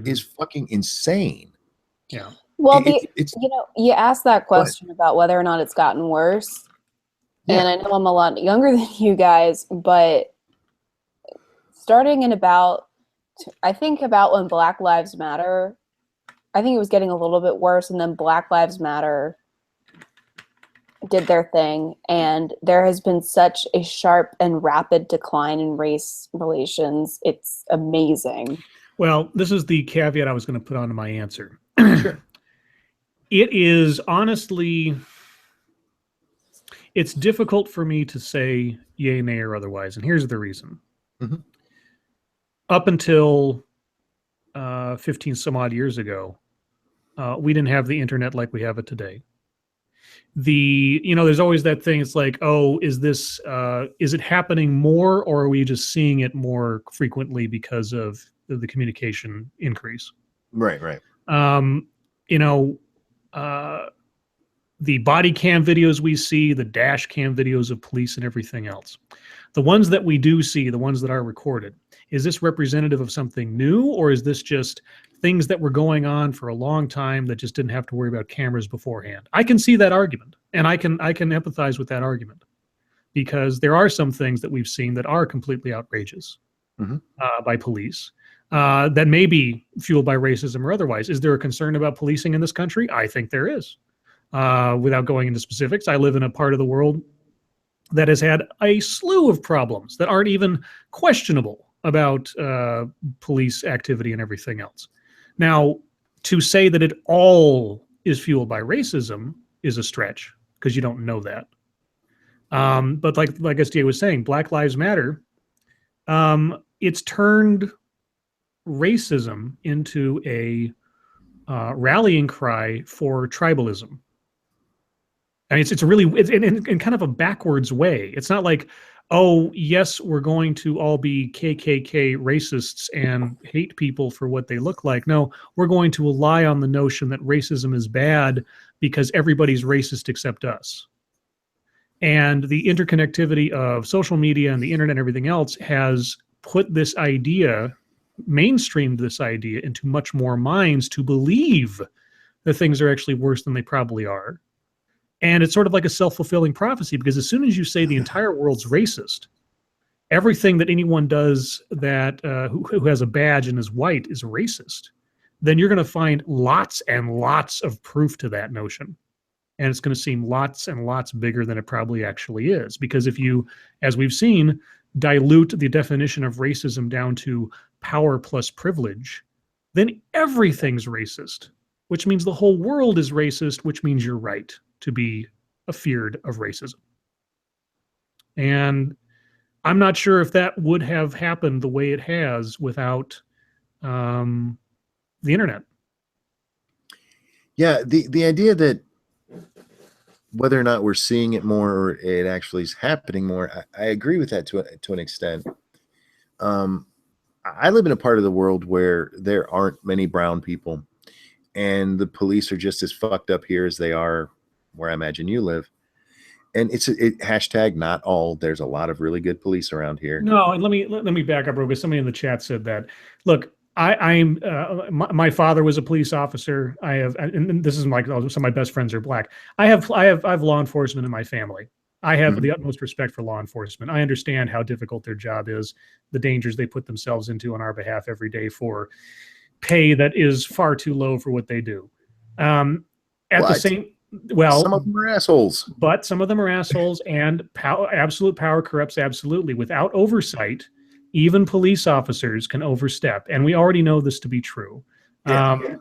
Speaker 2: is fucking insane.
Speaker 1: Yeah.
Speaker 3: Well, you asked that question about whether or not it's gotten worse. Yeah. And I know I'm a lot younger than you guys, but starting in I think about when Black Lives Matter, I think it was getting a little bit worse, and then Black Lives Matter did their thing, and there has been such a sharp and rapid decline in race relations. It's amazing.
Speaker 1: Well, this is the caveat I was going to put onto my answer. Sure. It is honestly, it's difficult for me to say yay, nay, or otherwise, and here's the reason. Up until 15 some odd years ago, we didn't have the internet like we have it today. There's always that thing. It's like, oh, is it happening more, or are we just seeing it more frequently because of the communication increase?
Speaker 2: Right.
Speaker 1: The body cam videos we see, the dash cam videos of police and everything else. The ones that we do see, the ones that are recorded, is this representative of something new, or is this just things that were going on for a long time that just didn't have to worry about cameras beforehand? I can see that argument, and I can empathize with that argument, because there are some things that we've seen that are completely outrageous by police that may be fueled by racism or otherwise. Is there a concern about policing in this country? I think there is. Without going into specifics, I live in a part of the world that has had a slew of problems that aren't even questionable about police activity and everything else. Now, to say that it all is fueled by racism is a stretch because you don't know that. But like SDA was saying, Black Lives Matter, it's turned racism into a rallying cry for tribalism. I mean, it's in kind of a backwards way. It's not like, oh, yes, we're going to all be KKK racists and hate people for what they look like. No, we're going to rely on the notion that racism is bad because everybody's racist except us. And the interconnectivity of social media and the internet and everything else has put this idea, mainstreamed this idea into much more minds to believe that things are actually worse than they probably are. And it's sort of like a self-fulfilling prophecy, because as soon as you say the entire world's racist, everything that anyone does that who has a badge and is white is racist, then you're going to find lots and lots of proof to that notion. And it's going to seem lots and lots bigger than it probably actually is. Because if you, as we've seen, dilute the definition of racism down to power plus privilege, then everything's racist, which means the whole world is racist, which means you're right to be afeared of racism. And I'm not sure if that would have happened the way it has without the internet.
Speaker 2: Yeah, the idea that whether or not we're seeing it more or it actually is happening more, I agree with that to an extent. I live in a part of the world where there aren't many brown people, and the police are just as fucked up here as they are where I imagine you live. And it's hashtag not all. There's a lot of really good police around here.
Speaker 1: No, and let me back up real quick. Somebody in the chat said that. Look, I'm my father was a police officer. I have, and this is like some of my best friends are black. I have law enforcement in my family. I have the utmost respect for law enforcement. I understand how difficult their job is, the dangers they put themselves into on our behalf every day for pay that is far too low for what they do. Well,
Speaker 2: some of them are assholes,
Speaker 1: but some of them are assholes, and absolute power corrupts absolutely. Without oversight, even police officers can overstep, and we already know this to be true. No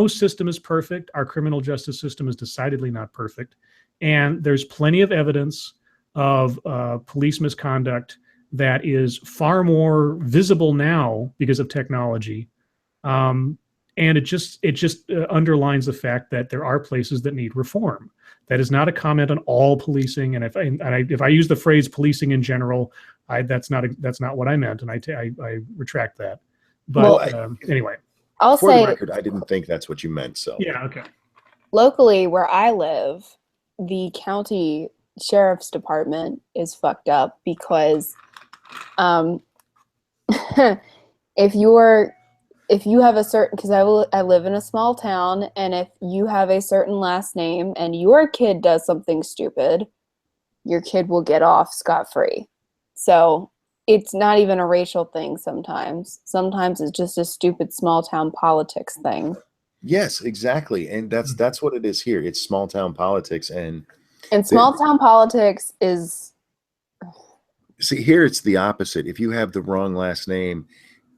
Speaker 1: system is perfect. Our criminal justice system is decidedly not perfect, and there's plenty of evidence of police misconduct that is far more visible now because of technology. And it just underlines the fact that there are places that need reform. That is not a comment on all policing. And if I use the phrase policing in general, that's not what I meant, and I retract that. But anyway,
Speaker 3: I'll
Speaker 2: for
Speaker 3: say,
Speaker 2: the record, I didn't think that's what you meant. So
Speaker 1: yeah, okay.
Speaker 3: Locally, where I live, the county sheriff's department is fucked up because, if you have a certain, because I live in a small town, and if you have a certain last name and your kid does something stupid, your kid will get off scot-free. So it's not even a racial thing sometimes. Sometimes it's just a stupid small town politics thing.
Speaker 2: Yes, exactly. And that's what it is here. It's small town politics. And
Speaker 3: small town politics is...
Speaker 2: See, here it's the opposite. If you have the wrong last name,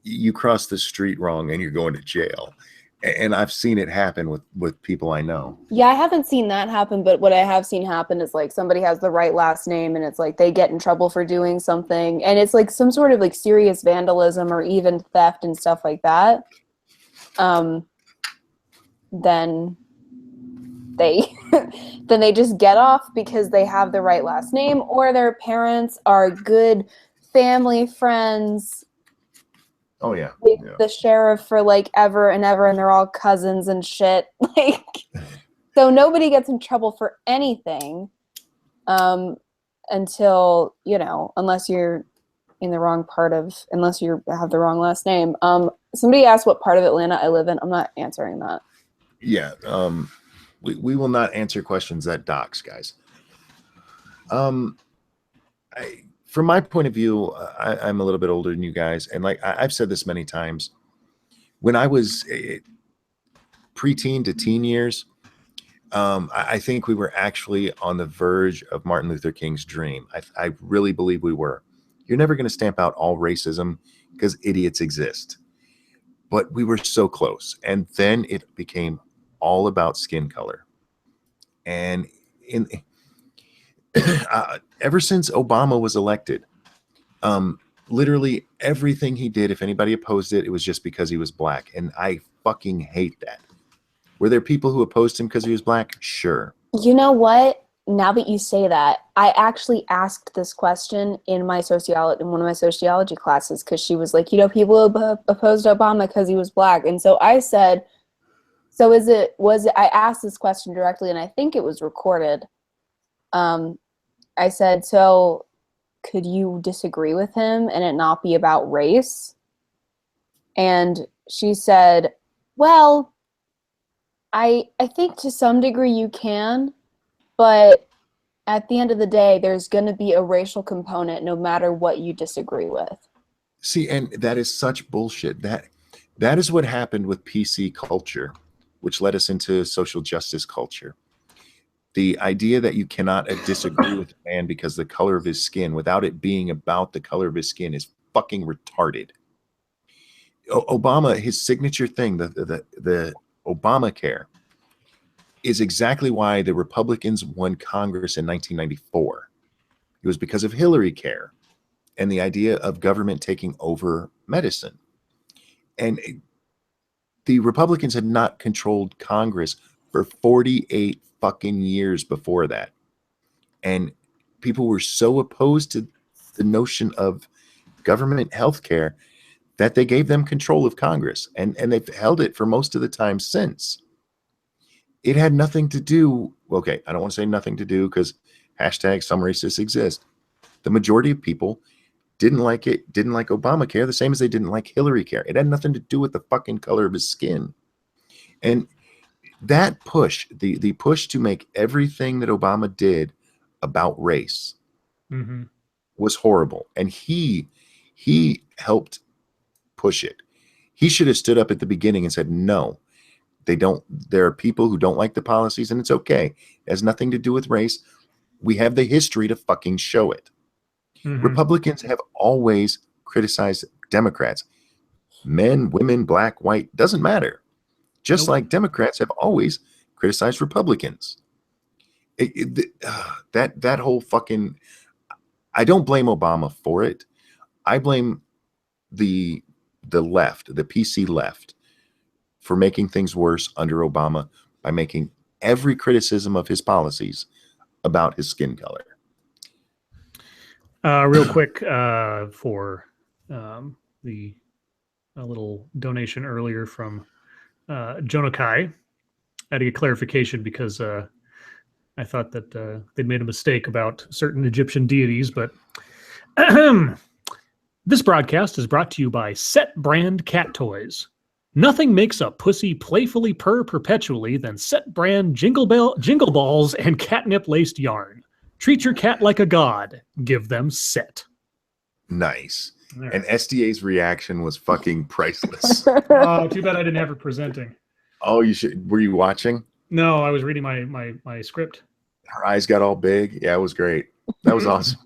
Speaker 2: you cross the street wrong and you're going to jail. And I've seen it happen with people I know.
Speaker 3: Yeah, I haven't seen that happen, but what I have seen happen is like somebody has the right last name and it's like they get in trouble for doing something, and it's like some sort of like serious vandalism or even theft and stuff like that. Then they just get off because they have the right last name, or their parents are good family friends.
Speaker 2: Oh yeah.
Speaker 3: With the sheriff for like ever and ever, and they're all cousins and shit. Like, so nobody gets in trouble for anything until, unless you're in the wrong part of, unless you have the wrong last name. Somebody asked what part of Atlanta I live in. I'm not answering that.
Speaker 2: Yeah. We will not answer questions that docs, guys. Um, from my point of view, I'm a little bit older than you guys, and like I've said this many times. When I was preteen to teen years, I think we were actually on the verge of Martin Luther King's dream. I really believe we were. You're never going to stamp out all racism because idiots exist, but we were so close. And then it became all about skin color. And in ever since Obama was elected, literally everything he did, if anybody opposed it, it was just because he was black. And I fucking hate that. Were there people who opposed him because he was black? Sure.
Speaker 3: You know what? Now that you say that, I actually asked this question in one of my sociology classes, because she was like, people opposed Obama because he was black. And so I said, I asked this question directly, and I think it was recorded. I said, so could you disagree with him and it not be about race? And she said, well, I think to some degree you can, but at the end of the day, there's going to be a racial component no matter what you disagree with.
Speaker 2: See, and that is such bullshit. That is what happened with PC culture, which led us into social justice culture. The idea that you cannot disagree with a man because the color of his skin, without it being about the color of his skin, is fucking retarded. Obama, his signature thing, the Obamacare, is exactly why the Republicans won Congress in 1994. It was because of Hillary Care and the idea of government taking over medicine. And the Republicans had not controlled Congress for 48 fucking years before that. And people were so opposed to the notion of government health care that they gave them control of Congress. And they've held it for most of the time since. It had nothing to do, okay, I don't want to say nothing to do because hashtag some racists exist. The majority of people didn't like it, didn't like Obamacare, the same as they didn't like Hillary Care. It had nothing to do with the fucking color of his skin. And that push, the push to make everything that Obama did about race was horrible. And he helped push it. He should have stood up at the beginning and said, no, there are people who don't like the policies, and it's okay. It has nothing to do with race. We have the history to fucking show it. Republicans have always criticized Democrats. Men, women, black, white, doesn't matter. Just like Democrats have always criticized Republicans. That whole fucking, I don't blame Obama for it. I blame the left, the PC left, for making things worse under Obama by making every criticism of his policies about his skin color.
Speaker 1: Real quick, for the little donation earlier from Jonakai, I had to get clarification because I thought that they'd made a mistake about certain Egyptian deities, but this broadcast is brought to you by Set Brand Cat Toys. Nothing makes a pussy playfully purr perpetually than Set Brand jingle balls and catnip laced yarn. Treat your cat like a god. Give them Set.
Speaker 2: Nice.
Speaker 1: Right.
Speaker 2: And SDA's reaction was fucking priceless.
Speaker 1: Oh, too bad I didn't have her presenting.
Speaker 2: Oh, you should. Were you watching?
Speaker 1: No, I was reading my script.
Speaker 2: Her eyes got all big. Yeah, it was great. That was awesome.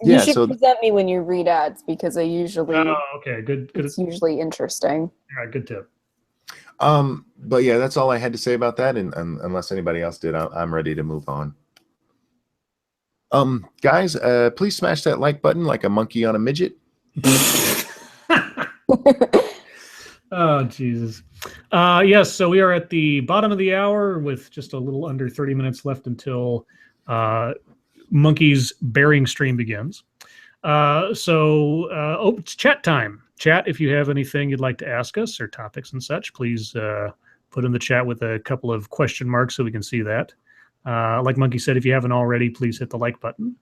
Speaker 3: You should present me when you read ads, because I usually.
Speaker 1: Oh, okay, good.
Speaker 3: It's usually interesting.
Speaker 1: Yeah, good tip.
Speaker 2: But yeah, that's all I had to say about that. And unless anybody else did, I'm ready to move on. Guys, please smash that like button like a monkey on a midget.
Speaker 1: Oh, Jesus. Yes, so we are at the bottom of the hour with just a little under 30 minutes left until Monkey's bearing stream begins. It's chat time. Chat, if you have anything you'd like to ask us or topics and such, please put in the chat with a couple of question marks so we can see that. Like Monkey said, if you haven't already, please hit the like button,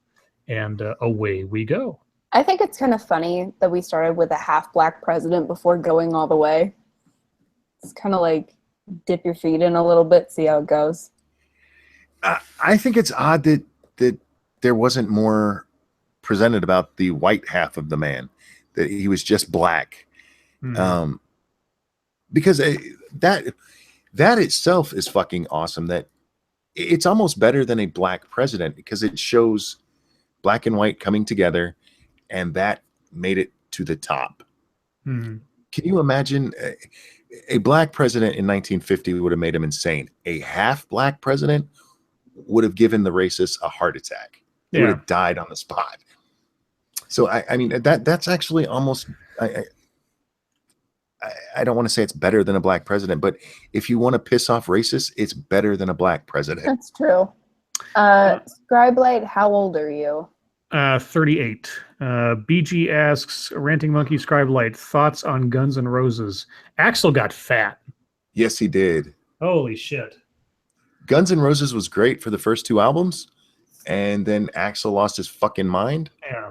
Speaker 1: and away we go.
Speaker 3: I think it's kind of funny that we started with a half-black president before going all the way. It's kind of like dip your feet in a little bit, see how it goes.
Speaker 2: I think it's odd that there wasn't more presented about the white half of the man, that he was just black.
Speaker 1: Mhm.
Speaker 2: Because that itself is fucking awesome. That it's almost better than a black president because it shows black and white coming together, and that made it to the top.
Speaker 1: Mhm.
Speaker 2: Can you imagine a black president in 1950 would have made him insane. A half black president would have given the racists a heart attack. They would
Speaker 1: Yeah.
Speaker 2: have died on the spot. So I mean that's actually almost I don't want to say it's better than a black president, but if you want to piss off racists, it's better than a black president.
Speaker 3: That's true. Scribe Light, how old are you?
Speaker 1: 38. BG asks, Ranting Monkey Scribe Light, thoughts on Guns N' Roses? Axel got fat.
Speaker 2: Yes, he did.
Speaker 1: Holy shit.
Speaker 2: Guns N' Roses was great for the first 2 albums, and then Axel lost his fucking mind.
Speaker 1: Yeah.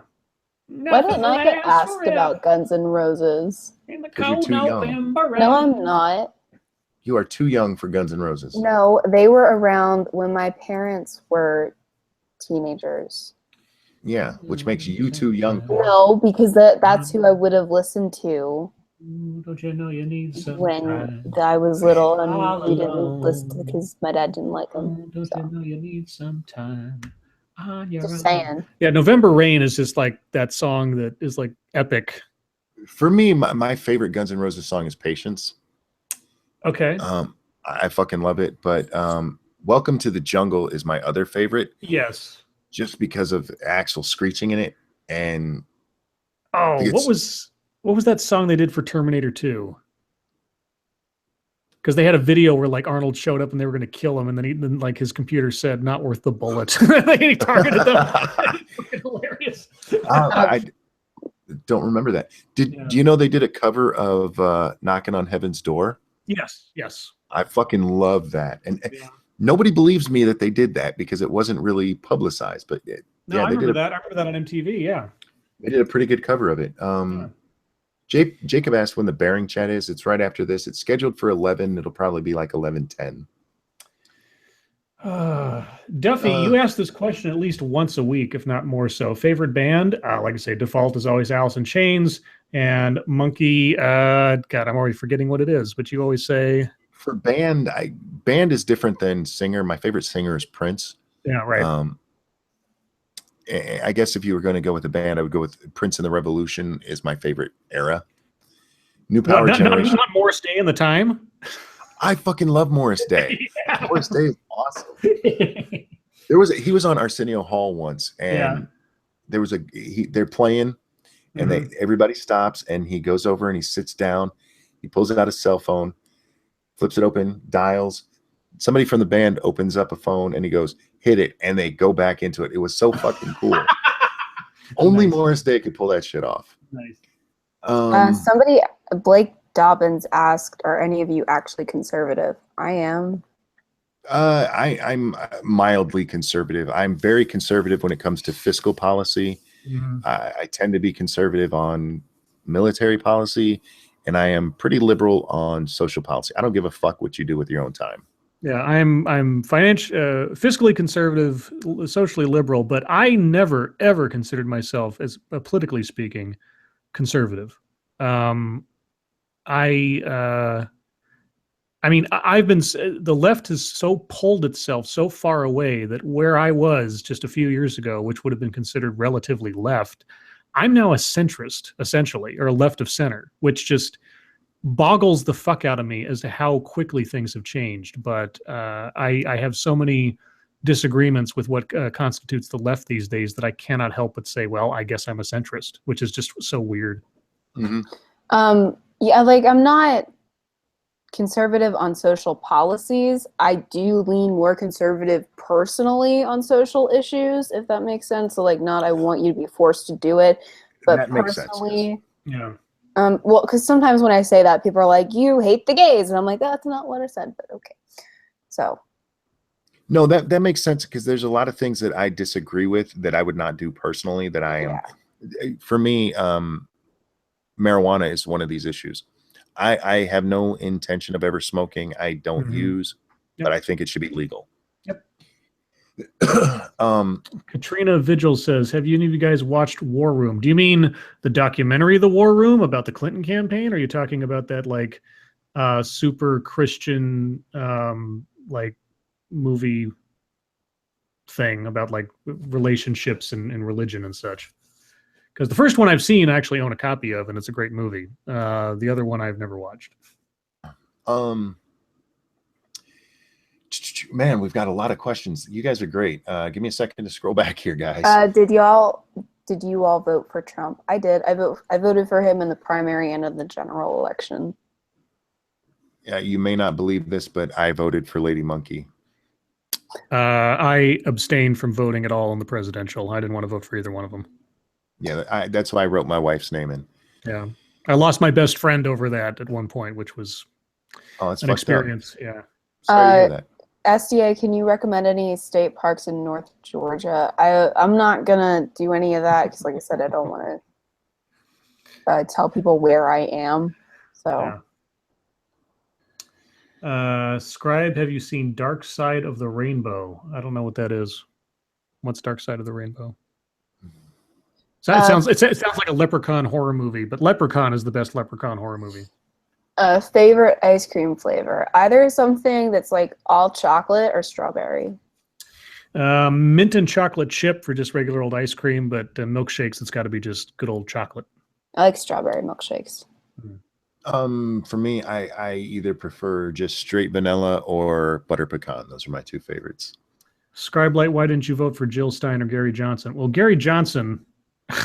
Speaker 3: Why didn't I get asked about Guns N' Roses?
Speaker 1: In the
Speaker 2: 'Cause you're
Speaker 1: cold
Speaker 2: too young.
Speaker 1: November rain.
Speaker 3: No, I'm not.
Speaker 2: You are too young for Guns N' Roses.
Speaker 3: No, they were around when my parents were teenagers.
Speaker 2: Yeah, which makes you too young for it.
Speaker 3: No, because that's who I would have listened to
Speaker 1: Ooh, don't you know you need some
Speaker 3: when
Speaker 1: time?
Speaker 3: I was little and
Speaker 1: All
Speaker 3: we didn't
Speaker 1: alone.
Speaker 3: listen because my dad didn't like
Speaker 1: Oh,
Speaker 3: them.
Speaker 1: don't
Speaker 3: So.
Speaker 1: you know you need some time on your
Speaker 3: Just
Speaker 1: own?
Speaker 3: saying.
Speaker 1: Yeah, November Rain is just like that song that is like epic.
Speaker 2: For me, my favorite Guns N' Roses song is Patience.
Speaker 1: Okay.
Speaker 2: I fucking love it. But Welcome to the Jungle is my other favorite,
Speaker 1: Yes.
Speaker 2: just because of Axel screeching in it. And
Speaker 1: Oh,
Speaker 2: think
Speaker 1: what was that song they did for Terminator 2? Because they had a video where like Arnold showed up and they were going to kill him, and then like his computer said, "Not worth the bullet." And he targeted them. Fucking hilarious.
Speaker 2: I don't remember that. Do you know they did a cover of Knocking on Heaven's Door?
Speaker 1: Yes. Yes.
Speaker 2: I fucking love that. And
Speaker 1: Yeah.
Speaker 2: nobody believes me that they did that because it wasn't really publicized. But
Speaker 1: No,
Speaker 2: yeah,
Speaker 1: I remember that. I remember that on MTV. Yeah.
Speaker 2: They did a pretty good cover of it. Jacob asked when the Bearing chat is. It's right after this. It's scheduled for 11. It'll probably be like 11:10.
Speaker 1: Duffy, you ask this question at least once a week, if not more so. Favorite band? Like I say, default is always Alice in Chains. And Monkey, God, I'm already forgetting what it is, but you always say...
Speaker 2: For band, band is different than singer. My favorite singer is Prince.
Speaker 1: Yeah, right.
Speaker 2: I guess if you were going to go with a band, I would go with Prince and the Revolution is my favorite era. New Power Generation.
Speaker 1: Not Morris Day and the Time?
Speaker 2: I fucking love Morris Day.
Speaker 1: Yeah.
Speaker 2: Morris Day is awesome. He was on Arsenio Hall once, and there was they're playing, and everybody stops, and he goes over and he sits down. He pulls out his cell phone, flips it open, dials. Somebody from the band opens up a phone, and he goes, "Hit it," and they go back into it. It was so fucking cool. Only Morris Day could pull that shit off.
Speaker 1: Nice.
Speaker 3: Somebody, Blake Dobbins asked, "Are any of you actually conservative?" I am.
Speaker 2: I'm mildly conservative. I'm very conservative when it comes to fiscal policy. I tend to be conservative on military policy, and I am pretty liberal on social policy. I don't give a fuck what you do with your own time.
Speaker 1: Yeah, I'm fiscally conservative, socially liberal, but I never ever considered myself, as politically speaking, conservative. I mean, the left has so pulled itself so far away that where I was just a few years ago, which would have been considered relatively left, I'm now a centrist, essentially, or a left of center, which just boggles the fuck out of me as to how quickly things have changed. But I have so many disagreements with what constitutes the left these days that I cannot help but say, well, I guess I'm a centrist, which is just so weird.
Speaker 3: Yeah, like I'm not conservative on social policies. I do lean more conservative personally on social issues, if that makes sense. So like, not I want you to be forced to do it, but
Speaker 2: that makes
Speaker 3: personally,
Speaker 2: sense,
Speaker 1: yeah.
Speaker 3: Well, because sometimes when I say that, people are like, "You hate the gays," and I'm like, "That's not what I said," but okay. So.
Speaker 2: No, that makes sense because there's a lot of things that I disagree with that I would not do personally. That I am, for me, marijuana is one of these issues. I have no intention of ever smoking. I don't use, but I think it should be legal.
Speaker 1: Yep. Katrina Vigil says, have any of you guys watched War Room? Do you mean the documentary The War Room about the Clinton campaign? Or are you talking about that like super Christian like movie thing about like relationships and religion and such? Because the first one I've seen, I actually own a copy of, and it's a great movie. The other one I've never watched.
Speaker 2: Man, we've got a lot of questions. You guys are great. Give me a second to scroll back here, guys.
Speaker 3: Did you all vote for Trump? I did. I voted for him in the primary and in the general election.
Speaker 2: Yeah, you may not believe this, but I voted for Lady Monkey.
Speaker 1: I abstained from voting at all in the presidential. I didn't want to vote for either one of them.
Speaker 2: Yeah, that's why I wrote my wife's name in.
Speaker 1: Yeah, I lost my best friend over that at one point, which was
Speaker 2: that's
Speaker 1: an experience.
Speaker 2: Up.
Speaker 1: Yeah.
Speaker 2: Sorry to hear that.
Speaker 3: SDA, can you recommend any state parks in North Georgia? I'm not gonna do any of that because, like I said, I don't want to tell people where I am. So,
Speaker 1: Scribe, have you seen Dark Side of the Rainbow? I don't know what that is. What's Dark Side of the Rainbow? So it sounds like a Leprechaun horror movie, but Leprechaun is the best Leprechaun horror movie.
Speaker 3: Favorite ice cream flavor? Either something that's like all chocolate or strawberry.
Speaker 1: Mint and chocolate chip for just regular old ice cream, but milkshakes, it's got to be just good old chocolate.
Speaker 3: I like strawberry milkshakes.
Speaker 2: For me, I either prefer just straight vanilla or butter pecan. Those are my two favorites.
Speaker 1: Scribe Light, why didn't you vote for Jill Stein or Gary Johnson? Well, Gary Johnson,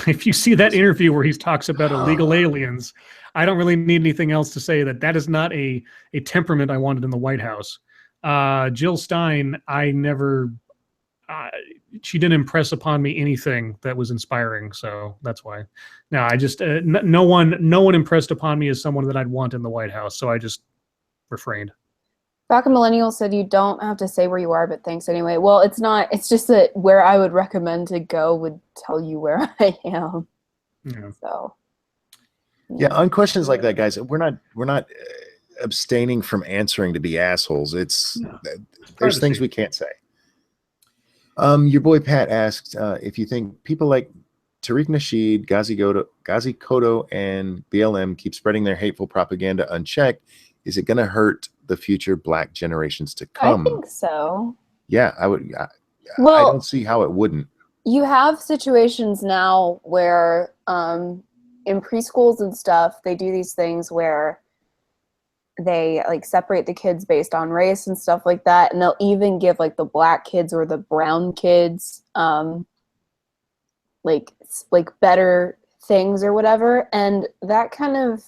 Speaker 1: if you see that interview where he talks about illegal aliens, I don't really need anything else to say that is not a temperament I wanted in the White House. Jill Stein, she didn't impress upon me anything that was inspiring, so that's why. No, I just no one impressed upon me as someone that I'd want in the White House, so I just refrained.
Speaker 3: Falcon Millennial said you don't have to say where you are, but thanks anyway. Well, it's not. It's just that where I would recommend to go would tell you where I am.
Speaker 1: Yeah.
Speaker 3: So.
Speaker 2: Yeah, on questions like that, guys, we're not abstaining from answering to be assholes. It's there's things we can't say. Your boy Pat asked if you think people like Tariq Nasheed, Ghazi Kodo, and BLM keep spreading their hateful propaganda unchecked, is it going to hurt the future Black generations to come?
Speaker 3: I think so.
Speaker 2: Yeah, I would.
Speaker 3: Well,
Speaker 2: I don't see how it wouldn't.
Speaker 3: You have situations now where in preschools and stuff, they do these things where they like separate the kids based on race and stuff like that, and they'll even give like the Black kids or the brown kids like better things or whatever, and that kind of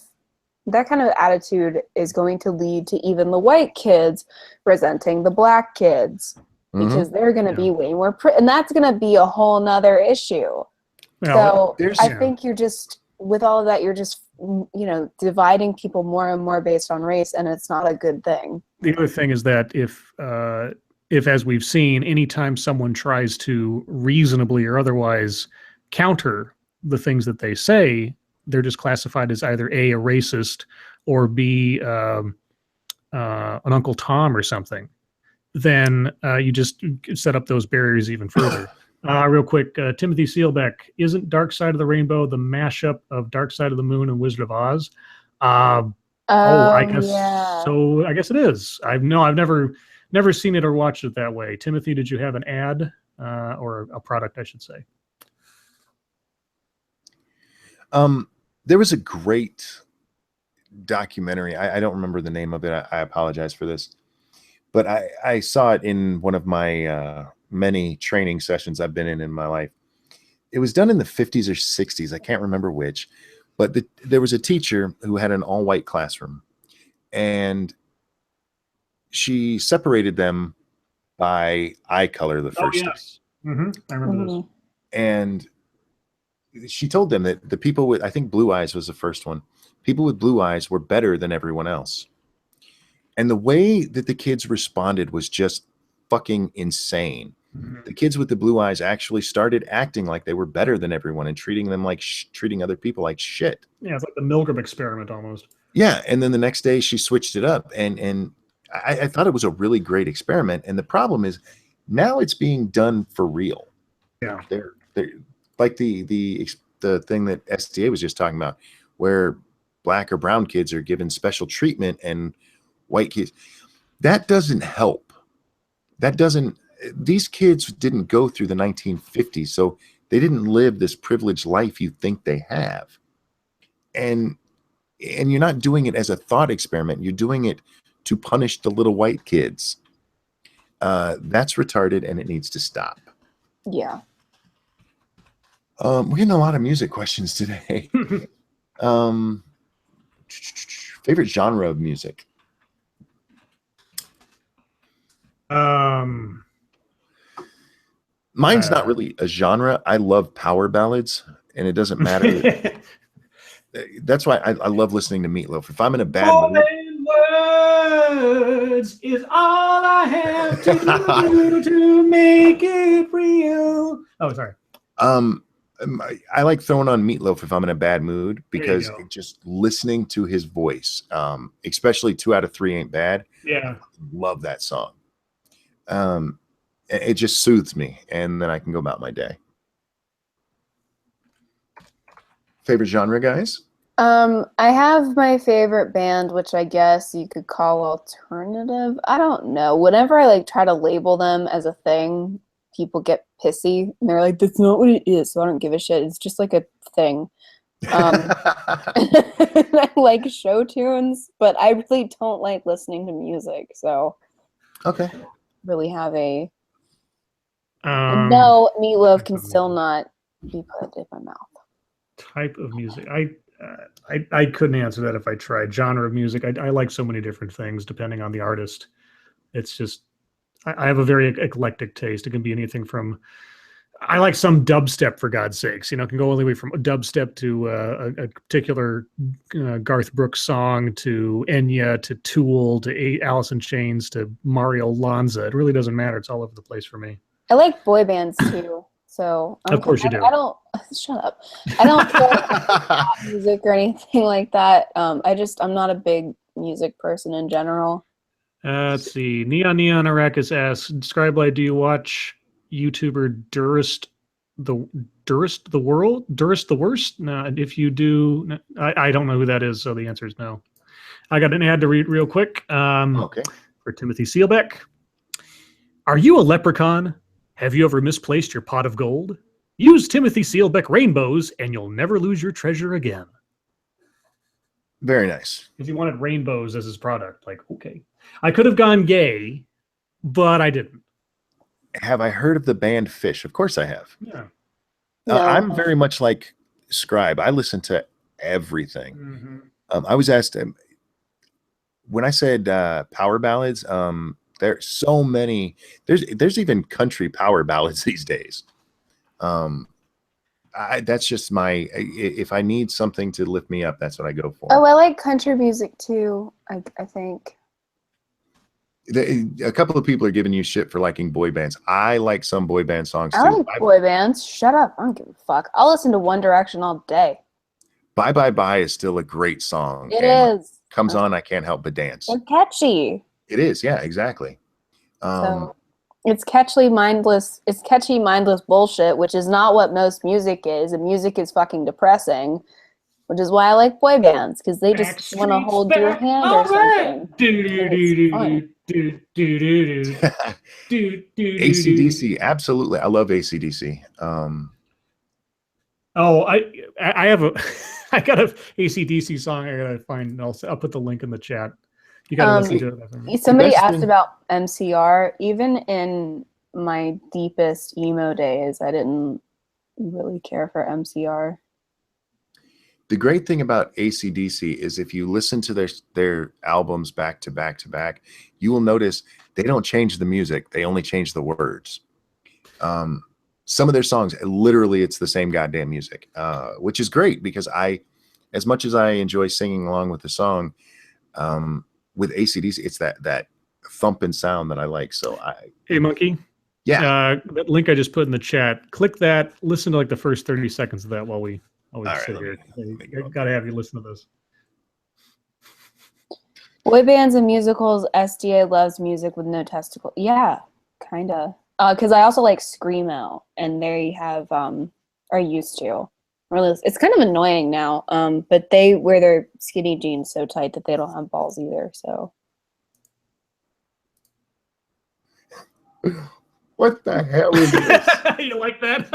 Speaker 3: attitude is going to lead to even the white kids resenting the Black kids because they're going to be way more and that's going to be a whole nother issue. So I think you're just, with all of that, you're just, dividing people more and more based on race, and it's not a good thing.
Speaker 1: The other thing is that if as we've seen, anytime someone tries to reasonably or otherwise counter the things that they say, they're just classified as either A, a racist, or B, an Uncle Tom or something. Then you just set up those barriers even further. Real quick, Timothy Seelbeck, isn't Dark Side of the Rainbow the mashup of Dark Side of the Moon and Wizard of Oz? I guess so. I guess it is. I've never seen it or watched it that way. Timothy, did you have an ad or a product, I should say?
Speaker 2: There was a great documentary. I don't remember the name of it. I apologize for this, but I saw it in one of my many training sessions I've been in my life. It was done in the 50s or 60s. I can't remember which, but there was a teacher who had an all-white classroom, and she separated them by eye color the first day.
Speaker 1: I remember this.
Speaker 2: And she told them that the people with, I think blue eyes was the first one. People with blue eyes were better than everyone else. And the way that the kids responded was just fucking insane. The kids with the blue eyes actually started acting like they were better than everyone and treating them like treating other people like shit.
Speaker 1: Yeah, it's like the Milgram experiment almost.
Speaker 2: Yeah, and then the next day she switched it up, and I thought it was a really great experiment. And the problem is Now it's being done for real.
Speaker 1: Yeah.
Speaker 2: They're like the thing that SDA was just talking about, where black or brown kids are given special treatment and white kids. That doesn't help. That doesn't. These kids didn't go through the 1950s, so they didn't live this privileged life you think they have. And you're not doing it as a thought experiment. You're doing it to punish the little white kids. That's retarded, and it needs to stop.
Speaker 3: Yeah.
Speaker 2: We're getting a lot of music questions today. Favorite genre of music? Mine's not really a genre. I love power ballads, and it doesn't matter. That's why I love listening to Meatloaf. If I'm in a bad mood,
Speaker 1: words is all I have to do to make it real. Oh, sorry.
Speaker 2: I like throwing on Meatloaf if I'm in a bad mood, because just listening to his voice, especially 2 Out of 3 Ain't Bad.
Speaker 1: Yeah,
Speaker 2: love that song. It just soothes me, and then I can go about my day. Favorite genre, guys?
Speaker 3: I have my favorite band, which I guess you could call alternative. I don't know. Whenever I like try to label them as a thing, people get pissy and they're like, "That's not what it is." So I don't give a shit. It's just like a thing. I like show tunes, but I really don't like listening to music. So
Speaker 2: okay,
Speaker 3: really have a no. Meatloaf can still not be put in my mouth.
Speaker 1: Type of music. I couldn't answer that if I tried. Genre of music. I like so many different things depending on the artist. It's just I have a very eclectic taste. It can be anything from I like some dubstep, for God's sakes. You know, it can go all the way from dubstep to a particular Garth Brooks song, to Enya, to Tool, to Alice in Chains, to Mario Lanza. It really doesn't matter. It's all over the place for me.
Speaker 3: I like boy bands too. So
Speaker 1: of course you do.
Speaker 3: I don't shut up. I don't play pop music or anything like that. I'm not a big music person in general.
Speaker 1: Let's see. Neon Arrakis asks, Scribe, do you watch YouTuber Durst the Worst? No, if you do, I don't know who that is, so the answer is no. I got an ad to read real quick.
Speaker 2: Okay.
Speaker 1: For Timothy Seelbeck. Are you a leprechaun? Have you ever misplaced your pot of gold? Use Timothy Seelbeck rainbows and you'll never lose your treasure again.
Speaker 2: Very nice.
Speaker 1: Because he wanted rainbows as his product. Like, okay. I could have gone gay, but I didn't.
Speaker 2: Have I heard of the band Fish? Of course I have.
Speaker 1: Yeah.
Speaker 3: No.
Speaker 2: I'm very much like Scribe. I listen to everything.
Speaker 1: Mm-hmm.
Speaker 2: I was asked when I said power ballads, there's so many. There's even country power ballads these days. That's just my. If I need something to lift me up, that's what I go for.
Speaker 3: Oh, I like country music too. I think.
Speaker 2: A couple of people are giving you shit for liking boy bands. I like some boy band songs too.
Speaker 3: I like boy bands. Shut up. I don't give a fuck. I'll listen to One Direction all day.
Speaker 2: Bye Bye Bye is still a great song.
Speaker 3: It is.
Speaker 2: Comes on, I can't help but dance.
Speaker 3: It's catchy.
Speaker 2: It is, yeah, exactly.
Speaker 3: So it's catchy, mindless bullshit, which is not what most music is. And music is fucking depressing, which is why I like boy bands, because they just want to hold your hand or something.
Speaker 2: AC/DC, absolutely. I love AC/DC.
Speaker 1: I have a I got a AC/DC song I gotta find. I'll put the link in the chat. You gotta listen to it.
Speaker 3: Somebody asked about MCR. Even in my deepest emo days, I didn't really care for MCR.
Speaker 2: The great thing about AC/DC is if you listen to their albums back to back to back, you will notice they don't change the music. They only change the words. Some of their songs, literally, it's the same goddamn music, which is great because as much as I enjoy singing along with the song, with AC/DC, it's that thumping sound that I like. So
Speaker 1: Hey, Monkey.
Speaker 2: Yeah.
Speaker 1: That link I just put in the chat, click that, listen to like the first 30 seconds of that while we sit here. I gotta have you listen to this.
Speaker 3: Boy bands and musicals, SDA loves music with no testicle. Yeah, kinda. Because I also like Screamo, and they have or used to. Really, it's kind of annoying now. But they wear their skinny jeans so tight that they don't have balls either. So
Speaker 2: What the hell is this?
Speaker 1: You like that?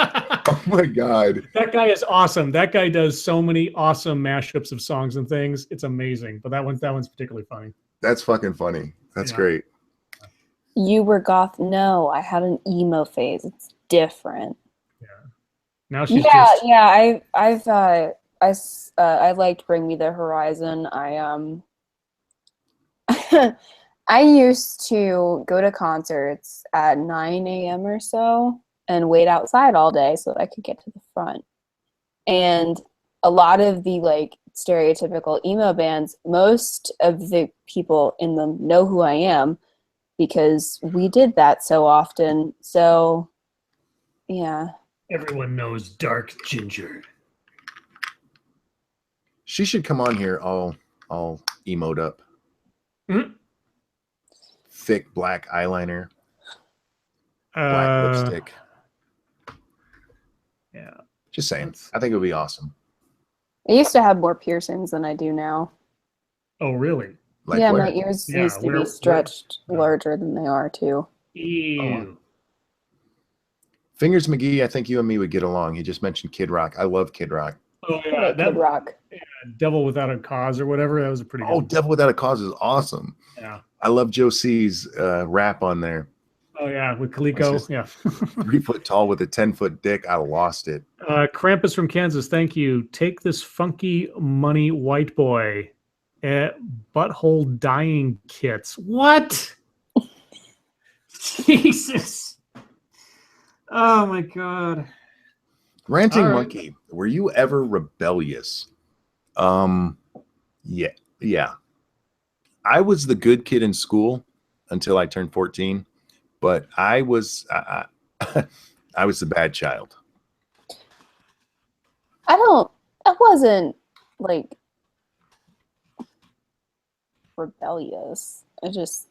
Speaker 2: Oh my god.
Speaker 1: That guy is awesome. That guy does so many awesome mashups of songs and things. It's amazing. But that one's particularly funny.
Speaker 2: That's fucking funny. That's
Speaker 1: Yeah.
Speaker 2: great.
Speaker 3: you were goth? No, I had an emo phase. It's different.
Speaker 1: Yeah. Now she's
Speaker 3: Yeah,
Speaker 1: just
Speaker 3: yeah. I liked Bring Me the Horizon. I used to go to concerts at 9 a.m. or so and wait outside all day so that I could get to the front. And a lot of the like stereotypical emo bands, most of the people in them know who I am because we did that so often. So, yeah.
Speaker 1: everyone knows Dark Ginger.
Speaker 2: She should come on here all emoed up.
Speaker 1: Mhm.
Speaker 2: Thick black eyeliner, black lipstick.
Speaker 1: Yeah.
Speaker 2: Just saying. I think it would be awesome.
Speaker 3: I used to have more piercings than I do now.
Speaker 1: Oh, really?
Speaker 2: Like
Speaker 3: yeah,
Speaker 2: where?
Speaker 3: my ears
Speaker 1: Yeah,
Speaker 3: used to
Speaker 1: where-
Speaker 3: be stretched
Speaker 1: where-
Speaker 3: larger than they are too.
Speaker 1: Ew.
Speaker 2: Fingers McGee, I think you and me would get along. He just mentioned Kid Rock. I love Kid Rock.
Speaker 1: Oh,
Speaker 3: I
Speaker 1: yeah.
Speaker 3: like Kid Rock.
Speaker 1: Devil Without a Cause or whatever. That was a pretty good
Speaker 2: Oh,
Speaker 1: one.
Speaker 2: Devil Without a Cause is awesome.
Speaker 1: Yeah.
Speaker 2: I love Joe C's rap on there.
Speaker 1: Oh, yeah. With Coleco.
Speaker 2: It's just-
Speaker 1: Yeah.
Speaker 2: 3 foot tall with a 10-foot dick. I lost it.
Speaker 1: Krampus from Kansas. Thank you. Take this funky money white boy. Butthole dying kits. What? Jesus. Oh, my God.
Speaker 2: Ranting
Speaker 1: All right.
Speaker 2: Monkey, were you ever rebellious? Yeah. I was the good kid in school until I turned 14, but I was I was the bad child.
Speaker 3: I wasn't like rebellious. I just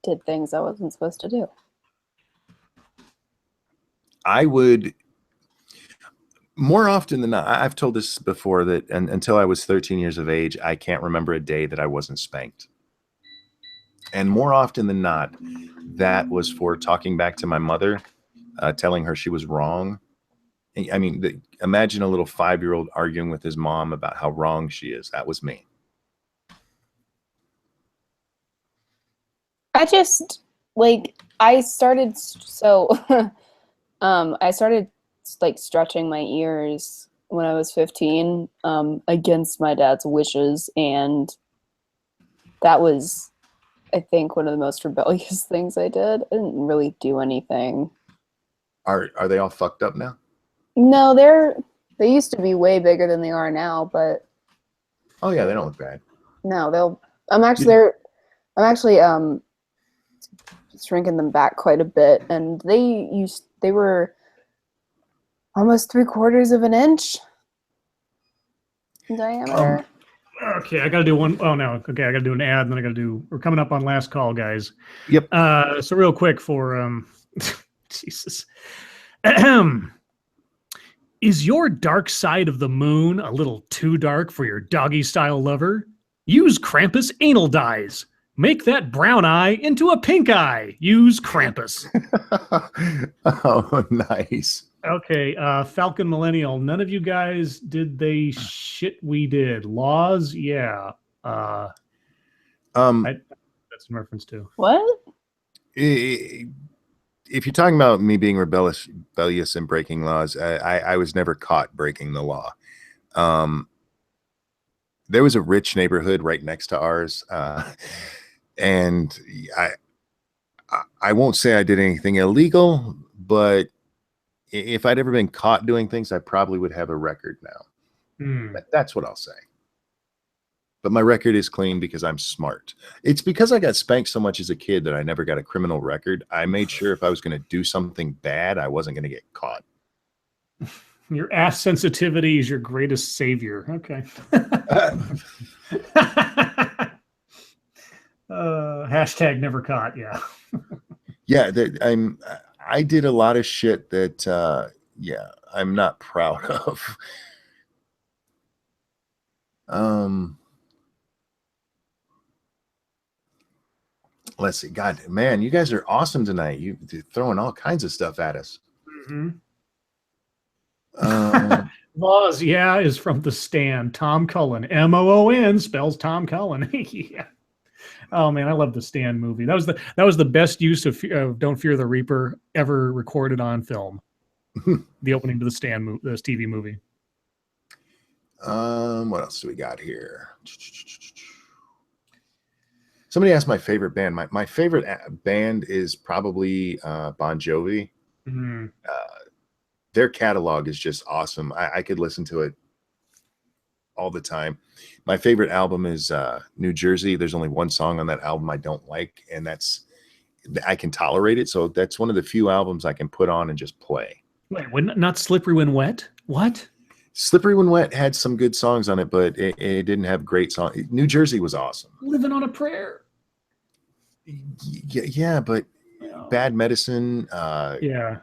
Speaker 3: did things I wasn't supposed to do.
Speaker 2: I would more often than not, I've told this before that until I was 13 years of age, I can't remember a day that I wasn't spanked. And more often than not, that was for talking back to my mother, telling her she was wrong. I mean, imagine a little 5-year-old arguing with his mom about how wrong she is. That was me.
Speaker 3: I just like I started I started like stretching my ears when I was 15 against my dad's wishes, and that was I think one of the most rebellious things I did. I didn't really do anything.
Speaker 2: Are they all fucked up now?
Speaker 3: No, they used to be way bigger than they are now, but
Speaker 2: Oh yeah, they don't look bad.
Speaker 3: no, I'm actually shrinking them back quite a bit, and they were almost 3/4 of an inch in diameter.
Speaker 1: Okay, I got to do one. Oh, no. Okay, I got to do an ad, and then I got to do. We're coming up on last call, guys.
Speaker 2: Yep.
Speaker 1: So real quick for Jesus. Is your dark side of the moon a little too dark for your doggy style lover? Use Krampus anal dyes. Make that brown eye into a pink eye. Use Krampus.
Speaker 2: Oh, nice.
Speaker 1: Okay, Falcon Millennial. None of you guys did they shit we did. Laws, yeah. That's in reference to.
Speaker 3: What?
Speaker 2: If you're talking about me being rebellious and breaking laws, I was never caught breaking the law. There was a rich neighborhood right next to ours, and I won't say I did anything illegal, but if I'd ever been caught doing things, I probably would have a record now. That's what I'll say. But my record is clean because I'm smart. It's because I got spanked so much as a kid that I never got a criminal record. I made sure if I was going to do something bad, I wasn't going to get caught.
Speaker 1: Your ass sensitivity is your greatest savior. Okay. Hashtag never caught. Yeah.
Speaker 2: Yeah, I did a lot of shit that, yeah, I'm not proud of. Let's see. God, man, you guys are awesome tonight. You're throwing all kinds of stuff at us.
Speaker 1: Laws, yeah, is from The Stand. Tom Cullen, Moon spells Tom Cullen. Yeah. Oh man, I love The Stand movie. That was the best use of Don't Fear the Reaper ever recorded on film. The opening to The Stand, this TV movie.
Speaker 2: What else do we got here? Somebody asked my favorite band. My favorite band is probably Bon Jovi.
Speaker 1: Mm-hmm.
Speaker 2: Their catalog is just awesome. I could listen to it all the time. My favorite album is New Jersey. There's only one song on that album I don't like, and I can tolerate it. So that's one of the few albums I can put on and just play.
Speaker 1: Wait, not Slippery When Wet? What?
Speaker 2: Slippery When Wet had some good songs on it, but it didn't have great songs. New Jersey was awesome.
Speaker 1: Living on a Prayer.
Speaker 2: Yeah, but Bad Medicine.
Speaker 1: Yeah.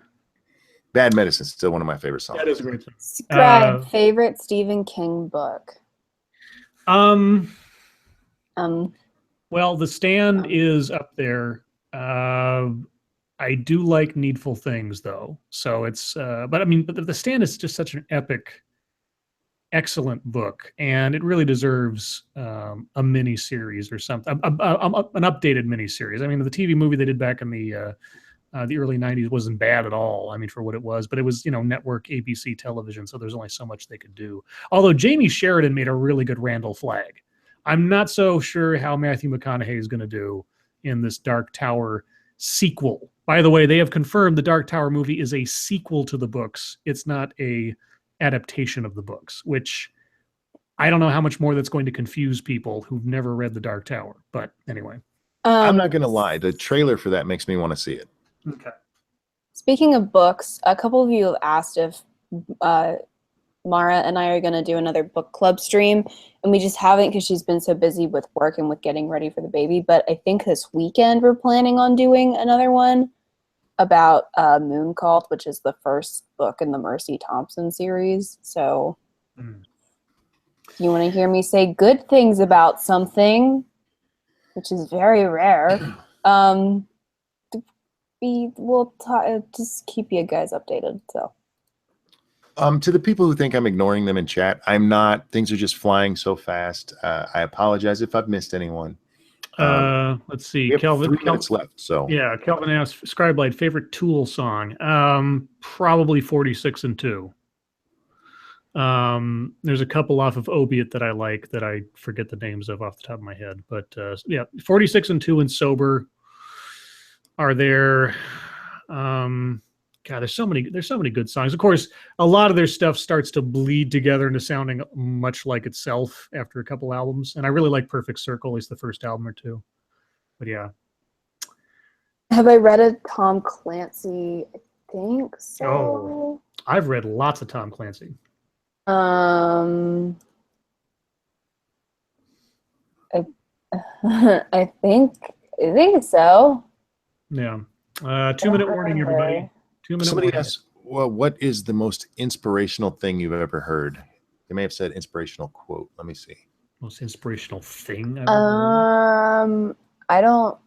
Speaker 2: Bad Medicine is still one of my favorite songs.
Speaker 1: That is a great song.
Speaker 3: Scribe, favorite Stephen King book.
Speaker 1: Well, The Stand is up there. I do like Needful Things though. So it's but The Stand is just such an epic, excellent book, and it really deserves a mini series or something, an updated mini series. I mean, the TV movie they did back in the early 90s wasn't bad at all. I mean, for what it was, but it was, network ABC television. So there's only so much they could do. Although Jamie Sheridan made a really good Randall Flagg. I'm not so sure how Matthew McConaughey is going to do in this Dark Tower sequel. By the way, they have confirmed the Dark Tower movie is a sequel to the books. It's not a adaptation of the books, which I don't know how much more that's going to confuse people who've never read the Dark Tower. But anyway.
Speaker 2: I'm not going to lie. The trailer for that makes me want to see it.
Speaker 1: Okay.
Speaker 3: Speaking of books, a couple of you have asked if Mara and I are going to do another book club stream, and we just haven't because she's been so busy with work and with getting ready for the baby. But I think this weekend we're planning on doing another one about Moon Cult, which is the first book in the Mercy Thompson series. So if you want to hear me say good things about something, which is very rare, we'll just keep you guys updated. So
Speaker 2: to the people who think I'm ignoring them in chat, I'm not. Things are just flying so fast. I apologize if I've missed anyone.
Speaker 1: Let's see.
Speaker 2: We have
Speaker 1: Kelvin
Speaker 2: 3 minutes left. So
Speaker 1: yeah, Kelvin asked Scribe Blade favorite Tool song. Probably 46 and 2. There's a couple off of Opiate that I like that I forget the names of off the top of my head, but yeah, 46 and 2 and Sober are there. God, there's so many good songs. Of course, a lot of their stuff starts to bleed together into sounding much like itself after a couple albums. And I really like Perfect Circle, at least the first album or two. But yeah.
Speaker 3: Have I read a Tom Clancy? I think so.
Speaker 1: Oh, I've read lots of Tom Clancy.
Speaker 3: I think so.
Speaker 1: Yeah. 2-minute warning, everybody. 2-minute
Speaker 2: somebody
Speaker 1: warning.
Speaker 2: asks, well, what is the most inspirational thing you've ever heard? They may have said inspirational quote. Let me see.
Speaker 1: Most inspirational thing?
Speaker 3: I don't.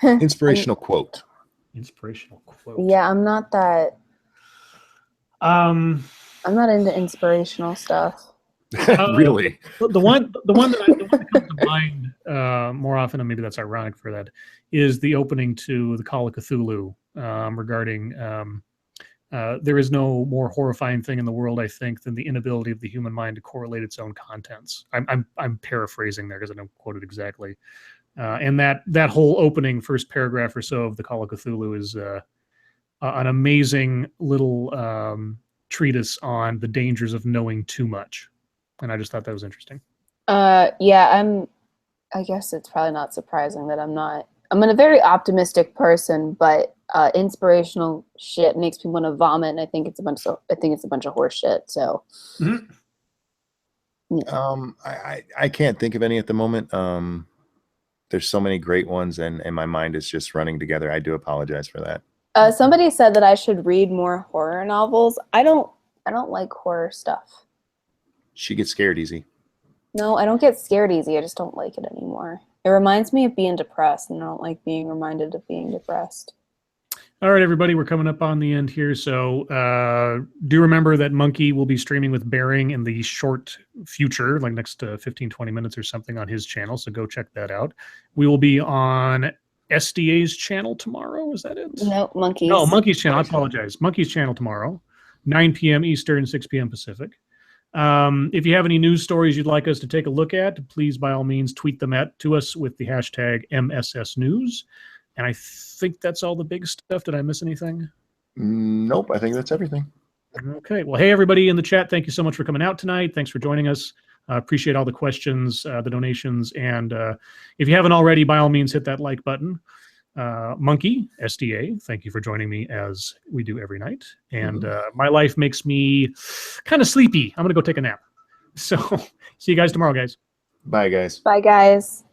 Speaker 2: Inspirational quote.
Speaker 1: Inspirational quote.
Speaker 3: Yeah, I'm not that.
Speaker 1: Um,
Speaker 3: I'm not into inspirational stuff.
Speaker 2: Really?
Speaker 1: The one that comes to mind more often, and maybe that's ironic for that, is the opening to the Call of Cthulhu regarding there is no more horrifying thing in the world, I think, than the inability of the human mind to correlate its own contents. I'm paraphrasing there because I don't quote it exactly. And that whole opening first paragraph or so of the Call of Cthulhu is an amazing little treatise on the dangers of knowing too much. And I just thought that was interesting.
Speaker 3: Yeah, I guess it's probably not surprising that I'm a very optimistic person, but inspirational shit makes me want to vomit, and I think it's a bunch of horse shit. So
Speaker 2: I can't think of any at the moment. There's so many great ones, and my mind is just running together. I do apologize for that.
Speaker 3: Somebody said that I should read more horror novels. I don't like horror stuff.
Speaker 2: She gets scared easy.
Speaker 3: No, I don't get scared easy. I just don't like it anymore. It reminds me of being depressed, and I don't like being reminded of being depressed.
Speaker 1: All right, everybody, we're coming up on the end here. So do remember that Monkey will be streaming with Bearing in the short future, like next 15, 20 minutes or something on his channel. So go check that out. We will be on SDA's channel tomorrow. Is that it?
Speaker 3: No, Monkeys.
Speaker 1: No, Monkey's channel. I apologize. Monkey's channel tomorrow, 9 p.m. Eastern, 6 p.m. Pacific. If you have any news stories you'd like us to take a look at, please, by all means, tweet them to us with the hashtag MSSNews. And I think that's all the big stuff. Did I miss anything?
Speaker 2: Nope, I think that's everything.
Speaker 1: Okay. Well, hey, everybody in the chat, thank you so much for coming out tonight. Thanks for joining us. Appreciate all the questions, the donations. And if you haven't already, by all means, hit that like button. Monkey, SDA, thank you for joining me as we do every night. And my life makes me kind of sleepy. I'm going to go take a nap. So see you guys tomorrow, guys.
Speaker 2: Bye, guys.
Speaker 3: Bye, guys.